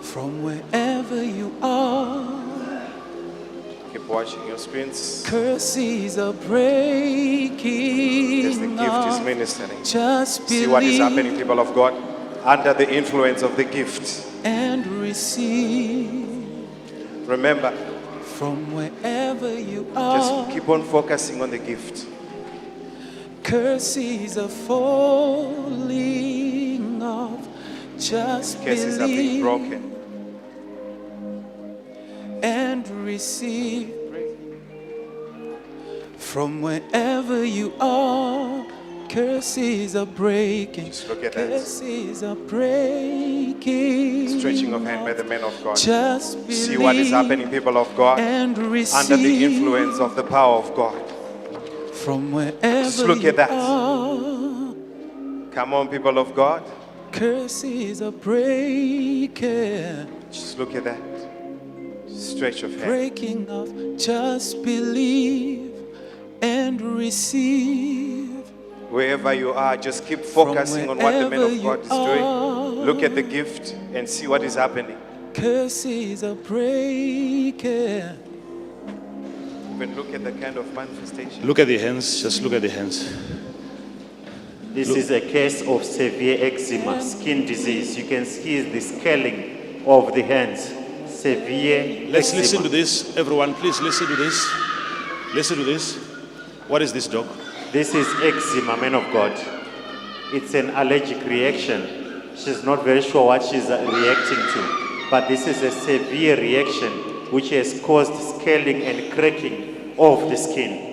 From wherever you are, Keep watching your screens. curses are breaking. As the gift is ministering. Just See what is happening, believe people of God. Under the influence of the gift. and receive. Remember, From wherever you are, just keep on focusing on the gift. curses are falling off. Just Cases are being believe broken. and receive. From wherever you are, curses are breaking. Just look at that. Curses are breaking. Stretching of hand by the man of God. Just See what is happening, people of God. and receive. Under the influence of the power of God. From wherever Just look you at that. are, Come on, people of God. curses are breaking. Just look at that. Stretch of hand. Breaking off. Just believe and receive. Wherever you are, just keep focusing on what the man of God is doing. Look at the gift and see what is happening. Curses are breaking. Even look at the kind of manifestation. Look at the hands. Just look at the hands. This is a case of severe eczema, skin disease. You can see the scaling of the hands. Severe Let's eczema. listen to this. Everyone, please listen to this. Listen to this. What is this, Doc? This is eczema, man of God. It's an allergic reaction. She's not very sure what she's reacting to. But this is a severe reaction which has caused scaling and cracking of the skin.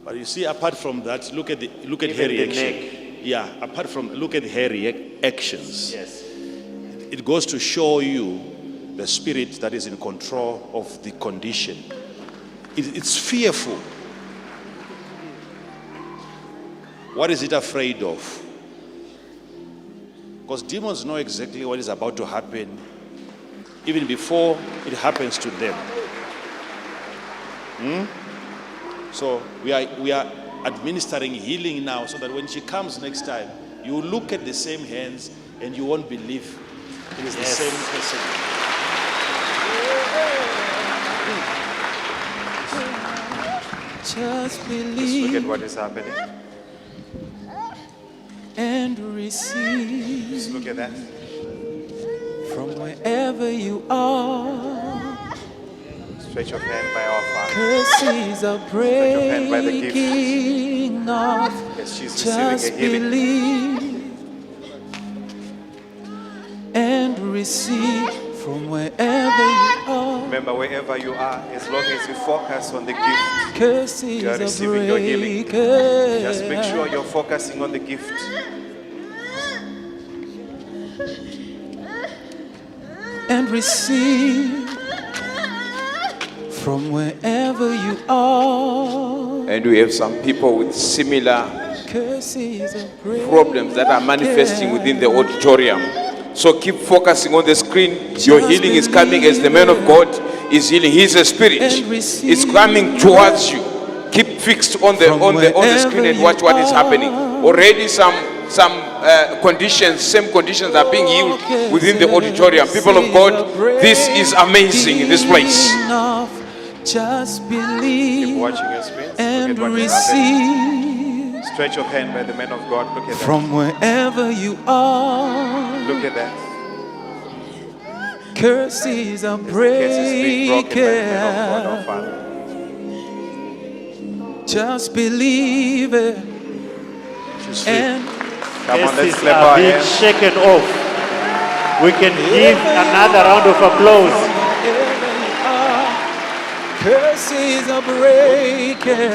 But you see, apart from that, look at her Even the reaction. neck. Yeah, apart from, look at her actions. Yes. It goes to show you the spirit that is in control of the condition. It's fearful. What is it afraid of? Because demons know exactly what is about to happen even before it happens to them. So we are administering healing now, so that when she comes next time, you look at the same hands and you won't believe it is the same person. Just Just believe look at what is happening. and receive. Just look at that. From wherever you are, Stretch of hand by our Father. curses are Stretch of hand by the gift. breaking off. As she's Just receiving a healing. believe and receive. From wherever you are, Remember, wherever you are, as long as you focus on the gift, curses you are are receiving your healing. breaking. Just make sure you're focusing on the gift. And receive. from wherever you are. And we have some people with similar Curses are breaking. problems that are manifesting within the auditorium. So keep focusing on the screen. Your healing is coming as the man of God is healing. He's a spirit. It's coming towards you. Keep fixed on the screen and watch what is happening. Already some conditions, same conditions are being healed within the auditorium. People of God, this is amazing in this place. Just believe. Keep watching your screens. And Look at what is happening. receive. Stretch your hand by the man of God. Look at that. From wherever you are. Look at that. Curses are This case is being broken by the man of God, breaking. our Father. Just believe it. And Come on, let's Cases clap are our being hands. shaken off. We can give another round of applause. wherever you are, curses are breaking.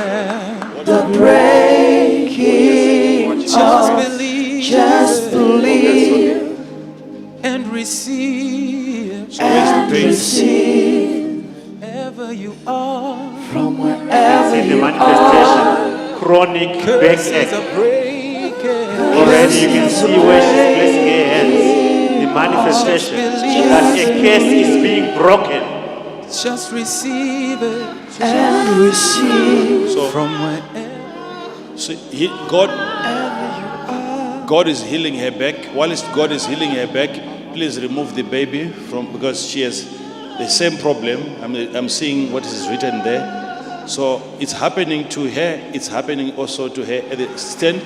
The breaking Just believe. just believe And receive. and receive Wherever you are, from wherever See the you manifestation. Chronic curses backache. are breaking. Already you can see where she's placing her hands. The manifestation that a case is being broken. Just receive it and receive So, from wherever God is healing her back. Whilst God is healing her back, please remove the baby because she has the same problem. I'm seeing what is written there. So it's happening to her. It's happening also to her. At the stand.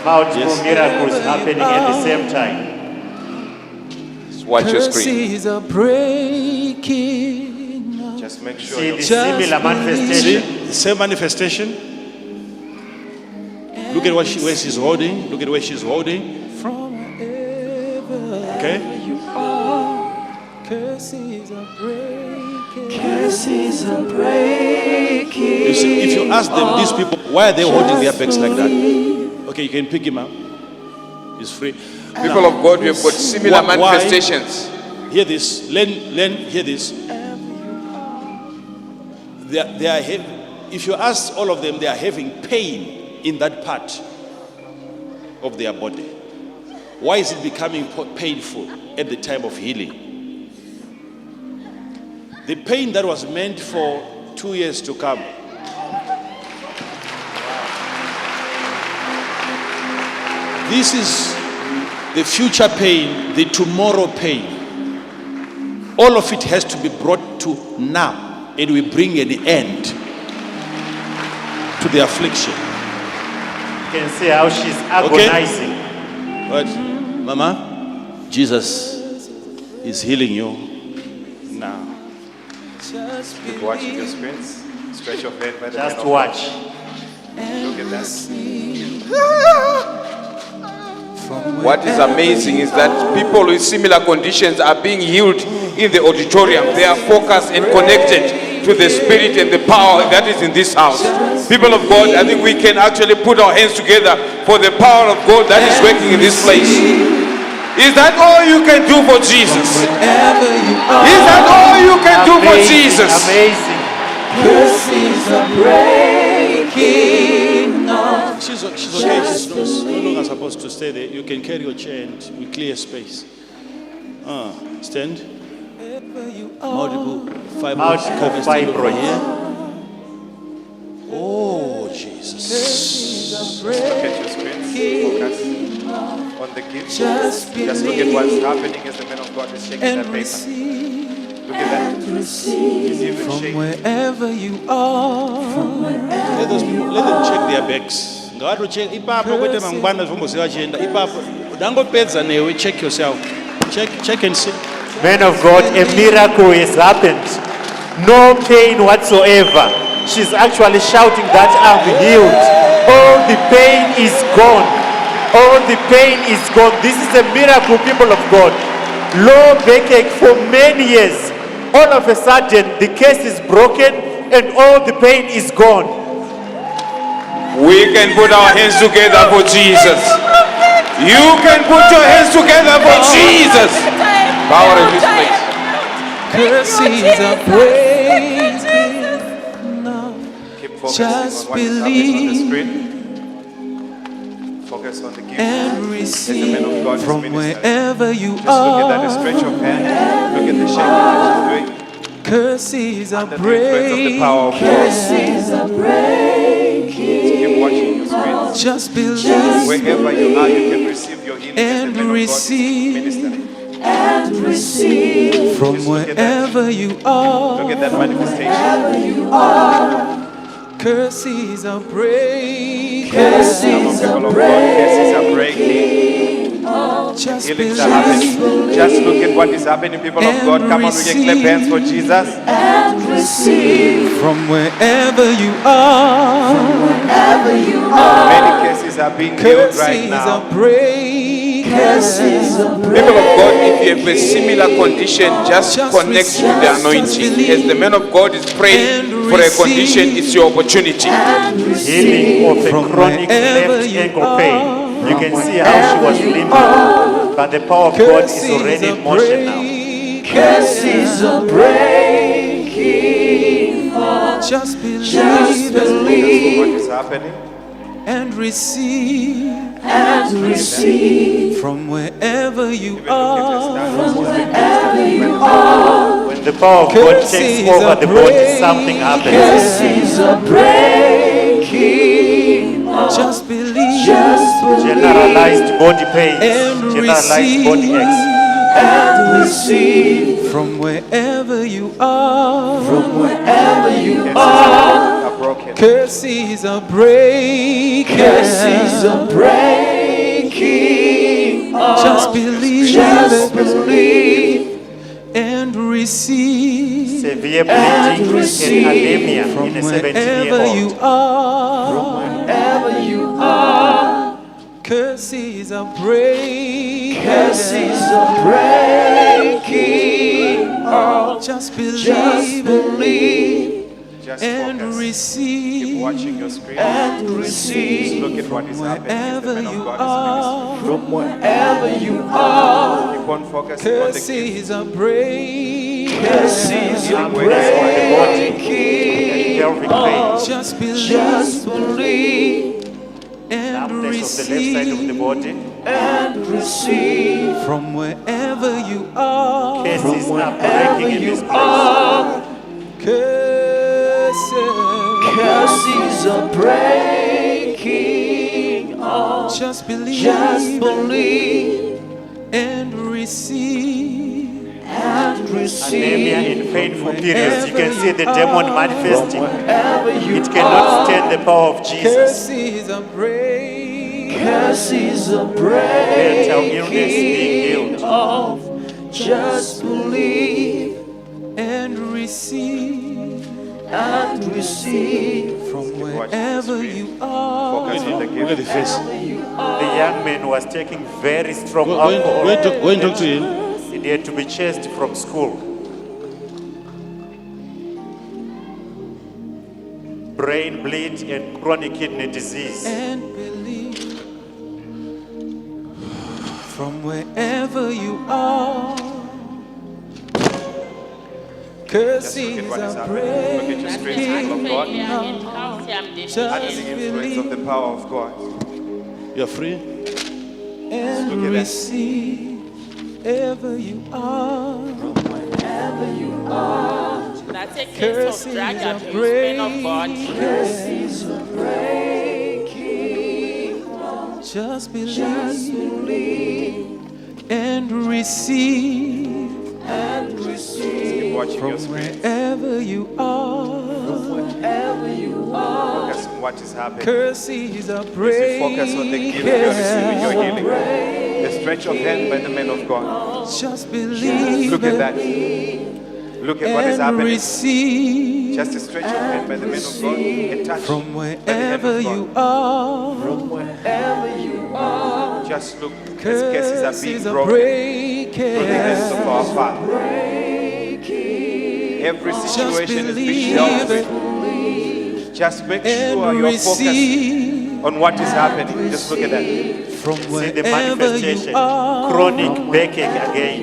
Multiple miracles happening at the same time. Watch your screen. curses are breaking. Just make sure See you're the similar manifestation. See the same manifestation. Look at where she's holding. Look at where she's holding. From wherever Okay. you are, curses are breaking. curses are breaking. You see, if you ask them, these people, why are they holding their backs like that? Okay, you can pick him up. He's free. People of God, we have got similar Why- manifestations. Hear this. Learn, hear this. They are if you ask all of them, they are having pain in that part of their body. Why is it becoming painful at the time of healing? The pain that was meant for 2 years to come. This is the future pain, the tomorrow pain. All of it has to be brought to now, and we bring an end to the affliction. You can see how she's agonizing. But, Mama, Jesus is healing you now. Keep watching your screens. Stretch your hand by the man Just of watch. God. Look at that. What is amazing is that people with similar conditions are being healed in the auditorium. They are focused and connected to the spirit and the power that is in this house. People of God, I think we can actually put our hands together for the power of God that is working in this place. Is that all you can do for Jesus? Is that all you can do for Jesus? Amazing. Curses are breaking off. She's okay. She's no longer supposed to stay there. You can carry your chair and we clear space. Stand. Multiple fibroids. Multiple fibroids. Here. Oh, Jesus. Look at your screens. Focus on the gift. Just look at what's happening as the man of God is shaking that paper. Look at that. He's even from shaking. wherever you are. Let those people, let them check their backs. Ngathi check ipapa kwethe mangibana zvomboziva chienda ipapa dangopedza newe check yourself. Check and see. Man of God, a miracle has happened. No pain whatsoever. She's actually shouting that I'm healed. All the pain is gone. All the pain is gone. This is a miracle, people of God. Low backache for many years. All of a sudden, the case is broken and all the pain is gone. We can put our hands together for Jesus. You can put your hands together for Jesus. Power in this place. Curses are breaking now. Keep focusing Just on what is happening on the believe screen. Focus on the gift and that the man of receive God is from ministering. wherever you Just look at that are. stretch of hand. Look at the shaking that she's doing. Curses are Under the influence of the power of God. breaking. Keep watching your screen. Just believe Wherever you are, you can receive your healing as the and man of God is receive ministering. from Just look at that. wherever you are. Look at that manifestation. Curses are breaking. Come on, people of God, curses are breaking. Just Healings are happening. believe Just look at what is happening, people of God. Come on, we can clap hands for Jesus. from wherever you are. Many cases are being healed right Curses now. are breaking. People of God, if you have a similar condition, just connect to the anointing. As the man of God is praying for a condition, it's your opportunity. Healing of a chronic left ankle pain. You can see how she was limping, but the power of God is already in motion now. Curses are breaking. Just believe What is happening? and receive from wherever you are. When the power of God takes over the body, something happens. Just believe Generalized body pains, and generalized body aches. from wherever you are. Are broken. Curses are breaking. Just believe and receive Severe bleeding and anemia from in a wherever 17-year-old. you are. Curses are breaking. Just believe Just and focus. Keep receive watching your screen. Just look at what is happening as the wherever man of you God is ministering. are. Keep on focusing on the gift. Curses are breaking. Some weights on the body and pelvic pain. Just believe and Numbness of the left side of the body. from wherever you are. Cases are breaking in this place. Curses are breaking. Just believe and receive. Anemia in painful periods. You can see the demon manifesting. It cannot stand the power of Jesus. Curses are breaking. Mental illness being healed. Just believe and receive from wherever you are. Focus on the Look at the gift. face. The young man was taking very strong Go alcohol. and talk to him. He had to be chased from school. Brain bleed and chronic kidney disease. And believe from wherever you are. Just look at Curses what is are happening. Look at your screen, people of God. breaking. Under the influence of the power of God. You're free. And look at that. receive wherever you are. That's a case Curses of drug are abuse, men of God. Just believe and receive Keep watching your from screen. wherever you are. Focus on what is happening. Curses are As you breaking. focus on the gift, you're receiving your healing. The stretch of hand by the man of God. Just believe Look at that. Look at what is and happening. receive Just a stretch of hand by the man of God. A touch from by the hand wherever of you God. are. Just look as cases are being Curses are broken breaking. through the hands of our Father. Every situation is being dealt with. Just make sure you're focused on what is happening. Just look at that. From See the wherever you manifestation. are. Chronic backache again.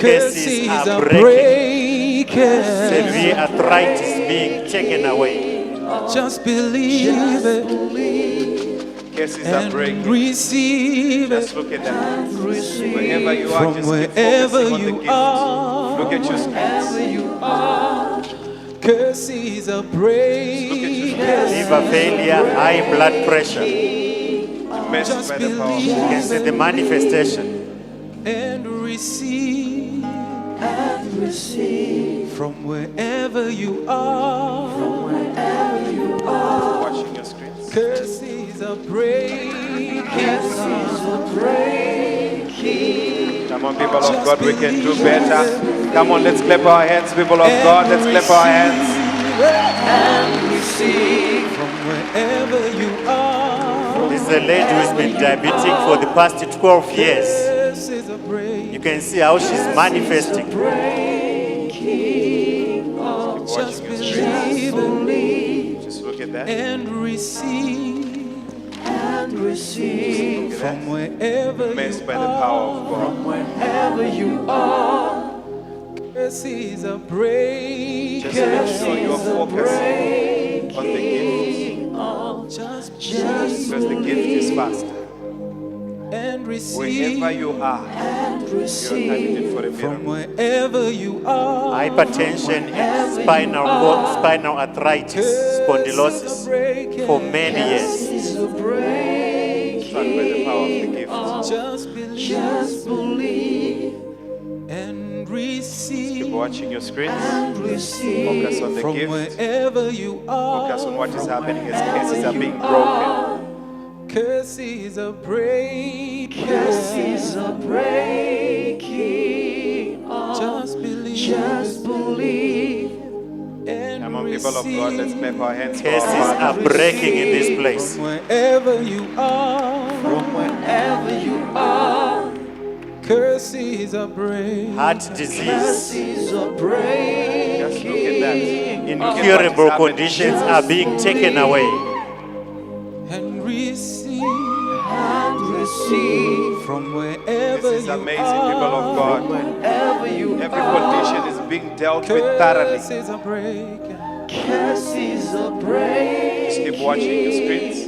Curses are breaking. Severe arthritis being taken away. Just believe it. Cases are breaking. Receive Just it. look at that. Wherever you are, From just keep wherever focusing on the you gift. are. Look at your screens. Curses are breaking. Liver failure, high blood pressure. Messed by the power of You God. can see the manifestation. And receive. From wherever you are. Watching your screens. Curses are breaking. Come on, people of God, we can do better. Come on, let's clap our hands, people of God. Let's clap our hands. And receive from wherever you are. This is a lady who's been diabetic for the past 12 years. Curses are breaking. You can see how she's manifesting. Just believe Just look at that. and receive from wherever Messed you by the power of God. wherever you are. Curses are breaking. Just make sure you are focusing on the gift. Just Because the gift is faster. and receive Wherever you are, you are candidate for a from miracle. wherever you are. Hypertension and spinal arthritis, spondylosis for many years. Struck by the power of the gift. Just believe and receive. Keep watching your screens. Focus on the From gift. wherever you are. Focus on what is happening as cases are being broken. Curses are breaking. Curses are breaking. Just believe. And Come on, people of God, let's clap our hands for Cases our are Father. breaking in this place. From wherever you are. From wherever you are. Curses are breaking. Heart disease, Just look at that. incurable conditions are being taken away. And receive from wherever This is you amazing, are. people of God. Wherever you Every condition is being dealt with thoroughly. Curses are breaking. Curses are breaking. Just keep watching your screens.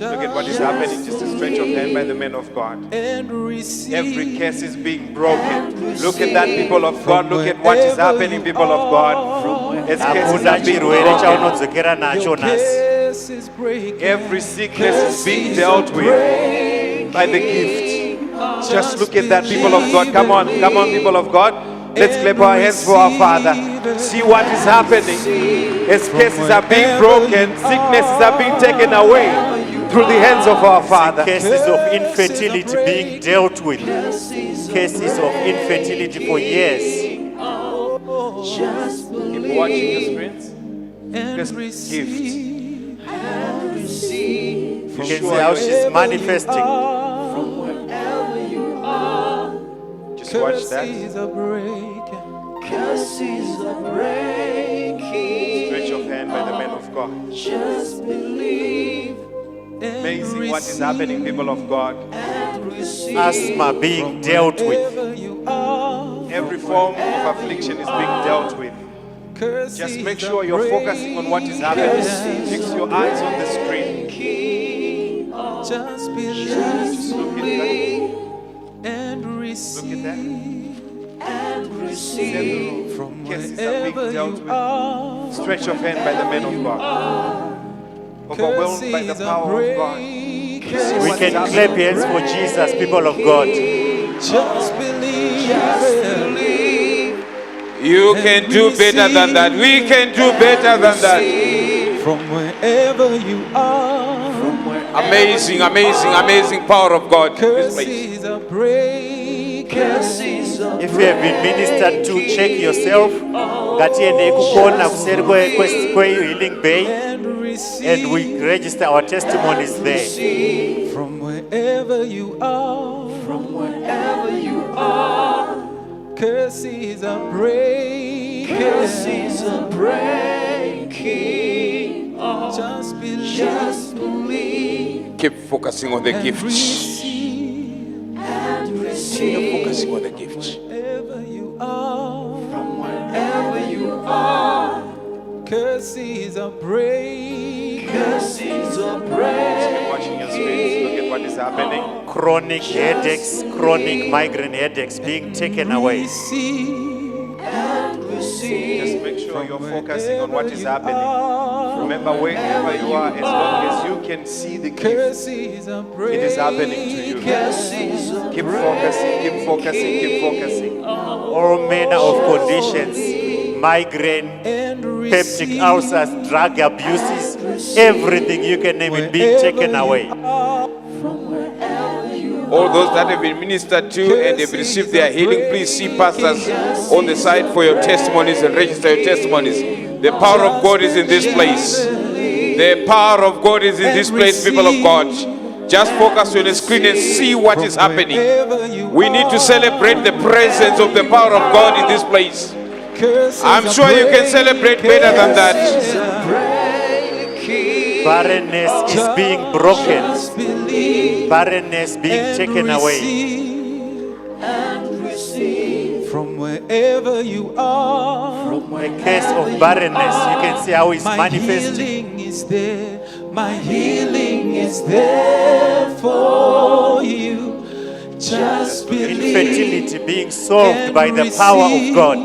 Look at what is happening. Just a stretch of hand by the men of God. And receive Every curse is being broken. Look at that, people of God. Look at what is happening, people of God. As cases Hakuna are being chirwere broken. chaunodzokera nacho nhasi. case is breaking. Every sickness is being dealt with by the gift. Just look at that, people of God. Come on, people of God. Let's clap our hands for our Father. See what is happening. As cases are being broken, sicknesses are being taken away through the hands of our Father. Cases of infertility being dealt with. Cases of infertility for years. Keep watching your screens. Just gift. You can see how she's manifesting. Just watch that. Stretch of hand by the man of God. Amazing what is happening, people of God. Asthma being dealt with. Every form of affliction is being dealt with. Just make sure you're focusing on what is happening. Fix your eyes on the screen. Just believe look at that. and Look receive at that. from Cases are being wherever dealt you with. are. Stretch of hand by the men of God. Overwhelmed by the power of God. We can clap hands for Jesus, people of God. Just believe. You can do better than that. We can do better than that. From wherever you are. Amazing, amazing, amazing power of God in this place. Curses are breaking. If you have been ministered to, check yourself. Ngatiende kukona kuseri kwe healing bay, and we register our testimonies there. From wherever you are. From wherever you are. Curses are breaking. Curses are breaking. Just believe. Just believe. Keep focusing on the gift. And receive. Keep focusing on the gift. Wherever you Curses are breaking. Curses are breaking. Watching your screens, look at what is happening. Chronic headaches, chronic migraine headaches being taken away. Just make sure you're focusing on what is happening. Remember, wherever you are, as long as you can see the gift, it is happening to you. Keep focusing, keep focusing, keep focusing. All manner of conditions, migraine, peptic ulcers, drug abuses, everything you can name it being taken away. All those that have been ministered to and have received their healing, please see pastors on the side for your testimonies and register your testimonies. The power of God is in this place. The power of God is in this place, people of God. Just focus on the screen and see what is happening. We need to celebrate the presence of the power of God in this place. I'm sure you can celebrate better than that. Barrenness is being broken. Barrenness being taken away. From wherever you are, a case of barrenness, you can see how it's manifesting. Healing is there. My healing is there for you. Just believe. Infertility being solved by the power of God.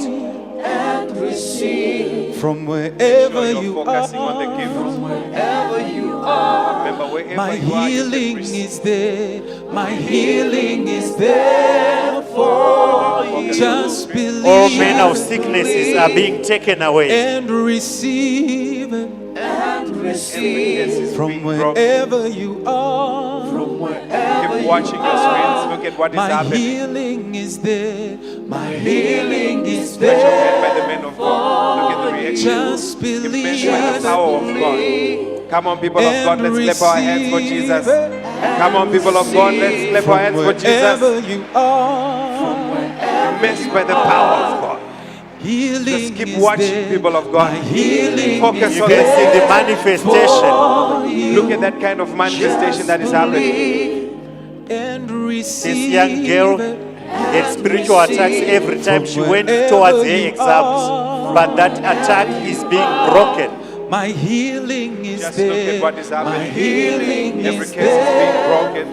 And receive. From wherever you are, from wherever you are. Remember, wherever my you are, healing is there. My healing is there for you. Just believe. All manner of sicknesses are being taken away. And receive. And receive. From wherever you are. From wherever keep watching your screens. Look at what is happening. My healing is there. My healing is Let your hand there. by the man of God. Look at the reaction. Just Give believe. mention by the power of God. Come on, people of God, let's clap our hands for Jesus. Come on, people of God, let's clap our hands for Jesus. You are. Immersed by the power of God. Just keep watching, people of God. Focus You on can see the manifestation. Look at that kind of manifestation that is happening. This young girl had spiritual attacks every time she went towards her exams. But that attack is being broken. My healing is Just there. look at what is happening. My healing Every is case is being there. broken.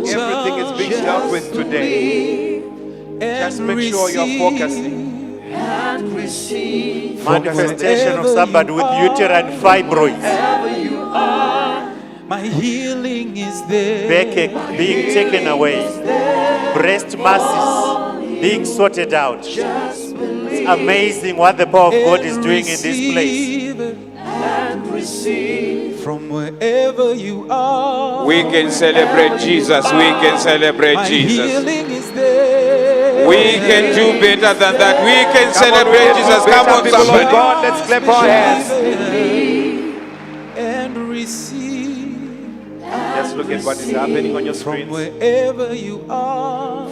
Everything is being dealt with today. Just make sure you're focusing. And receive. Manifestation of somebody with uterine fibroids. My healing is there. Backache being taken away. Breast masses being sorted out. It's amazing what the power of God is doing in this place. And receive. From wherever you are. We can celebrate Jesus. We can celebrate My Jesus. healing is there. We can do better than that. We can celebrate Jesus. Come on, people of somebody. God, let's clap our hands. And receive. Just look at what is happening on your From screens. wherever you are.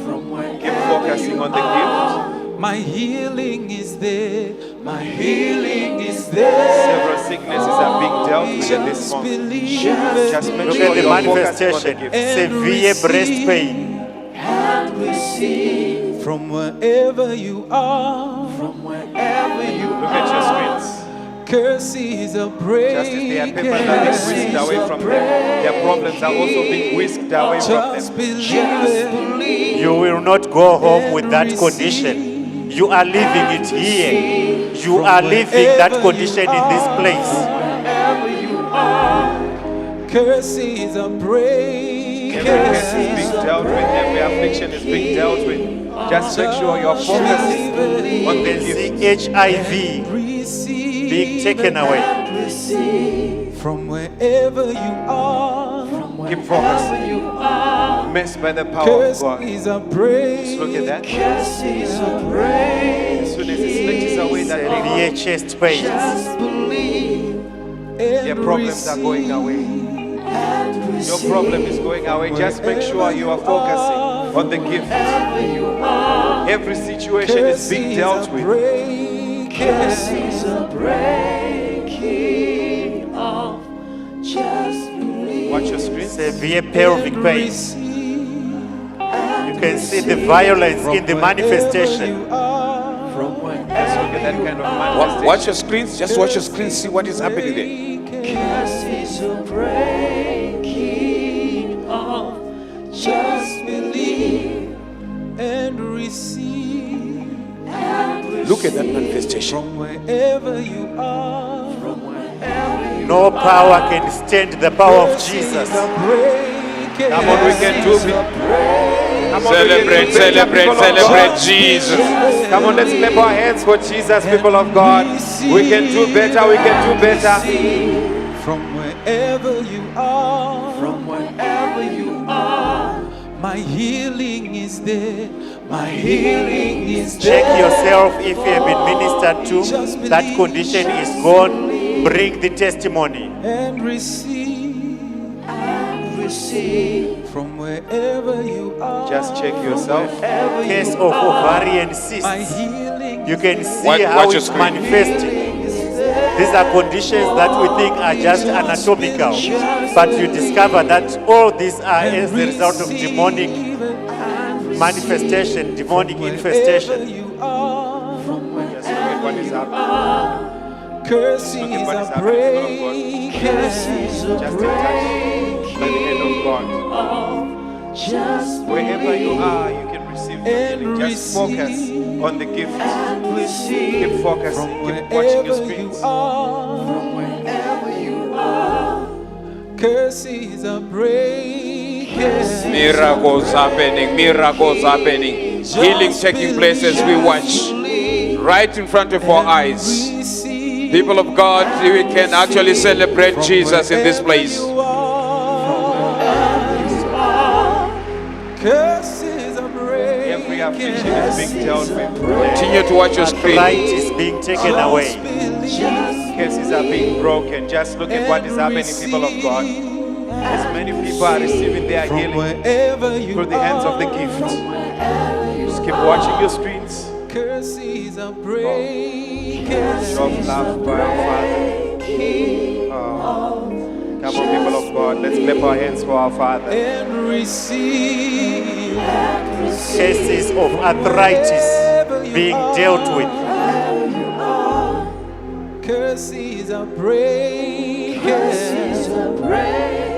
Keep focusing on the gift. My healing is there. My healing is there. Several sicknesses are being dealt with at this Just moment. believe. Just make Look sure at the you're focusing on the manifestation. gift. Severe breast pain. And receive. From wherever you are. From wherever you Look at your screens. Curses are breaking. Just as their papers are being whisked away from them, their problems are also being whisked away from Just them. believe. You will not go home with that condition. You are leaving it here. You are leaving that condition in this place. Curses are breaking. Every case is being dealt with, every affliction is being dealt with. Just make sure you're focusing on the gift. HIV being taken away. From wherever you are. Keep focusing. Messed by the power of God. Curses are breaking. Just look at that. As soon as it snatches away that Severe chest pains. their problems are going away. Your problem is going away. Just make sure you are focusing on the gift. Every situation is being dealt with. Curses are breaking off. Watch your screen. Severe pelvic pain. You can see the violence in the manifestation. Let's look at that kind of manifestation. Watch your screens. Just watch your screens. See what is happening there. Curses are breaking off. Just believe and receive. Look at that manifestation. From wherever you are. No power can stand the power of Jesus. Come on, we can do it. Celebrate Jesus. Come on, let's clap our hands for Jesus, people of God. We can do better, we can do better. From wherever you are. From wherever you are. My healing is there. My healing is there. Check yourself if you have been ministered to. That condition is gone. Bring the testimony. And receive from wherever you are. Just check yourself. Case of ovarian cysts. You can see how it's manifesting. These are conditions that we think are just anatomical, but you discover that all these are as the result of demonic manifestation, demonic infestation. Just look at what is happening. Curses are breaking. Just a touch by the hand of God. Wherever you are, you can receive healing. Just focus on the gift. Keep focusing. Keep watching your screens. From wherever you are. Curses are breaking. Miracles happening. Miracles happening. Healing taking place as we watch. Right in front of our eyes. People of God, we can actually celebrate Jesus in this place. Every affliction is being dealt with. Continue to watch your screen. Light is being taken away. Cases are being broken. Just look at what is happening, people of God. As many people are receiving their healing through the hands of the gift. Just keep watching your screens. Curses are breaking. Show of love by our Father. Come on, people of God, let's clap our hands for our Father. And receive. Cases of arthritis being dealt with. Curses are breaking. Curses are breaking.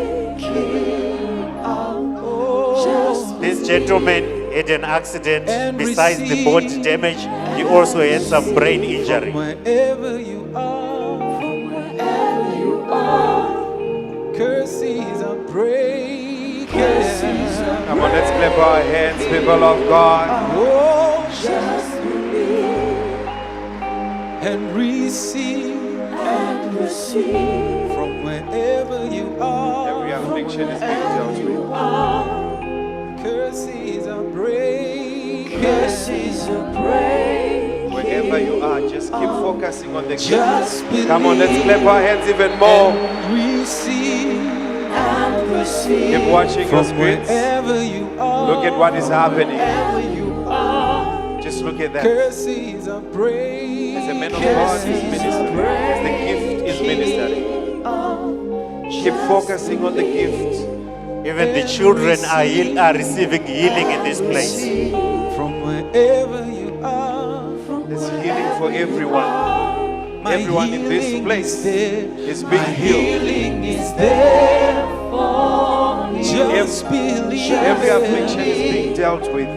This gentleman had an accident. Besides the body damage, he also had some brain injury. Wherever you are, curses are breaking. Come on, let's clap our hands, people of God. Oh, just believe and receive from wherever you are. Every affliction is being dealt with. Curses are breaking. Curses are breaking. Wherever you are, just keep focusing on the gift. Come on, let's clap our hands even more. Keep watching your screens. Look at what is happening. Just look at that. As the man of God is ministering, as the gift is ministering, keep focusing on the gift. Even the children are receiving healing in this place. From wherever you are, there's healing for everyone. Everyone in this place is being healed. Every affliction is being dealt with.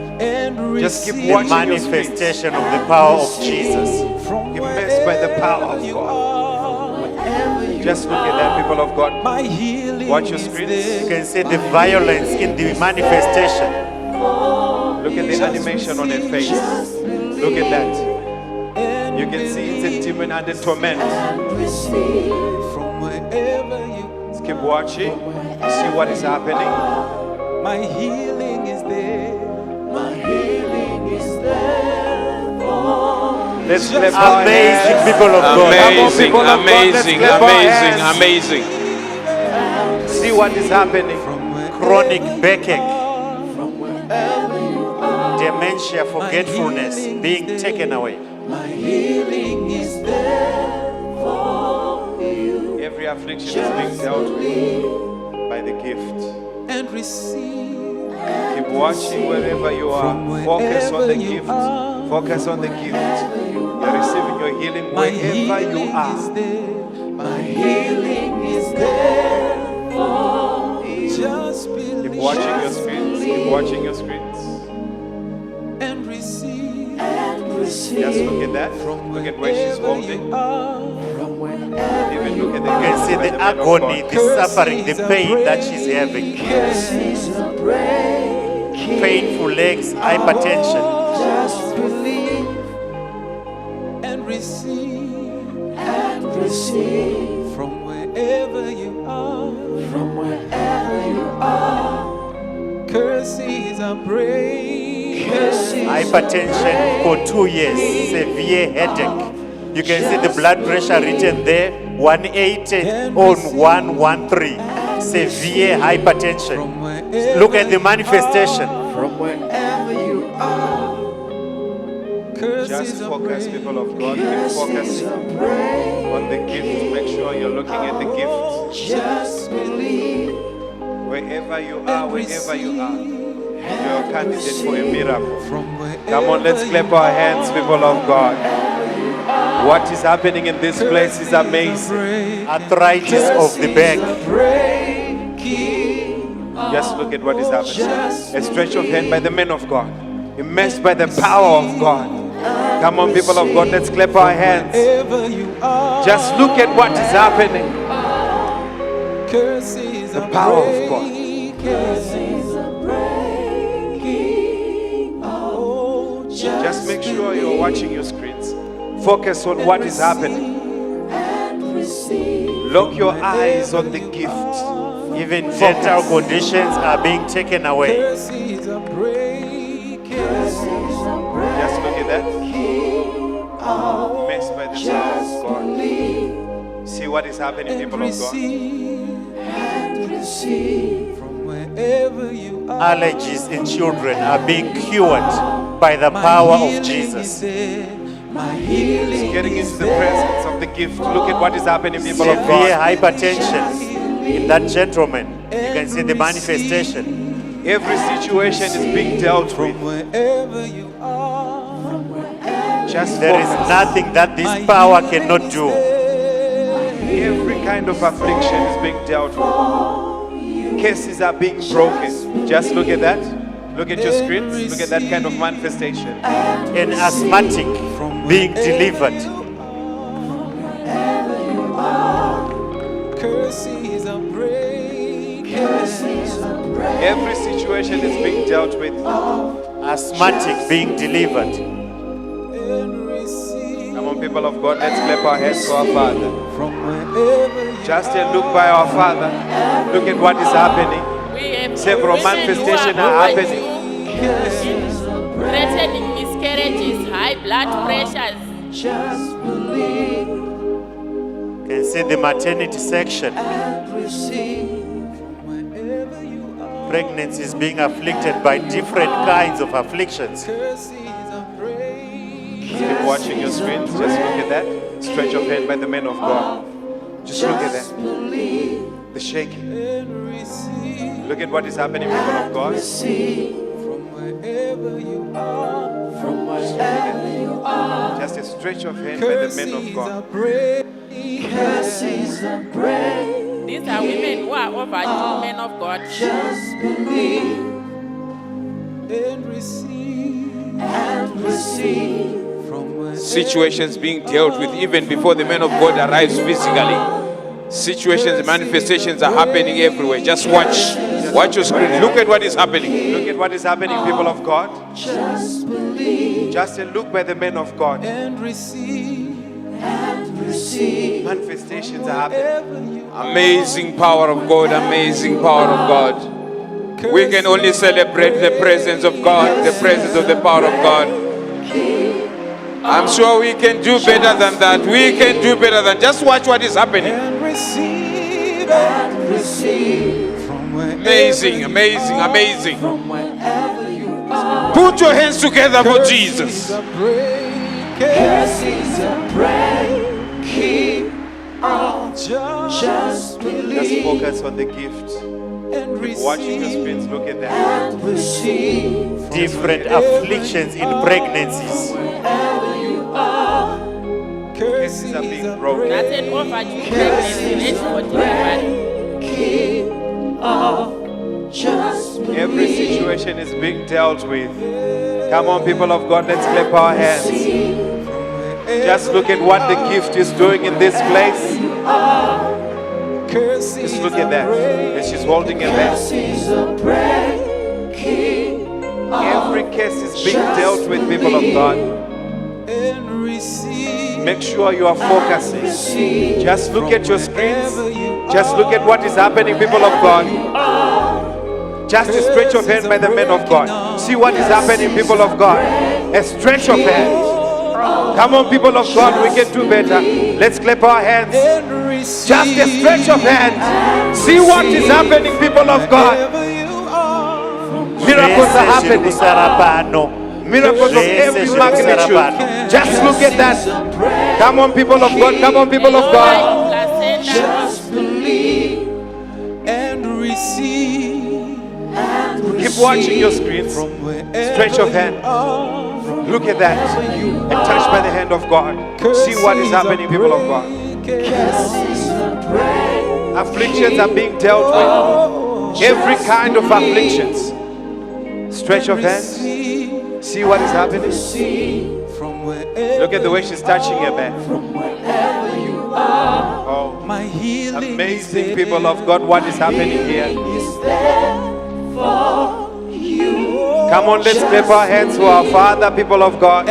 Just keep watching the manifestation of the power of Jesus. Immersed by the power of God. Just look at that, people of God. Watch your screens. You can see the violence in the manifestation. Look at the animation on her face. Look at that. You can see it's a demon under torment. Just keep watching. See what is happening. My healing is there. My healing is there. Let's clap our hands. Amazing people of God. Amazing. See what is happening. Chronic backache, dementia, forgetfulness being taken away. My healing is there for you. Every affliction is being dealt with by the gift. And receive. Keep watching wherever you are. Focus on the gift. Focus on the gift. You're receiving your healing My wherever healing you is are. there. My healing is there for you. Just believe. Keep watching your screens. Keep watching your screens. And receive. Just look at that. Look at where she's holding. Even look at the You can see the agony, the suffering, the pain that she's having. Painful legs, hypertension. Just believe and receive from wherever you are. From wherever you are. Curses are break. Hypertension for 2 years, severe headache. You can see the blood pressure written there, 180 on 113. Severe hypertension. Look at the manifestation. From wherever you are. Just focus, people of God. Keep focusing on the gift. Make sure you're looking at the gift. Just believe. Wherever you are, wherever you are, you're a candidate for a miracle. Come on, let's clap our hands, people of God. What is happening in this place is amazing. Arthritis of the back. Just look at what is happening. A stretch of hand by the men of God, immersed by the power of God. Come on, people of God, let's clap our hands. Just look at what is happening. The power of God. Just make sure you're watching your screens. Focus on what is happening. Lock your eyes on the gift. Even dental conditions are being taken away. Just look at that. Messed by the power of God. See what is happening, people of God. Allergies in children are being cured by the power of Jesus. He's getting into the presence of the gift. Look at what is happening, people of Severe God. hypertension in that gentleman. You can see the manifestation. Every situation is being dealt with. Just There is focus. nothing that this power cannot do. Every kind of affliction is being dealt with. Cases are being broken. Just look at that. Look at your screens. Look at that kind of manifestation. An asthmatic being delivered. Every situation is being dealt with. Asthmatic being delivered. Come on, people of God, let's clap our hands to our Father. Just a look by our Father. Look at what is happening. Several manifestations are happening. Threatening miscarriages, high blood pressures. Just believe. You can see the maternity section. Pregnancy is being afflicted by different kinds of afflictions. Keep watching your screens. Just look at that. Stretch of hand by the men of God. Just look at that. The shaking. Look at what is happening, people of God. Just a stretch of hand by the men of God. These are women who are overdue men of God. Just believe and receive from Situations being dealt with even before the man of God arrives physically. Situations, manifestations are happening everywhere. Just watch your screen. Look at what is happening. Look at what is happening, people of God. Just believe Just a look by the men of God. and receive Manifestations are happening. Amazing power of God, amazing power of God. We can only celebrate the presence of God, the presence of the power of God. I'm sure we can do better than that. We can do better than just watch what is happening. and receive from Amazing, amazing, amazing. from wherever you are. Put your hands together for Jesus. Curses are breaking off. Just believe Just focus on the gift. and Keep watching your screens. Look at that. and receive Different afflictions in pregnancies. wherever you are. curses are being broken. That's an overdue pregnancy ready for delivery. Every situation is being dealt with. Come on, people of God, let's clap our hands. Just look at what the gift is doing in this place. Just look at that. And she's holding it back. Every case is being dealt with, people of God. Make sure you are focusing. Just look at your screens. Just look at what is happening, people of God. Just a stretch of hand by the men of God. See what is happening, people of God. A stretch of hand. Come on, people of God, we can do better. Let's clap our hands. Just a stretch of hand. See what is happening, people of God. Miracles are happening. Miracles of every magnitude. Just look at that. Come on, people of God. Come on, people of God. Just believe and receive. Keep watching your screens. Stretch your hand. Look at that. And touched by the hand of God. See what is happening, people of God. Afflictions are being dealt with. Every kind of afflictions. Stretch your hands. See what is happening. Look at the way she's touching your back. Oh, amazing people of God, what is happening here? Come on, let's clap our hands for our Father, people of God.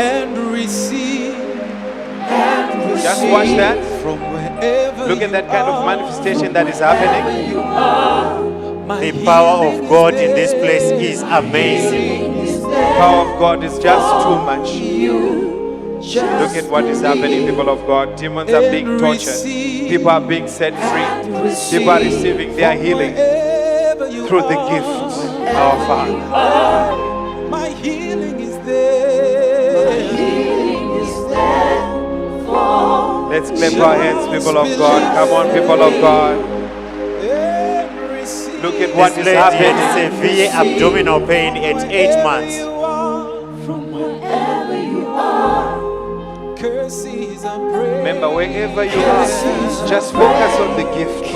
Just watch that. Look at that kind of manifestation that is happening. The power of God in this place is amazing. The power of God is just too much. Look at what is happening, people of God. Demons are being tortured. People are being set free. People are receiving their healing through the gift, our Father. My healing is there. Let's clap our hands, people of God. Come on, people of God. Look at what is happening. Severe abdominal pain at 8 months. Remember, wherever you are, just focus on the gift.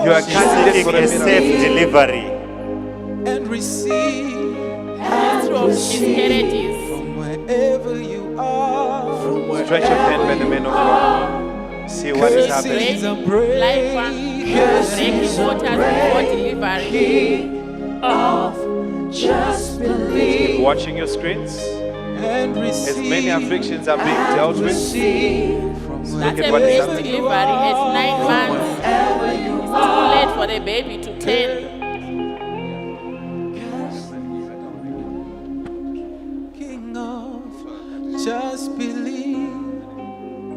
You are candidate for a safe delivery. And receive from wherever you are. Stretch your hand by the men of God. See what is happening. Life one, breaking waters before delivery. Just believe. Keep watching your screens. As many afflictions are being dealt with. Look at what is happening. Delivery at 9 months. It's too late for the baby to 10. King of, just believe.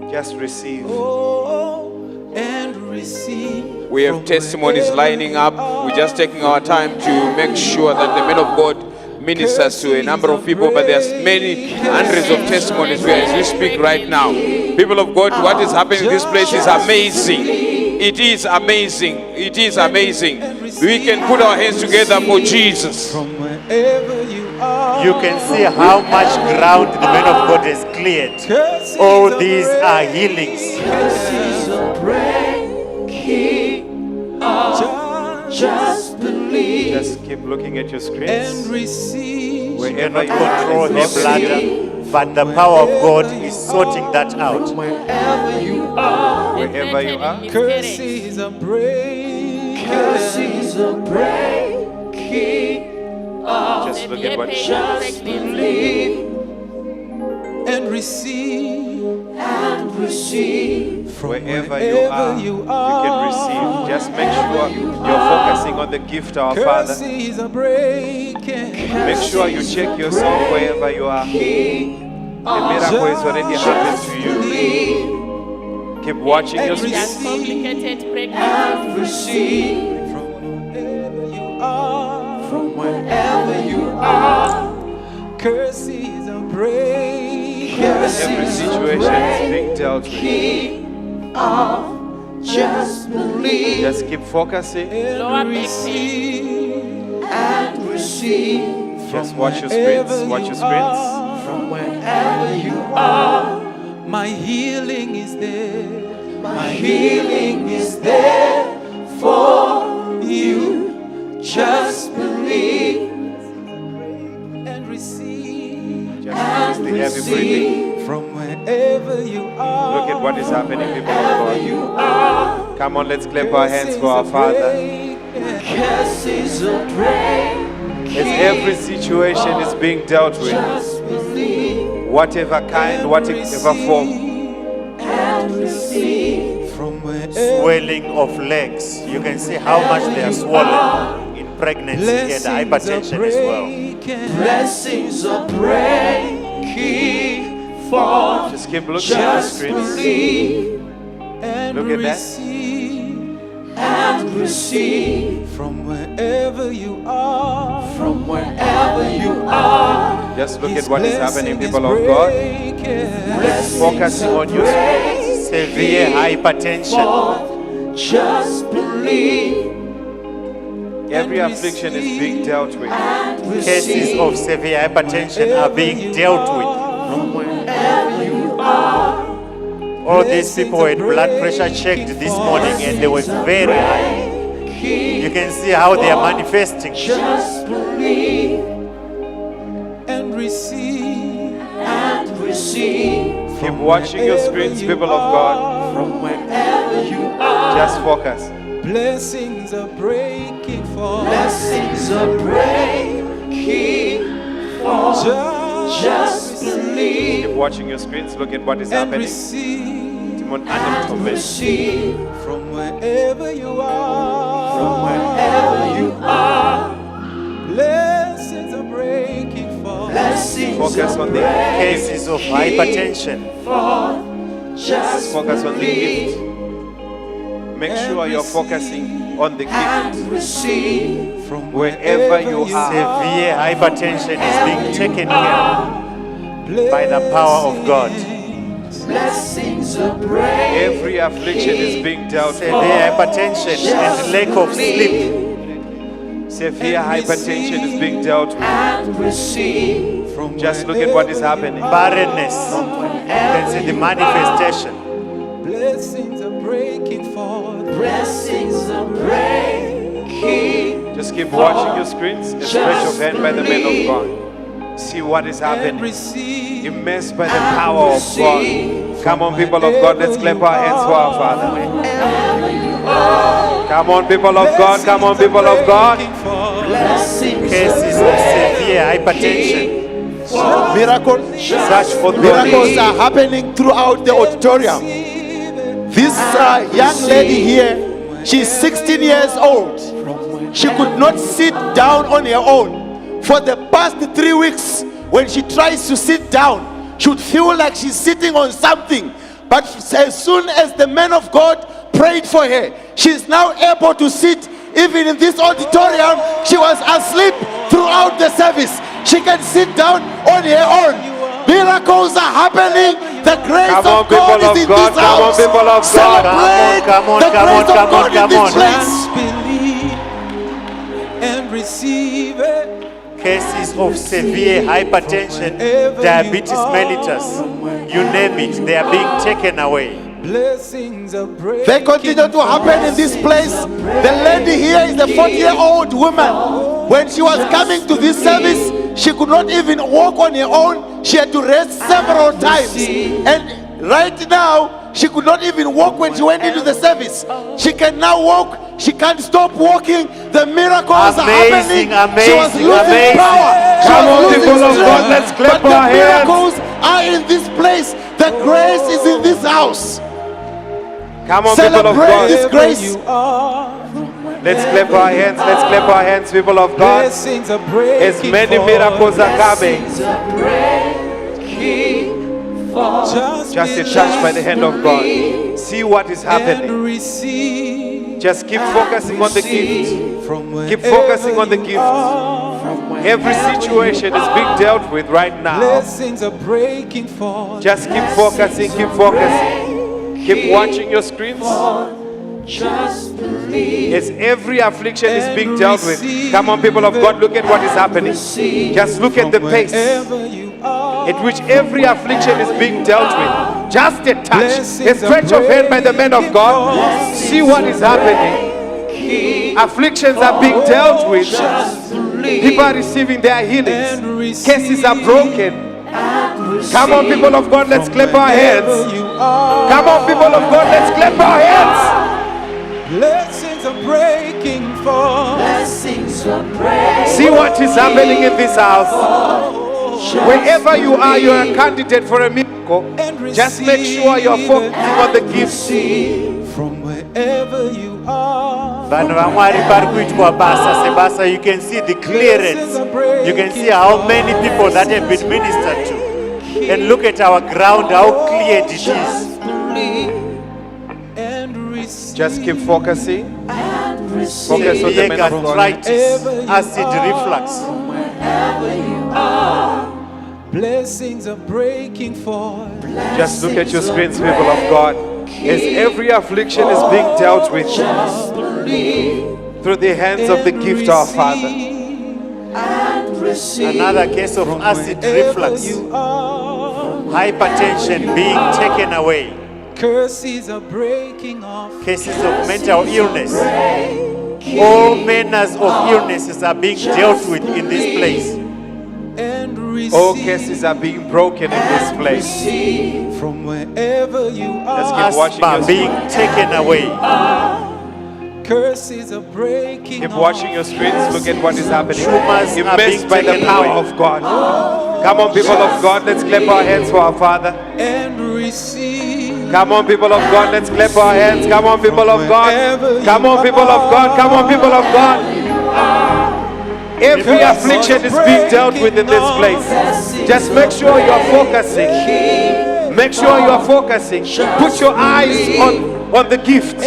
Just receive. Oh, and receive. We have testimonies lining up. We're just taking our time to make sure that the men of God ministers to a number of people, but there's many hundreds of testimonies where as we speak right now. People of God, what is happening in this place is amazing. It is amazing. It is amazing. We can put our hands together for Jesus. You can see how much ground the man of God has cleared. All these are healings. Just believe. Just keep looking at your screens. And receive. Wherever you control her bladder, but the power of God is sorting that out. Wherever you are. Wherever you are. Curses are breaking. Curses are breaking. Just look at what Just believe. And receive. And receive. Wherever you are, you can receive. Just make sure you're focusing on the gift, our Father. Make sure you check yourself wherever you are. The miracle is already happened to you. Keep watching your screen. Complicated pregnancy. From wherever you are, curses are breaking. Every situation is being dealt with. Just believe. Just keep focusing. Lower back pain. And receive. Just watch your screens. Watch your screens. From wherever you are, My healing is there. My healing is there for you. Just believe and receive. Just the heavy breathing. From wherever you are. Look at what is happening, people of God. Come on, let's clap our hands for our Father. As every situation is being dealt with, whatever kind, whatever form. Swelling of legs. You can see how much they are swollen in pregnancy and hypertension as well. Blessings are breaking forth. Just keep looking at the screens. Look at that. And receive from wherever you are. From wherever you are. Just look at what is happening, people of God. Focusing on your severe hypertension. Just believe. Every affliction is being dealt with. Cases of severe hypertension are being dealt with. From wherever you are. All these people had blood pressure checked this morning and they were very high. You can see how they are manifesting. Just believe and receive and receive. Keep watching your screens, people of God. From wherever you are. Just focus. Blessings are breaking forth. Blessings are breaking forth. Just believe. Keep watching your screens. Look at what is happening. And receive from wherever you are. From wherever you are. Blessings are breaking forth. Blessings focus on the cases of hypertension. Just focus on the gift. Make sure you're focusing on the gift. Receive from wherever you are. Severe hypertension is being taken care of by the power of God. Blessings are breaking. Every affliction is being dealt with. Severe hypertension and lack of sleep. Severe hypertension is being dealt with. And receive from just look at what is happening. Barrenness. You can see the manifestation. Blessings are breaking forth. Blessings are breaking. Just keep watching your screens. Just stretch your hand by the man of God. See what is happening. Immersed by the power of God. Come on, people of God, let's clap our hands for our Father. Come on, people of God, come on, people of God. Cases of severe hypertension. Miracles are happening throughout the auditorium. This young lady here, she's 16 years old. She could not sit down on her own. For the past 3 weeks, when she tries to sit down, she would feel like she's sitting on something. But as soon as the man of God prayed for her, she's now able to sit. Even in this auditorium, she was asleep throughout the service. She can sit down on her own. Miracles are happening. The grace of God is in this house. Celebrate the grace of God in this place. Believe and receive it. Cases of severe hypertension, diabetes mellitus, you name it, they are being taken away. They continue to happen in this place. The lady here is a 40-year-old woman. When she was coming to this service, she could not even walk on her own. She had to rest several times. And right now, she could not even walk when she went into the service. She can now walk. She can't stop walking. The miracles are happening. She was losing power. Come on, people of God, let's clap our hands. The miracles are in this place. The grace is in this house. Come on, people of God. This grace. Let's clap our hands. Let's clap our hands, people of God. As many miracles are coming. Just a touch by the hand of God. See what is happening. Just keep focusing on the gift. Keep focusing on the gift. Every situation is being dealt with right now. Just keep focusing, keep focusing. Keep watching your screens. As every affliction is being dealt with. Come on, people of God, look at what is happening. Just look at the pace. at which every affliction is being dealt with. Just a touch, a stretch of hand by the man of God. See what is happening. Afflictions are being dealt with. People are receiving their healings. Cases are broken. Come on, people of God, let's clap our hands. Come on, people of God, let's clap our hands. Blessings are breaking forth. See what is happening in this house. Wherever you are a candidate for a miracle. Just make sure you're focusing on the gifts. From wherever you are. Vanhu vamwari pari kuitwa basa sebasa. You can see the clearance. You can see how many people that have been ministered to. And look at our ground, how clear it is. Just keep focusing. Focus on the man of God. Acid reflux. Blessings are breaking forth. Just look at your screens, people of God. As every affliction is being dealt with through the hands of the gift of our Father. Another case of acid reflux. Hypertension being taken away. Curses are breaking off. Cases of mental illness. All manners of illnesses are being dealt with in this place. All cases are being broken in this place. From wherever you are. Let's keep watching your being taken away. Curses are breaking. Keep watching your screens. Look at what is happening. Tumors are Immersed being by the taken power away. of God. Come on, people of God, let's clap our hands for our Father. And receive. Come on, people of God, let's clap our hands. Come on, people of God. Come on, people of God. Come on, people of God. Every affliction is being dealt with in this place. Just make sure you are focusing. Make sure you are focusing. Put your eyes on the gift.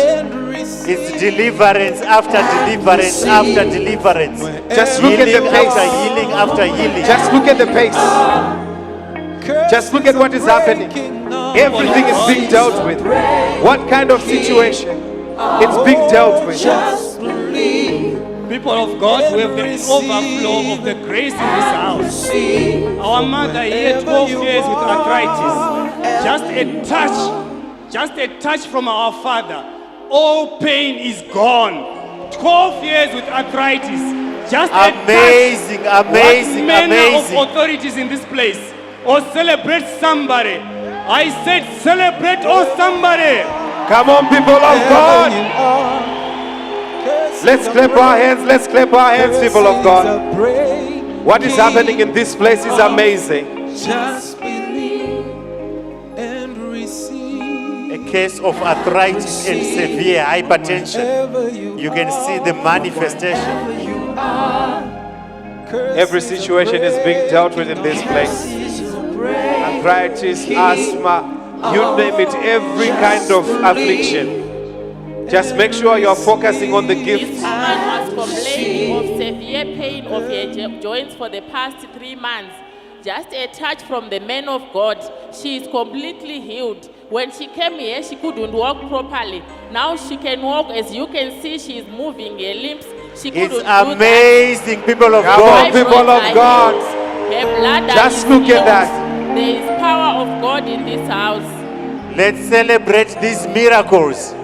It's deliverance after deliverance after deliverance. Just look at the Healing pace. after healing after healing. Just look at the pace. Just look at what is happening. Everything is being dealt with. What kind of situation? It's being dealt with. People of God, we have the overflow of the grace in this house. Our mother here, 12 years with arthritis. Just a touch from our Father. All pain is gone. 12 years with arthritis. Just amazing, a touch. amazing, what manner amazing. of authorities in this place? Or celebrate somebody. I said celebrate or somebody. Come on, people of God. Let's clap our hands. Let's clap our hands, people of God. What is happening in this place is amazing. Just believe and receive. A case of arthritis and severe hypertension. You can see the manifestation. Every situation is being dealt with in this place. Arthritis, asthma, you name it, every kind of affliction. Just make sure you're focusing on the gift. This woman was complaining of severe pain of her joints for the past 3 months. Just a touch from the man of God. She is completely healed. When she came here, she couldn't walk properly. Now she can walk. As you can see, she is moving her limbs. She couldn't It's do that. amazing, people of Come God. on, people of God. Her bladder Just is look at healed. that. There is power of God in this house. Let's celebrate these miracles.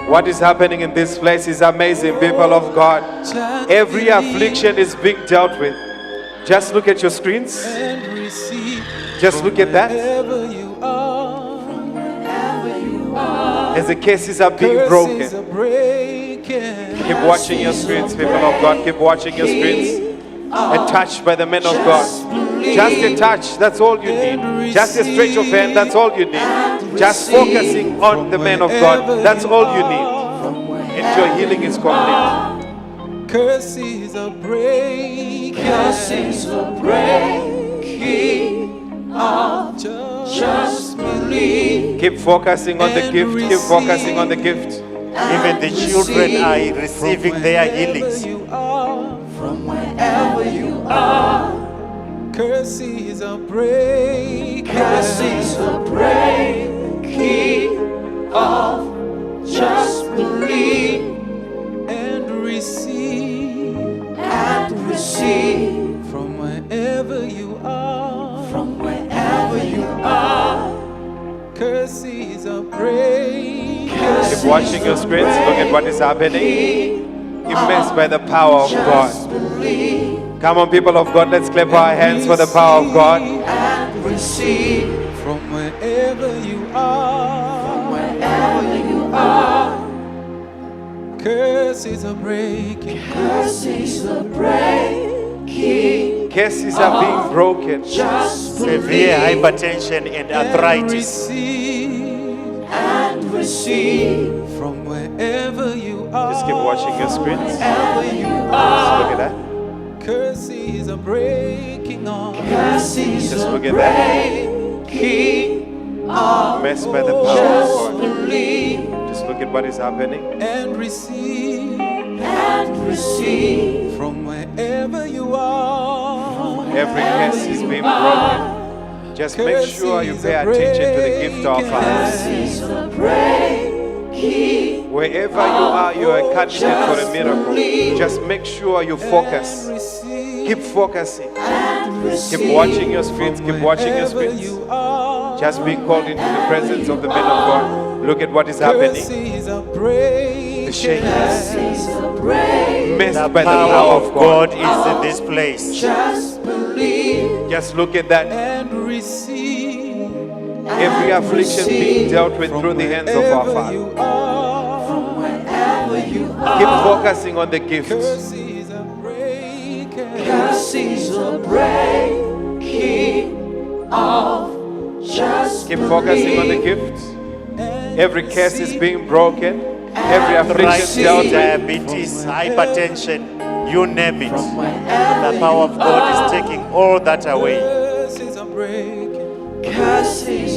What is happening in this place is amazing, people of God. Every affliction is being dealt with. Just look at your screens. Just look at that. As the cases are being broken. Keep watching your screens, people of God. Keep watching your screens. A touch by the men of God. Just a touch, that's all you need. Just a stretch of hand, that's all you need. Just focusing on the man of God, that's all you need. And your healing is complete. Curses are breaking. Curses are breaking off. Just believe. Keep focusing on the gift. Keep focusing on the gift. Even the children are receiving their healings. From wherever you are. Curses are breaking. Curses are breaking off. Just believe and receive. And receive from wherever you Keep watching your screens. Look at what is happening. Immersed by the power of God. Come on, people of God, let's clap our hands for the power of God. And receive from wherever you are. from wherever you are. Curses are breaking. Curses are breaking. Curses are being broken. Severe hypertension and arthritis. And receive from wherever you are. Just keep watching your screens. wherever you Just are. look at that. Curses are breaking on. Curses Just are look at that. breaking off. Immersed by the power of Just God. believe Just look at what is happening. And receive from wherever you are. Every curse is being broken. Just make sure you pay attention to the gift of curses are breaking. Wherever you are a candidate for a miracle. Just make sure you focus. Keep focusing. Keep watching your screens. Keep watching your screens. Just being called into the presence of the man of God. Look at what is happening. The shakers. Messed by the power of God is in this place. Just believe. Just look at that. Every affliction being dealt with through the hands of our Father. From wherever you are. Keep focusing on the gift. Curses are breaking off. Just Keep focusing on the gift. Every curse is being broken. Every affliction dealt with. Diabetes, hypertension, you name it. The power of God is taking all that away. Curses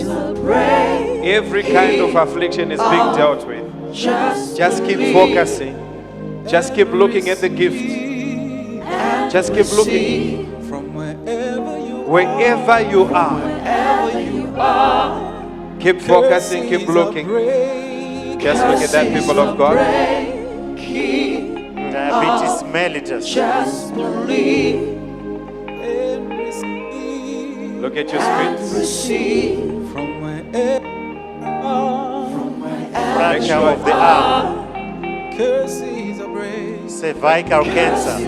are breaking. Every kind of affliction is being dealt with. Just keep focusing. Just keep looking at the gift. Just keep looking. From wherever you are. Keep focusing, keep looking. Just look at that, people of God. Diabetes mellitus. Just believe. Look at your screens. Receive from wherever Fracture of the arm. curses are breaking. Cervical cancer.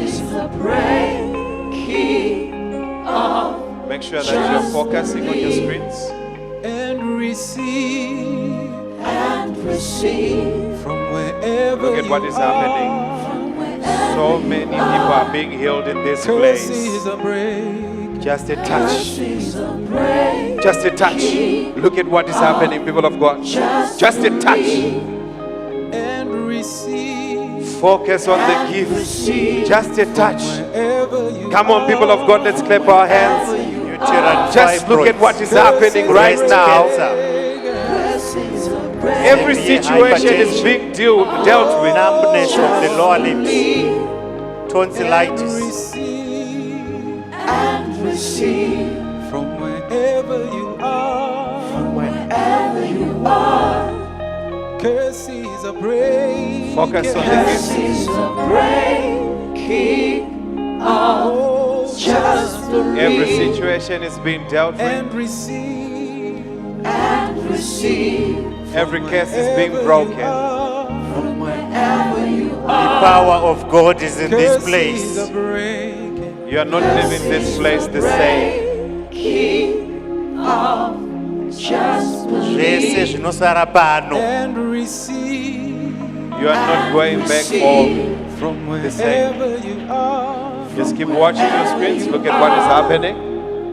Make sure that you're focusing on your screens. And receive from wherever Look at what is happening. So many people are being healed in this place. curses are breaking. Just a touch. Just a touch. Look at what is happening, people of God. Just a touch. And receive Focus on the gift. Just a touch. wherever you Come on, people of God, let's clap our hands. Uterine Just look at what is happening right breast now. cancer. Every situation is being dealt with. Numbness of the lower limbs. Tonsillitis. and receive from wherever you are. from wherever you are. Curses are breaking. Focus on the gift. Curses are breaking off. Just believe Every situation is being dealt with. and receive and receive Every curse is being broken. from wherever you The are. power of God is in this curses place. are breaking. You are not leaving this place the same. Breaking off. Just believe Zvese zvinosara pano. And receive You are not going back home from the same. wherever you are. Just keep watching your screens. Look at what is happening.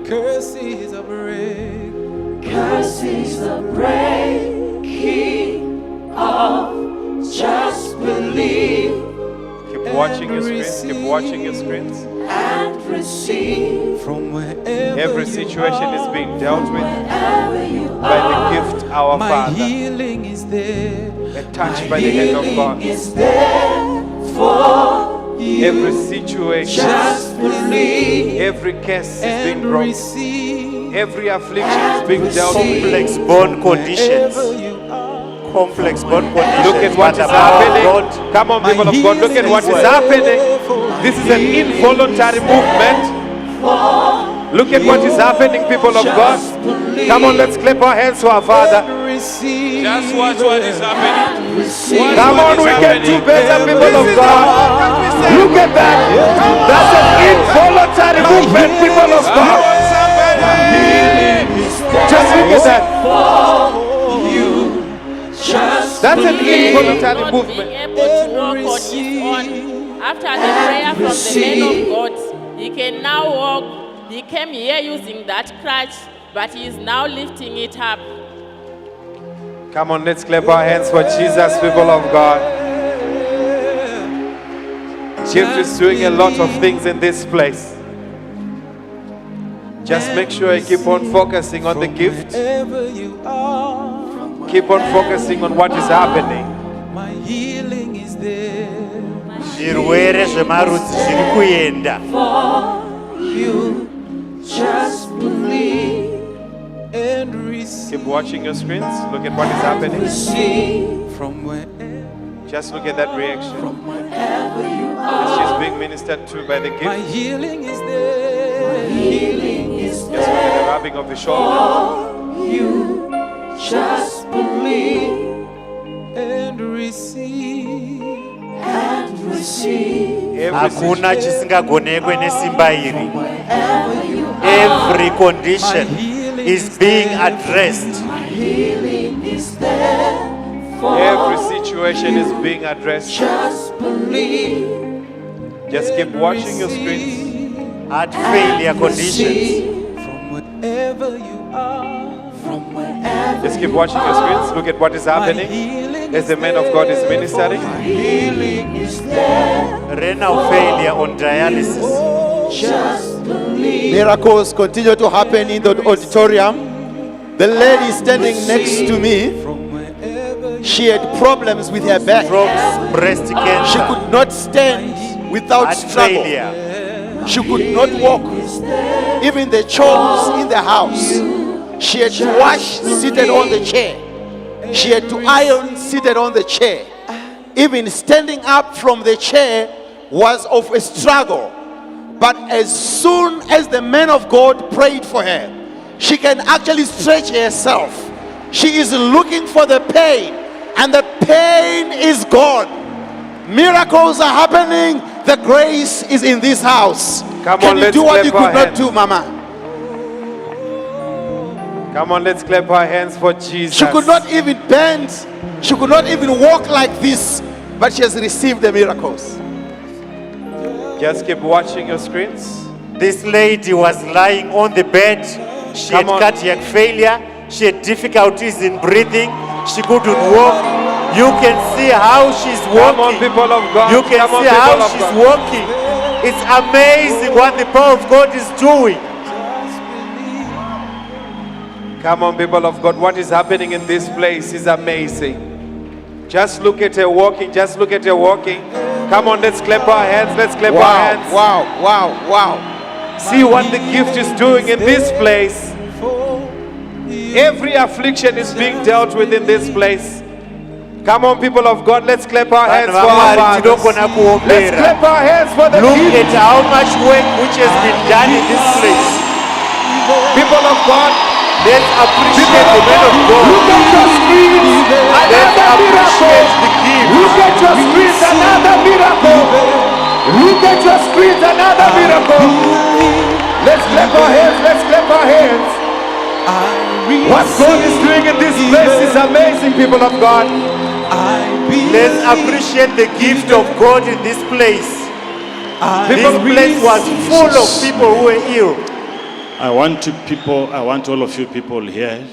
Curses are breaking. curses are breaking off. Just believe Keep watching your screens. Keep watching your screens. and receive From wherever Every you situation is are. being dealt with wherever you by the are. gift, our My Father. healing is there. A touch by the hand of God. Is there for you. Every situation, Just believe every curse is being And broken. receive Every affliction is being dealt with. Complex bone conditions. wherever you are. Complex bone conditions. Look at what But is the power of happening. God Come on, people of God, look at what is happening. This is an involuntary movement. Look at what is happening, people of God. Come on, let's clap our hands to our Father. Just watch what is happening. Watch Come what on, is we can happening. do better, people of God. Look at that. That's an involuntary movement, people of God. Just look at that. That's an involuntary Not movement. being able to walk on his own. After the prayer from the man of God, he can now walk. He came here using that crutch, but he is now lifting it up. Come on, let's clap our hands for Jesus, people of God. Gift is doing a lot of things in this place. Just make sure you keep on focusing on the gift. Keep on focusing on what is happening. My healing is there. Zvirwere zvemarudzi zviri kuenda. You just believe and receive. Keep watching your screens. Look at what is happening. From where Just look at that reaction. wherever you As are. she's being ministered to by the gift. my healing is there. My healing is Just look at the there. rubbing of the shoulder. You just believe and receive. and receive. Hakuna chisingagonekwe nesimba iri. Every condition is being addressed. My healing is there. Every situation is being addressed. Just believe. Just keep watching your screens. Heart failure conditions. From wherever you are. From wherever Just keep watching your screens. Look at what is happening as the man of God is ministering. healing is there. Renal failure on dialysis. Just believe. Miracles continue to happen in the auditorium. The lady standing next to me, she had problems with her back. Breast She cancer. could not stand without Heart struggle. failure. She could not walk. Even the chores in the house, she had to wash seated on the chair. She had to iron seated on the chair. Even standing up from the chair was of a struggle. But as soon as the man of God prayed for her, she can actually stretch herself. She is looking for the pain, and the pain is gone. Miracles are happening. The grace is in this house. Come Can on, you let's do what clap you our could not hands. do, Mama? Come on, let's clap our hands for Jesus. She could not even bend. She could not even walk like this, but she has received the miracles. Just keep watching your screens. This lady was lying on the bed. She Come had on. cardiac failure. She had difficulties in breathing. She couldn't walk. You can see how she's walking. Come on, people of God. You can Come on, see people how of she's God. walking. It's amazing what the power of God is doing. Come on, people of God. What is happening in this place is amazing. Just look at her walking. Just look at her walking. Come on, let's clap our hands. Let's clap our hands. Wow, wow, wow. See what the gift is doing in this place. Every affliction is being dealt with in this place. Come on, people of God, let's clap our hands for our fathers. Let's clap our hands for the Look gift. at how much work which has been done in this place. People of God, let's appreciate the man of God. Look at your screens. Let's appreciate the gift. Look at your screens, another miracle. Look at your screens, another miracle. Let's clap our hands, let's clap our hands. What God is doing in this place is amazing, people of God. Let's appreciate the gift of God in this place. This place was full of people who were ill. I want all of you people here.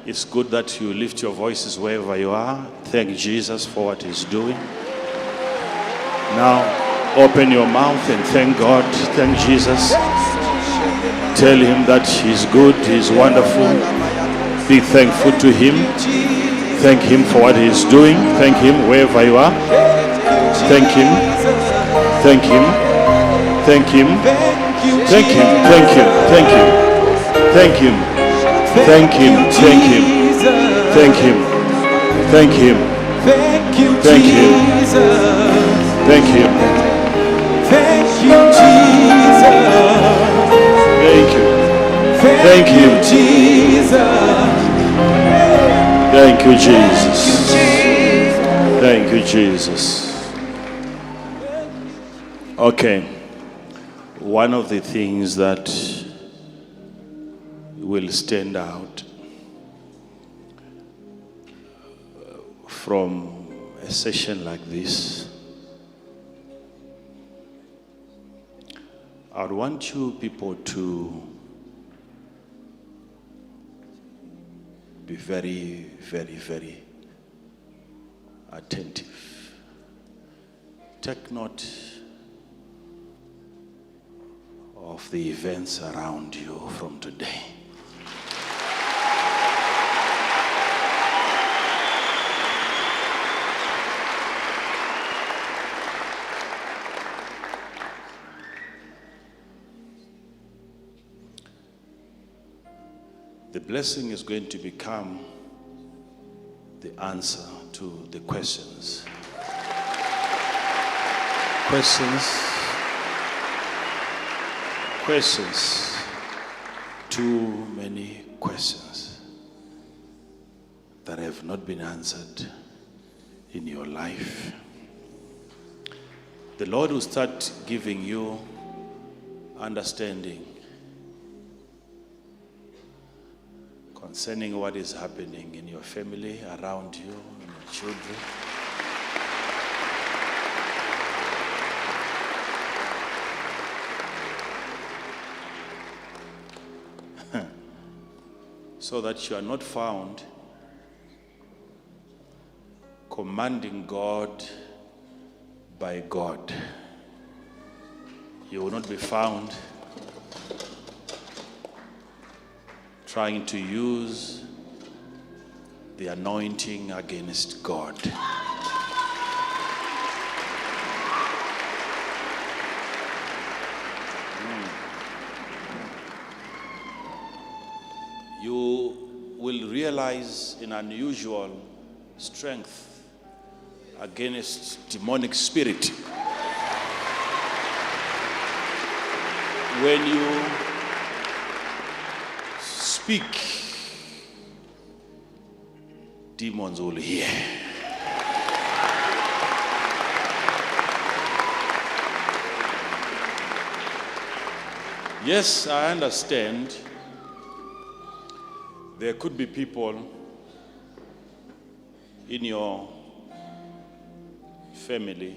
It's good that you lift your voices wherever you are. Thank Jesus for what he's doing. Now, open your mouth and thank God. Thank Jesus. Tell him that he's good, he's wonderful. Be thankful to him. Thank him for what he's doing. Thank him wherever you are. Thank him. Thank him. Thank him. Thank him. Thank him. Thank him. Thank him. Thank him. Thank him. Thank him. Thank him. Thank him. Thank him. Thank him. Thank you, Jesus. Thank you. Thank you, Jesus. Thank you, Jesus. Thank you, Jesus. Okay. One of the things that will stand out from a session like this, I would want you people to be very, very, very attentive. Take note of the events around you from today. The blessing is going to become the answer to the questions. Questions. Too many questions that have not been answered in your life. The Lord will start giving you understanding concerning what is happening in your family, around you, in your children. So that you are not found commanding God by God. You will not be found trying to use the anointing against God. You will realize an unusual strength against demonic spirit when you speak. Demons will hear. Yes, I understand. There could be people in your family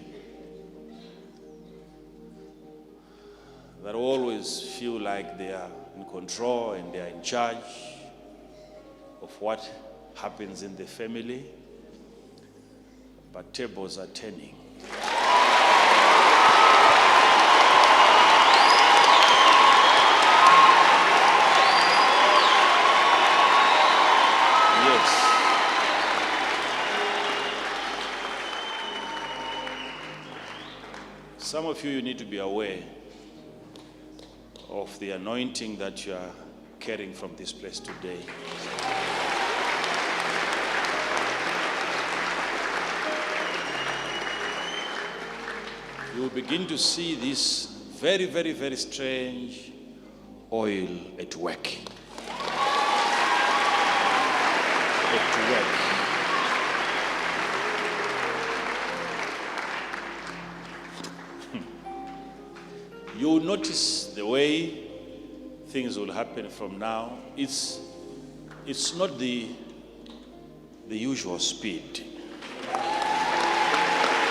that always feel like they are in control and they are in charge of what happens in the family, but tables are turning. Some of you need to be aware of the anointing that you are carrying from this place today. You will begin to see this very, very, very strange oil at work. At work. You will notice the way things will happen from now. It's not the usual speed.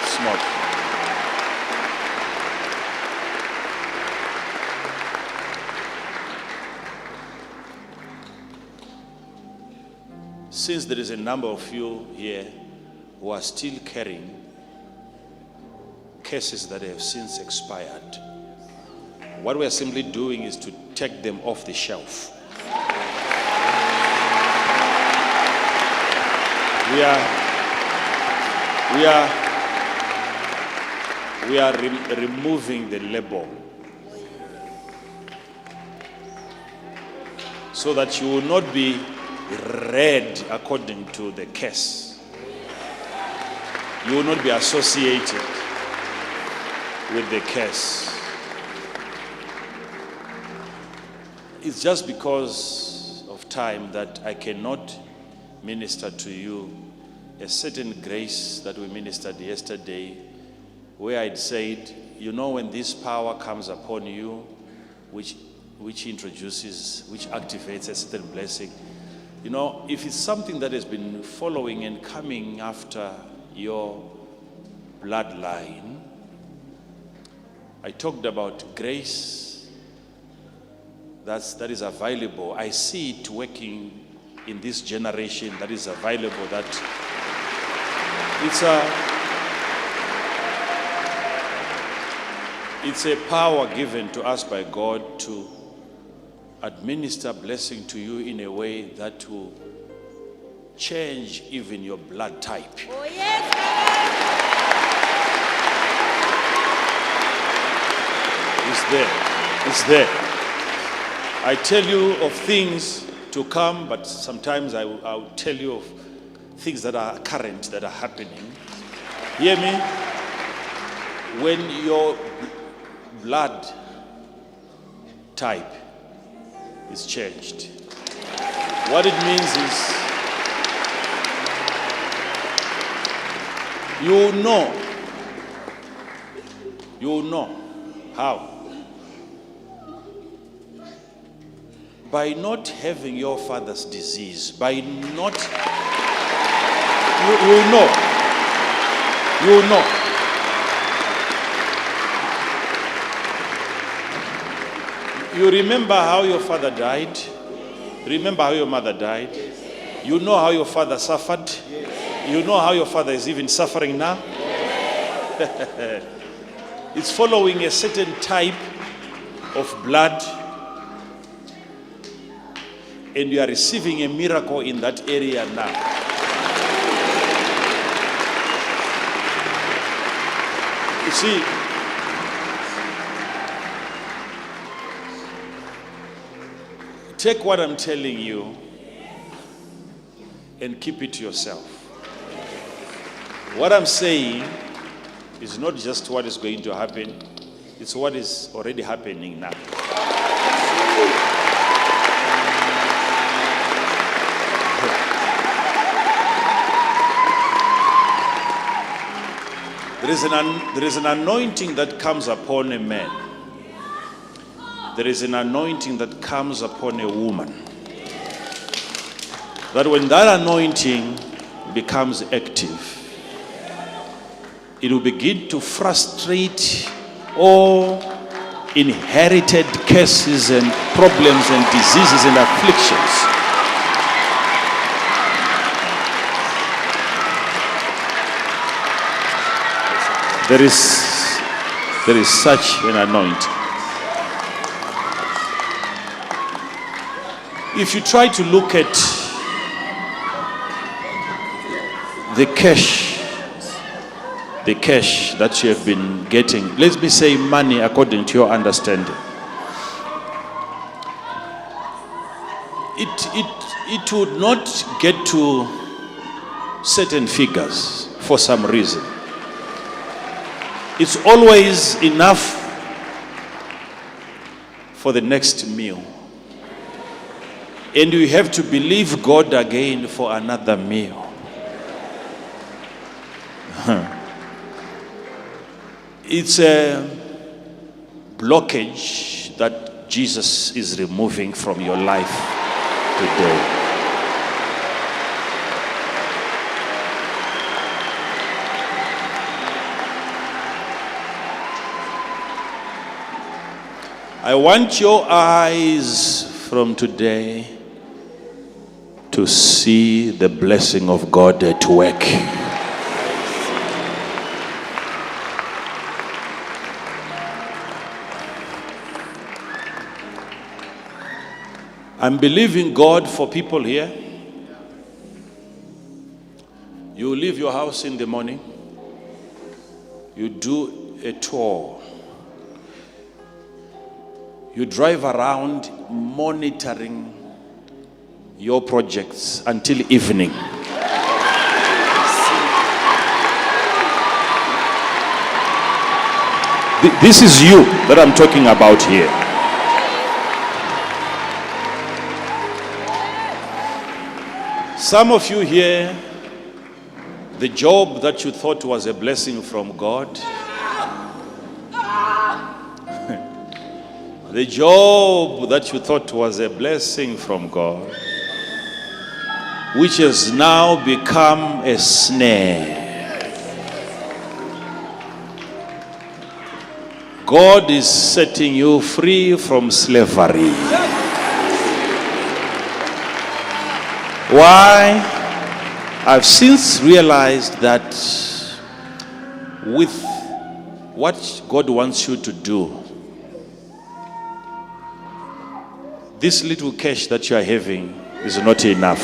It's not. Since there is a number of you here who are still carrying cases that have since expired, what we are simply doing is to take them off the shelf. We are removing the label so that you will not be read according to the case. You will not be associated with the case. It's just because of time that I cannot minister to you a certain grace that we ministered yesterday, where I'd said, you know, when this power comes upon you, which activates a certain blessing, you know, if it's something that has been following and coming after your bloodline, I talked about grace that is available. I see it working in this generation that is available, that it's a power given to us by God to administer blessing to you in a way that will change even your blood type. Oh, yes, It's there. I tell you of things to come, but sometimes I'll tell you of things that are current, that are happening. Hear me? When your blood type is changed, what it means is you know how. By not having your father's disease, by not, you know. You remember how your father died? Remember how your mother died? You know how your father suffered? You know how your father is even suffering now? It's following a certain type of blood, and you are receiving a miracle in that area now. You see, take what I'm telling you and keep it to yourself. What I'm saying is not just what is going to happen, it's what is already happening now. There is an anointing that comes upon a man. There is an anointing that comes upon a woman. That when that anointing becomes active, it will begin to frustrate all inherited cases and problems and diseases and afflictions. There is such an anointing. If you try to look at the cash that you have been getting, let me say money according to your understanding, it would not get to certain figures for some reason. It's always enough for the next meal. And you have to believe God again for another meal. It's a blockage that Jesus is removing from your life today. I want your eyes from today to see the blessing of God at work. I'm believing God for people here. You leave your house in the morning, you do a tour. You drive around monitoring your projects until evening. This is you that I'm talking about here. Some of you here, the job that you thought was a blessing from God, the job that you thought was a blessing from God, which has now become a snare. God is setting you free from slavery. Why? I've since realized that with what God wants you to do, this little cash that you are having is not enough.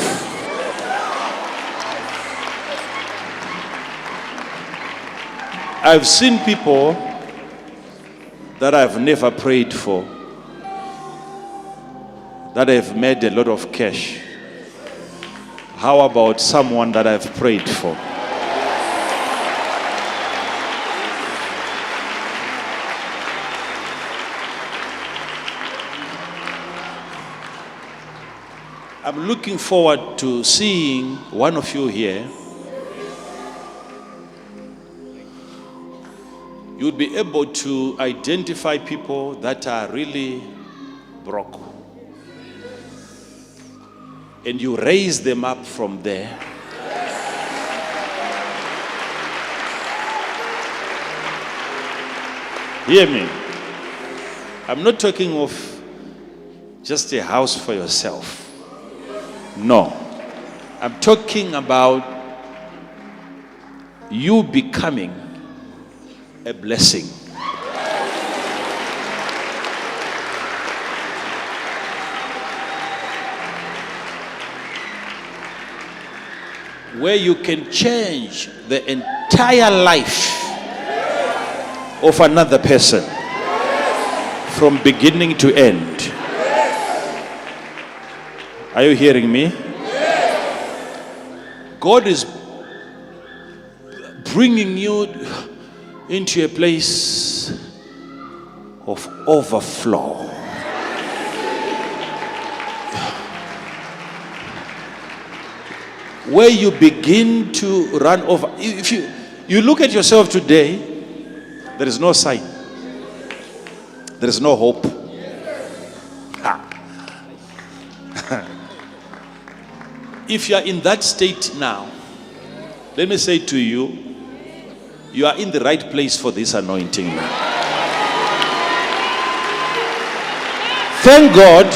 I've seen people that I've never prayed for, that have made a lot of cash. How about someone that I've prayed for? I'm looking forward to seeing one of you here. You'll be able to identify people that are really broke. And you raise them up from there. Hear me. I'm not talking of just a house for yourself. No. I'm talking about you becoming a blessing. Where you can change the entire life of another person from beginning to end. Are you hearing me? God is bringing you into a place of overflow. Where you begin to run over. If you look at yourself today, there is no sign. There is no hope. If you are in that state now, let me say to you, you are in the right place for this anointing now. Thank God.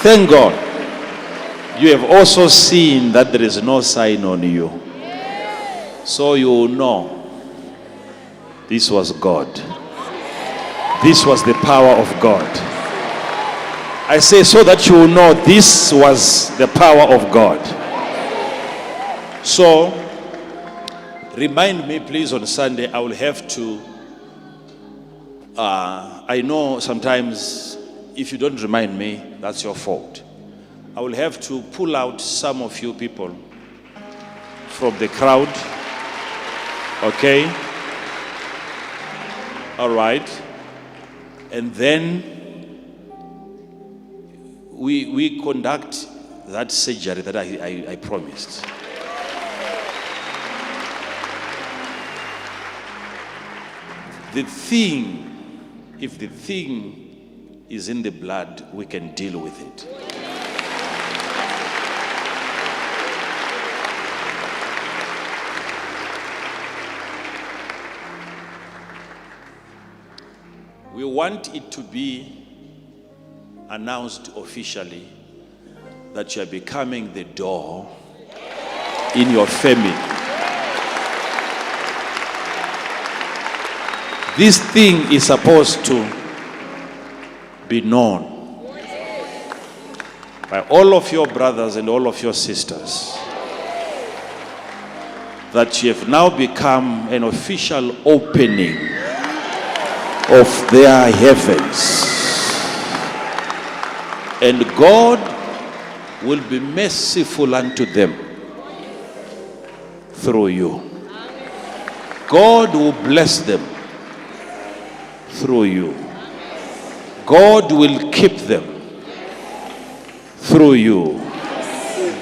Thank God. You have also seen that there is no sign on you. So you will know this was God. This was the power of God. I say so that you will know this was the power of God. So, remind me please on Sunday. I will have to, I know sometimes if you don't remind me, that's your fault. I will have to pull out some of you people from the crowd. Okay? All right. And then we conduct that surgery that I promised. The thing, if the thing is in the blood, we can deal with it. We want it to be announced officially that you are becoming the door in your family. This thing is supposed to be known by all of your brothers and all of your sisters that you have now become an official opening of their heavens. And God will be merciful unto them through you. God will bless them through you. God will keep them through you.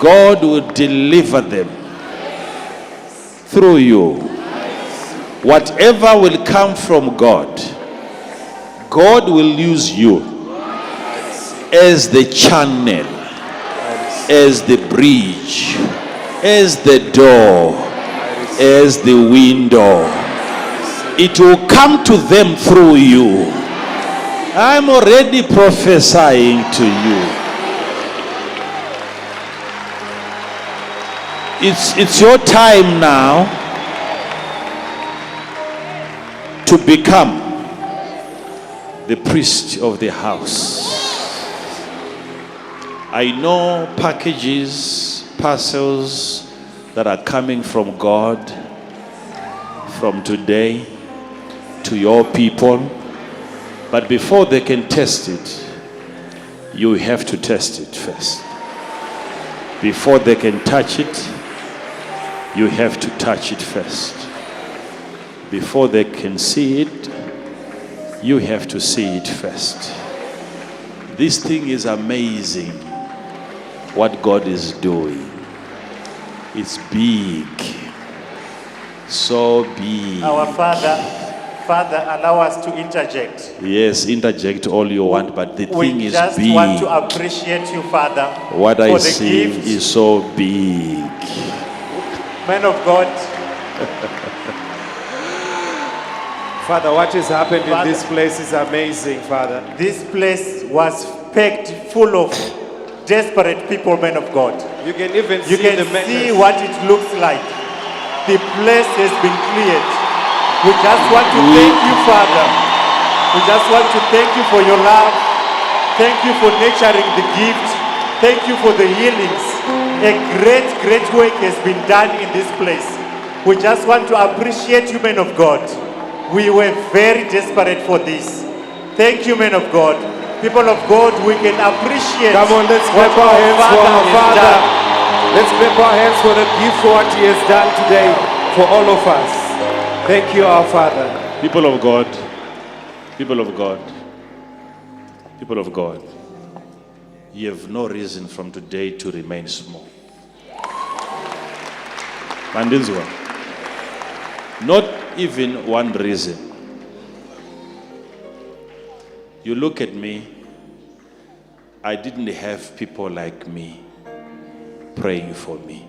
God will deliver them through you. Whatever will come from God, God will use you as the channel, as the bridge, as the door, as the window. It will come to them through you. I'm already prophesying to you. It's your time now to become the priest of the house. I know packages, parcels that are coming from God from today to your people, but before they can test it, you have to test it first. Before they can touch it, you have to touch it first. Before they can see it, you have to see it first. This thing is amazing, what God is doing. It's big, so big. Our Father, allow us to interject. Yes, interject all you want, but the thing is big. We just want to appreciate you, Father, What for I the see gift. is so big. Man of God, Father, what has happened Father, in this place is amazing, Father. this place was packed full of desperate people, man of God. You can even You see can the see madness. what it looks like. The place has been cleared. We just want to thank you, Father. We just want to thank you for your love. Thank you for nurturing the gift. Thank you for the healings. A great, great work has been done in this place. We just want to appreciate you, men of God. We were very desperate for this. Thank you, men of God. People of God, we can appreciate. Come on, let's what clap our hands for our has Father. done. Let's clap our hands for the gift for what He has done today for all of us. Thank you, our Father. People of God, people of God, people of God, you have no reason from today to remain small. Mandinzwa, not even one reason. You look at me, I didn't have people like me praying for me.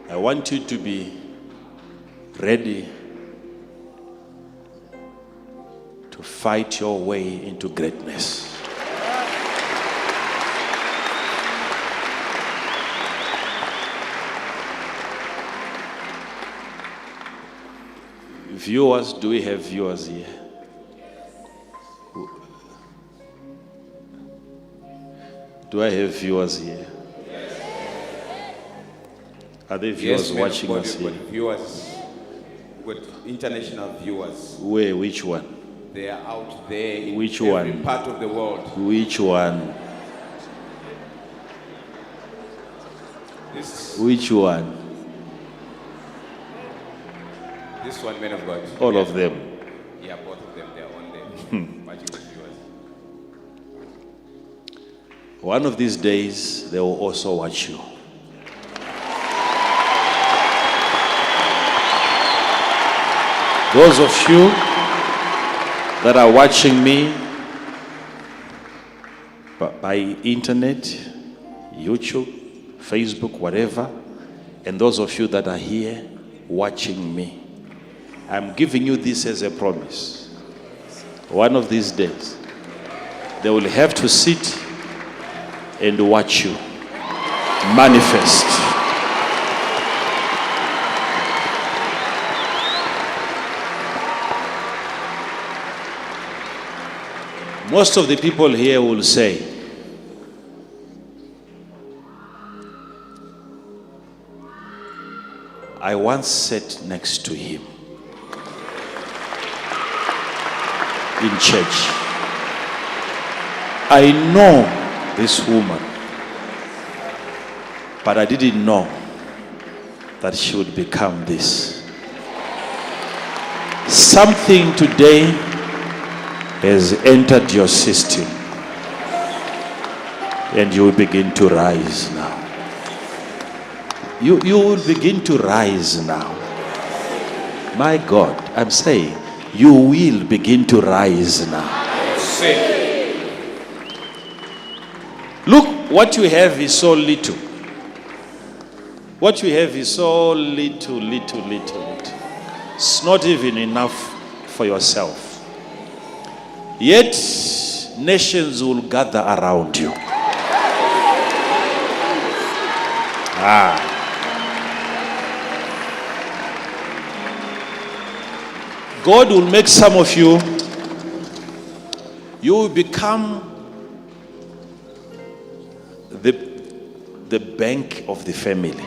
I want you to be ready to fight your way into greatness. Viewers, do we have viewers here? Do I have viewers here? Are there viewers watching us here? Viewers, with international viewers. Where? Which one? They are out there in Which every one? part of the world. Which one? Which one? This one, man of God. All of them. Yeah, both of them. They are on there. Watching the viewers. One of these days, they will also watch you. Those of you that are watching me by internet, YouTube, Facebook, whatever, and those of you that are here watching me, I'm giving you this as a promise. One of these days, they will have to sit and watch you manifest. Most of the people here will say, I once sat next to him in church. I know this woman, but I didn't know that she would become this. something today has entered your system, and you will begin to rise now. You will begin to rise now. My God, I'm saying, you will begin to rise now. Look, what you have is so little. What you have is so little. It's not even enough for yourself. Yet, nations will gather around you. God will make some of you, you will become the bank of the family.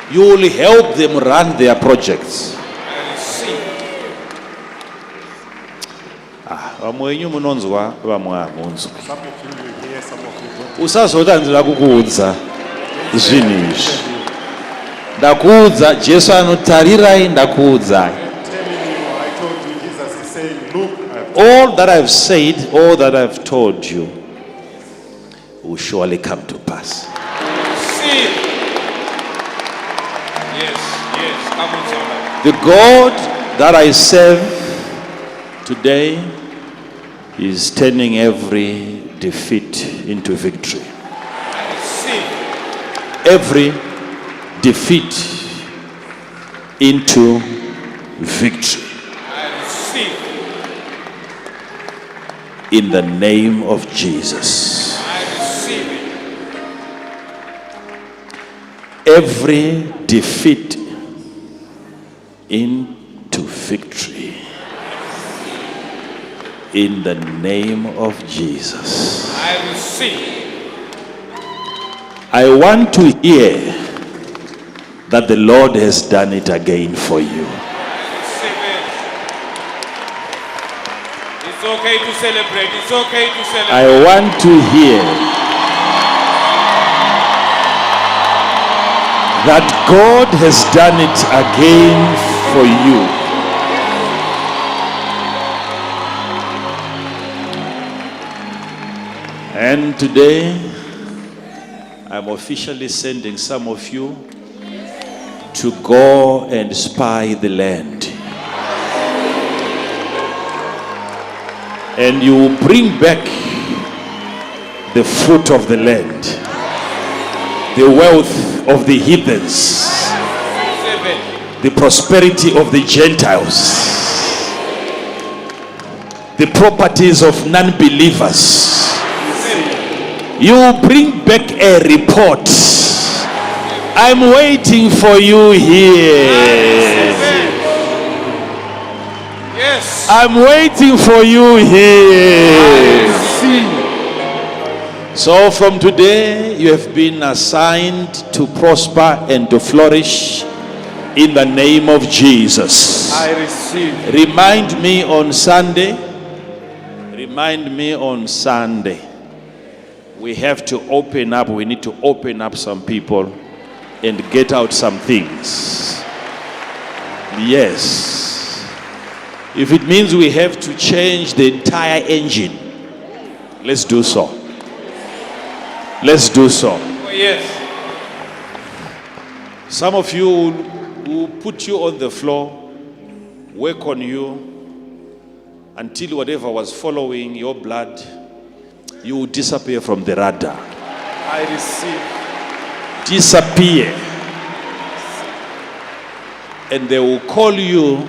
You will help them run their projects. Vamwenyu munonzwa vamwe hamunzwi. Usazoti ndira kukuudza zvinhu izvi. Ndakuudza, Jesu anotarirai ndakuudzai. All that I've said, all that I've told you will surely come to pass. The God that I serve today is turning every defeat into victory. Every defeat into victory. In the name of Jesus. Every defeat into victory. In the name of Jesus. I receive. I want to hear that the Lord has done it again for you. It's okay to celebrate. It's okay to celebrate. I want to hear that God has done it again for you. And today, I'm officially sending some of you to go and spy the land. And you will bring back the fruit of the land, the wealth of the heathens, the prosperity of the Gentiles, the properties of non-believers. You will bring back a report. I'm waiting for you here. Yes. I'm waiting for you here. So from today, you have been assigned to prosper and to flourish in the name of Jesus. I receive. Remind me on Sunday. Remind me on Sunday. We have to open up. We need to open up some people and get out some things. Yes. If it means we have to change the entire engine, let's do so. Let's do so. Oh, yes. Some of you will put you on the floor, work on you until whatever was following your blood, you will disappear from the radar. I receive. Disappear. And they will call you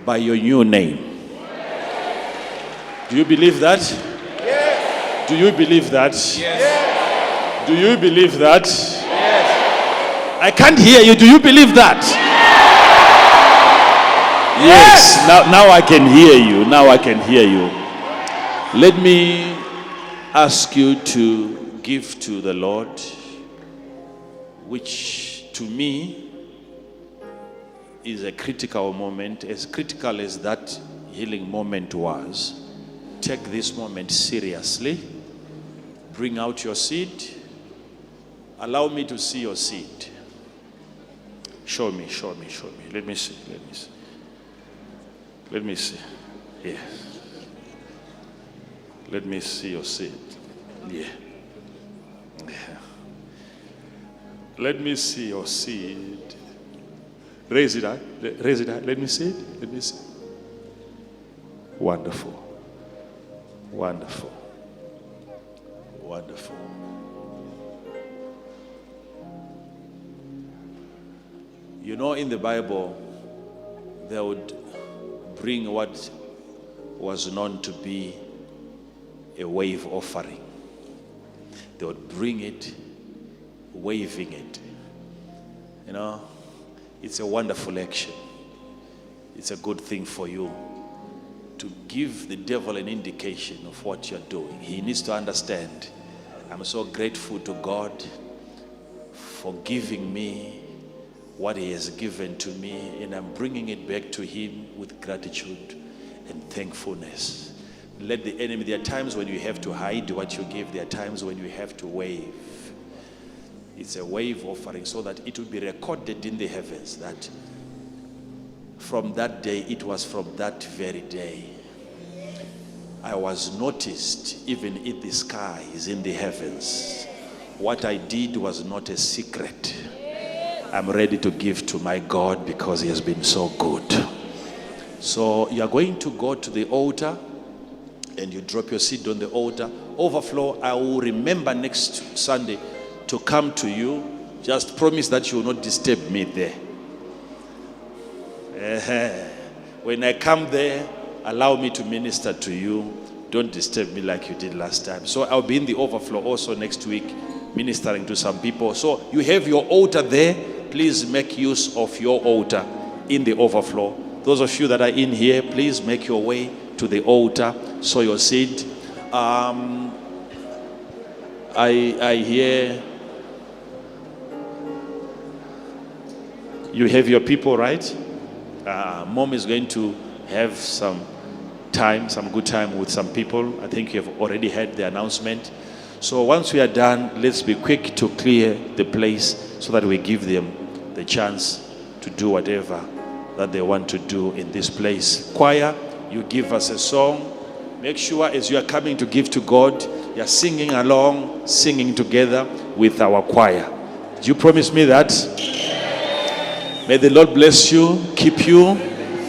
by your new name. Do you believe that? Yes. Do you believe that? Yes. Do you believe that? Yes. I can't hear you. Do you believe that? Yes. Now I can hear you. Now I can hear you. Let me ask you to give to the Lord, which to me is a critical moment, as critical as that healing moment was. Take this moment seriously. Bring out your seed Allow me to see your seed. Show me, show me, show me. Let me see, let me see. Let me see. Yes. Let me see your seed. Yeah. Yeah. Let me see your seed. Raise it up. Raise it up. Let me see it. Let me see. Wonderful. Wonderful. Wonderful. You know, in the Bible, they would bring what was known to be a wave offering. They would bring it, waving it. You know, it's a wonderful action. It's a good thing for you to give the devil an indication of what you're doing. He needs to understand, I'm so grateful to God for giving me what he has given to me, and I'm bringing it back to him with gratitude and thankfulness. Let the enemy, there are times when you have to hide what you give. There are times when you have to wave. It's a wave offering so that it will be recorded in the heavens that from that day, it was from that very day I was noticed even in the skies, in the heavens. What I did was not a secret. I'm ready to give to my God because he has been so good. So you are going to go to the altar and you drop your seed on the altar. Overflow, I will remember next Sunday to come to you. Just promise that you will not disturb me there. When I come there, allow me to minister to you. Don't disturb me like you did last time. So I'll be in the overflow also next week, ministering to some people. So you have your altar there. Please make use of your altar in the overflow. Those of you that are in here, please make your way to the altar. Sow your seed. I hear you have your people, right? Mom is going to have some time, some good time with some people. I think you have already heard the announcement. So once we are done, let's be quick to clear the place so that we give them the chance to do whatever that they want to do in this place. Choir, you give us a song. Make sure as you are coming to give to God, you are singing along, singing together with our choir. Do you promise me that? May the Lord bless you, keep you,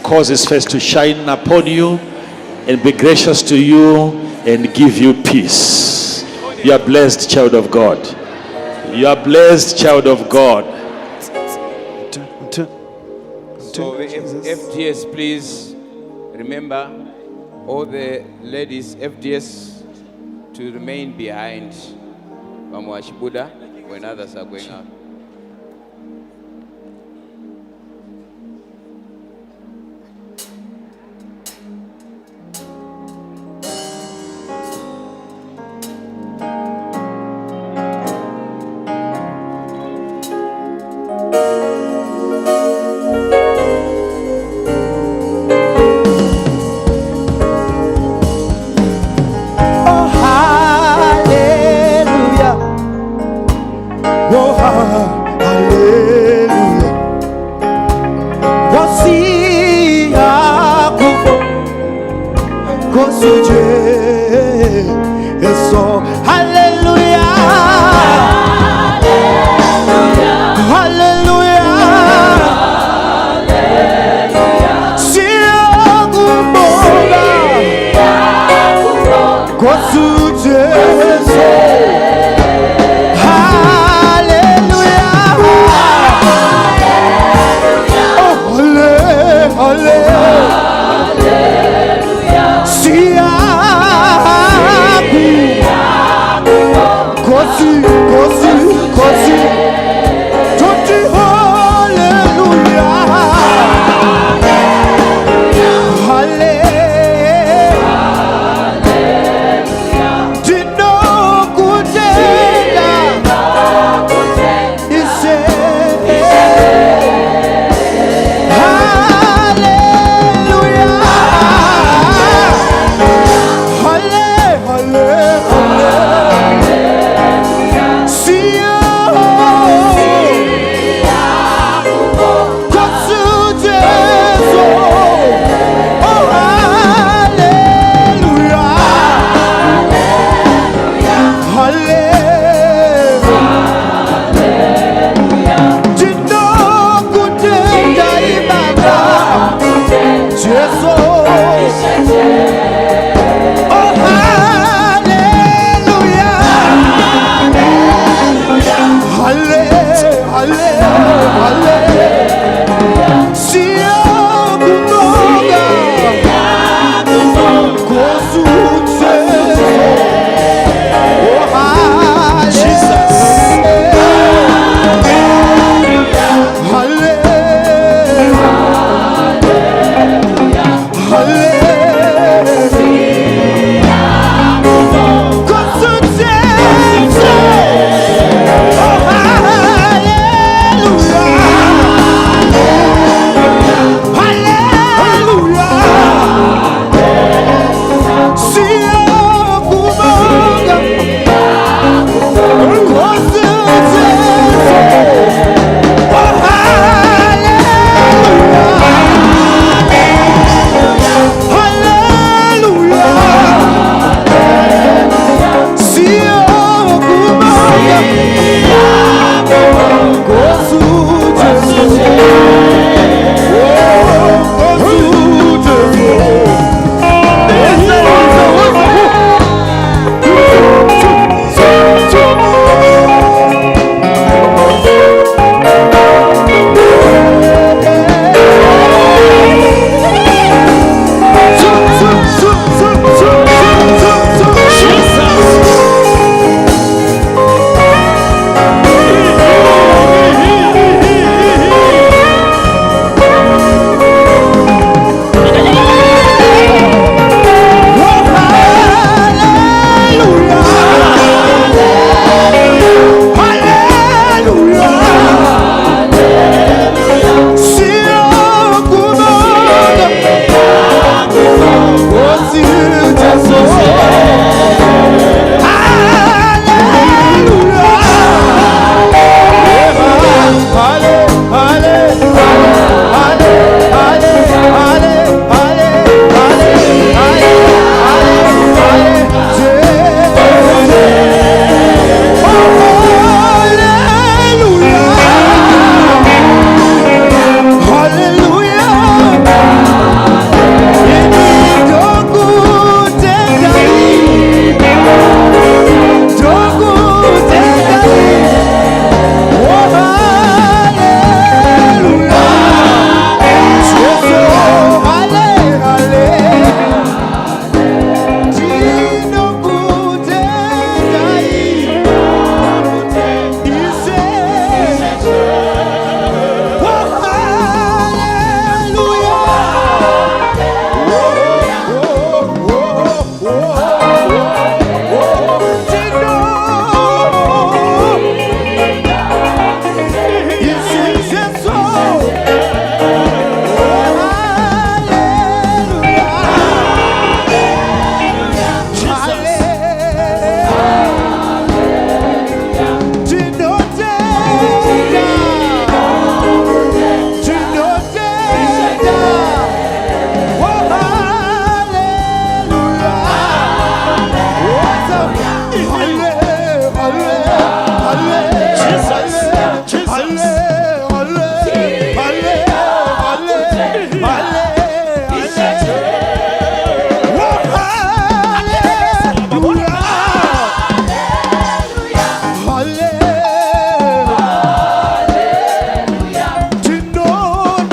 cause his face to shine upon you, and be gracious to you, and give you peace. You are blessed, child of God. You are blessed, child of God. So the FDS, please remember all the ladies, FDS, to remain behind Mamwashi Buddha when others are going out. Hallelujah.